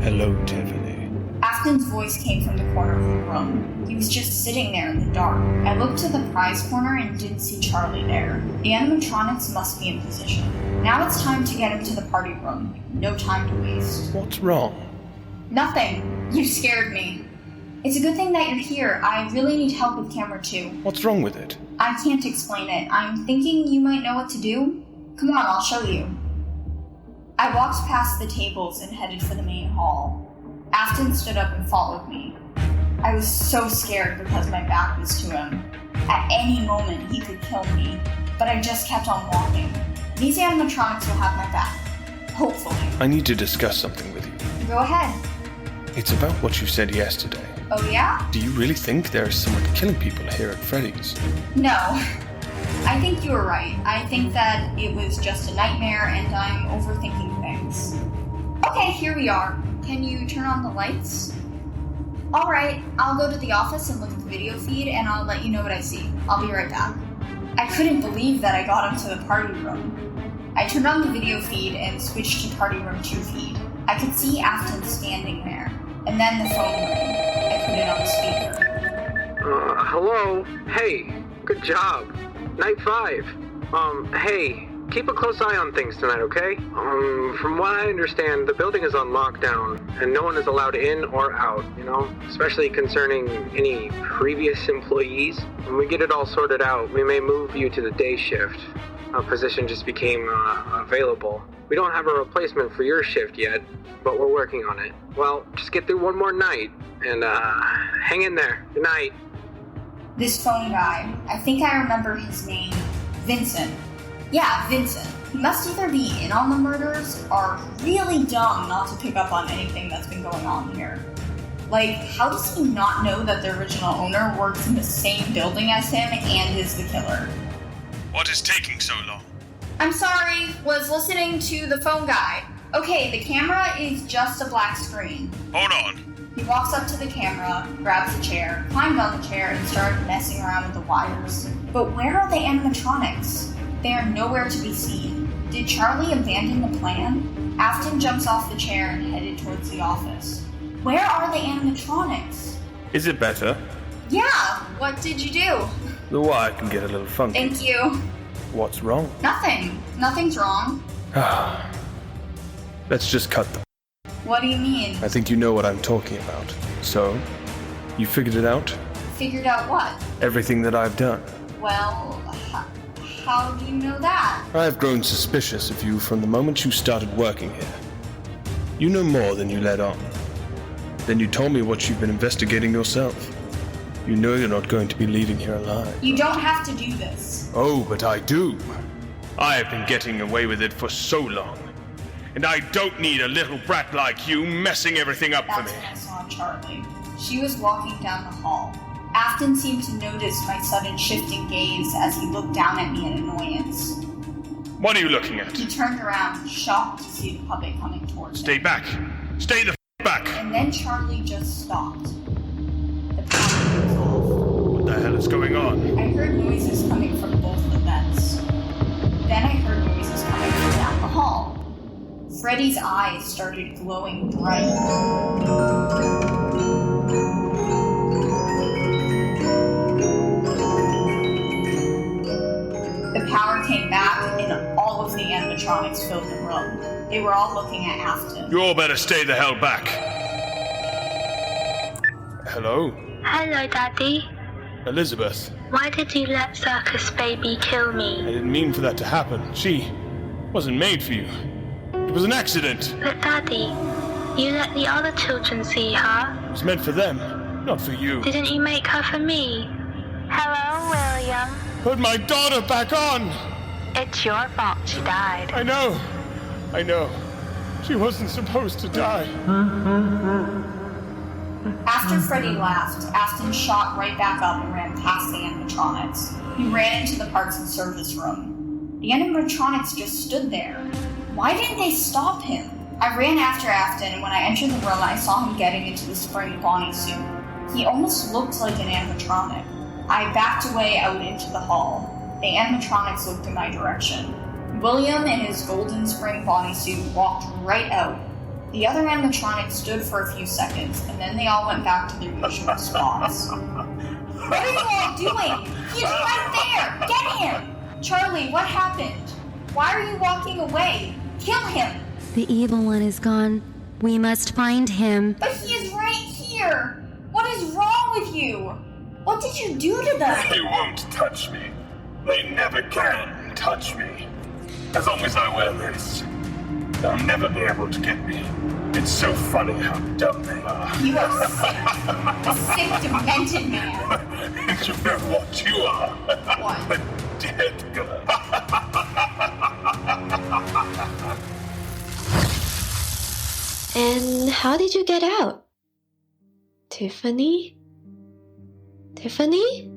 Hello, Tiffany. Afton's voice came from the corner of the room. He was just sitting there in the dark. I looked to the prize corner and didn't see Charlie there. The animatronics must be in position. Now it's time to get him to the party room. No time to waste. What's wrong? Nothing. You scared me. It's a good thing that you're here. I really need help with camera 2. What's wrong with it? I can't explain it. I'm thinking you might know what to do. Come on, I'll show you. I walked past the tables and headed for the main hall. Afton stood up and followed me. I was so scared because my back was to him. At any moment, he could kill me, but I just kept on walking. These animatronics will have my back. Hopefully. I need to discuss something with you. Go ahead. It's about what you said yesterday. Oh, yeah? Do you really think there is someone killing people here at Freddy's? No. I think you were right. I think that it was just a nightmare and I'm overthinking things. Okay, here we are. Can you turn on the lights? Alright, I'll go to the office and look at the video feed and I'll let you know what I see. I'll be right back. I couldn't believe that I got him to the party room. I turned on the video feed and switched to Party Room 2 feed. I could see Afton standing there, and then the phone rang. I put it on the speaker. Hello? Hey, good job. Night 5. Hey, keep a close eye on things tonight, okay? From what I understand, the building is on lockdown, and no one is allowed in or out, especially concerning any previous employees. When we get it all sorted out, we may move you to the day shift. A position just became available. We don't have a replacement for your shift yet, but we're working on it. Well, just get through one more night, and hang in there. Good night. This phone guy, I think I remember his name, Vincent. Yeah, Vincent. He must either be in on the murders or really dumb not to pick up on anything that's been going on here. Like, how does he not know that the original owner works in the same building as him and is the killer? What is taking so long? I'm sorry, was listening to the phone guy. Okay, the camera is just a black screen. Hold on. He walks up to the camera, grabs a chair, climbed on the chair, and started messing around with the wires. But where are the animatronics? They are nowhere to be seen. Did Charlie abandon the plan? Afton jumps off the chair and headed towards the office. Where are the animatronics? Is it better? Yeah, what did you do? The wire can get a little funky. Thank you. What's wrong? Nothing. Nothing's wrong. Let's just cut them. What do you mean? I think you know what I'm talking about. So, you figured it out? Figured out what? Everything that I've done. Well, how do you know that? I've grown suspicious of you from the moment you started working here. You know more than you let on. Then you told me what you've been investigating yourself. You know you're not going to be leaving here alive. You don't have to do this. Oh, but I do. I have been getting away with it for so long. And I don't need a little brat like you messing everything up for me. That's when I saw Charlie. She was walking down the hall. Afton seemed to notice my sudden shifting gaze as he looked down at me in annoyance. What are you looking at? He turned around, shocked to see the puppet coming towards him. Stay back. Stay the back. And then Charlie just stopped. The power was off. What the hell is going on? I heard noises coming from both the vents. Then I heard noises coming from down the hall. Freddy's eyes started glowing bright. The power came back and all of the animatronics filled the room. They were all looking at Afton. You all better stay the hell back. Hello? Hello, Daddy. Elizabeth. Why did you let Circus Baby kill me? I didn't mean for that to happen. She wasn't made for you. It was an accident. But Daddy, you let the other children see her. It was meant for them, not for you. Didn't you make her for me? Hello, William. Put my daughter back on! It's your fault she died. I know. She wasn't supposed to die. After Freddy laughed, Afton shot right back up and ran past the animatronics. He ran into the parts and service room. The animatronics just stood there. Why didn't they stop him? I ran after Afton, and when I entered the room, I saw him getting into the spring Bonnie suit. He almost looked like an animatronic. I backed away out into the hall. The animatronics looked in my direction. William, in his golden spring Bonnie suit, walked right out. The other animatronics stood for a few seconds, and then they all went back to their usual spots. What are you all doing? He's right there! Get him! Charlie, what happened? Why are you walking away? Kill him! The evil one is gone. We must find him. But he is right here! What is wrong with you? What did you do to them? They won't touch me. They never can touch me. As long as I wear this, they'll never be able to get me. It's so funny how dumb they are. You are sick. A sick, demented man. And you know what you are? What? A dead girl. And how did you get out? Tiffany? Tiffany?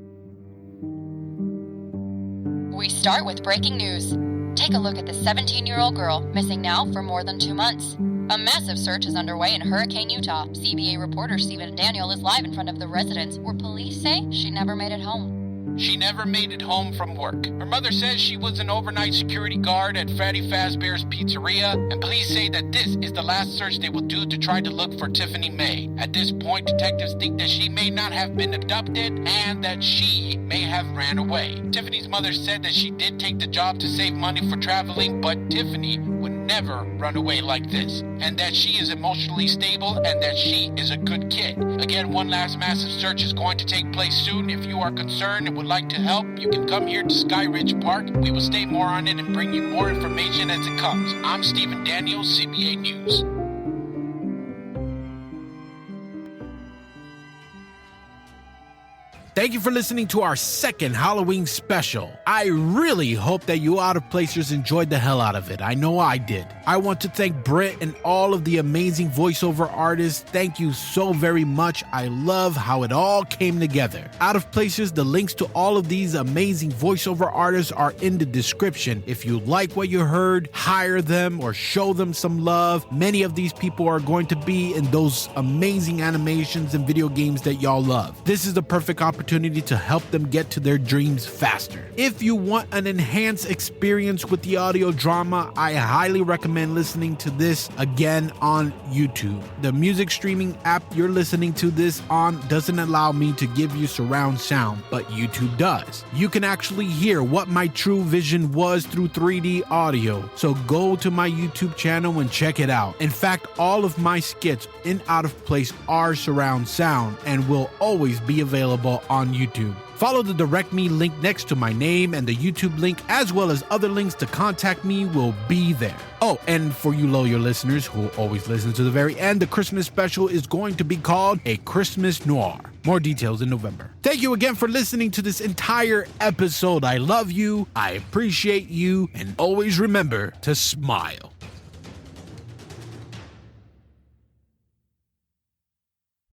We start with breaking news. Take a look at the 17-year-old girl, missing now for more than 2 months. A massive search is underway in Hurricane, Utah. CBA reporter Steven Daniel is live in front of the residence, where police say she never made it home. She never made it home from work. Her mother says she was an overnight security guard at Freddy Fazbear's Pizzeria, and police say that this is the last search they will do to try to look for Tiffany May. At this point, detectives think that she may not have been abducted and that she may have ran away. Tiffany's mother said that she did take the job to save money for traveling, but Tiffany would never run away like this, and that she is emotionally stable and that she is a good kid. Again, one last massive search is going to take place soon. If you are concerned and would like to help, you can come here to Sky Ridge Park. We will stay more on it and bring you more information as it comes. I'm Stephen Daniels, CBA News. Thank you for listening to our second Halloween special. I really hope that you Out of Placers enjoyed the hell out of it. I know I did. I want to thank Britt and all of the amazing voiceover artists. Thank you so very much. I love how it all came together. Out of Placers, the links to all of these amazing voiceover artists are in the description. If you like what you heard, hire them or show them some love. Many of these people are going to be in those amazing animations and video games that y'all love. This is the perfect opportunity to help them get to their dreams faster. If you want an enhanced experience with the audio drama, I highly recommend listening to this again on YouTube. The music streaming app you're listening to this on doesn't allow me to give you surround sound, but YouTube does. You can actually hear what my true vision was through 3D audio, so go to my YouTube channel and check it out. In fact, all of my skits in Out of Place are surround sound and will always be available on YouTube. Follow the direct me link next to my name, and the YouTube link as well as other links to contact me will be there. Oh, and for you loyal listeners who always listen to the very end, the Christmas special is going to be called A Christmas Noir. More details in November. Thank you again for listening to this entire episode. I love you, I appreciate you, and always remember to smile.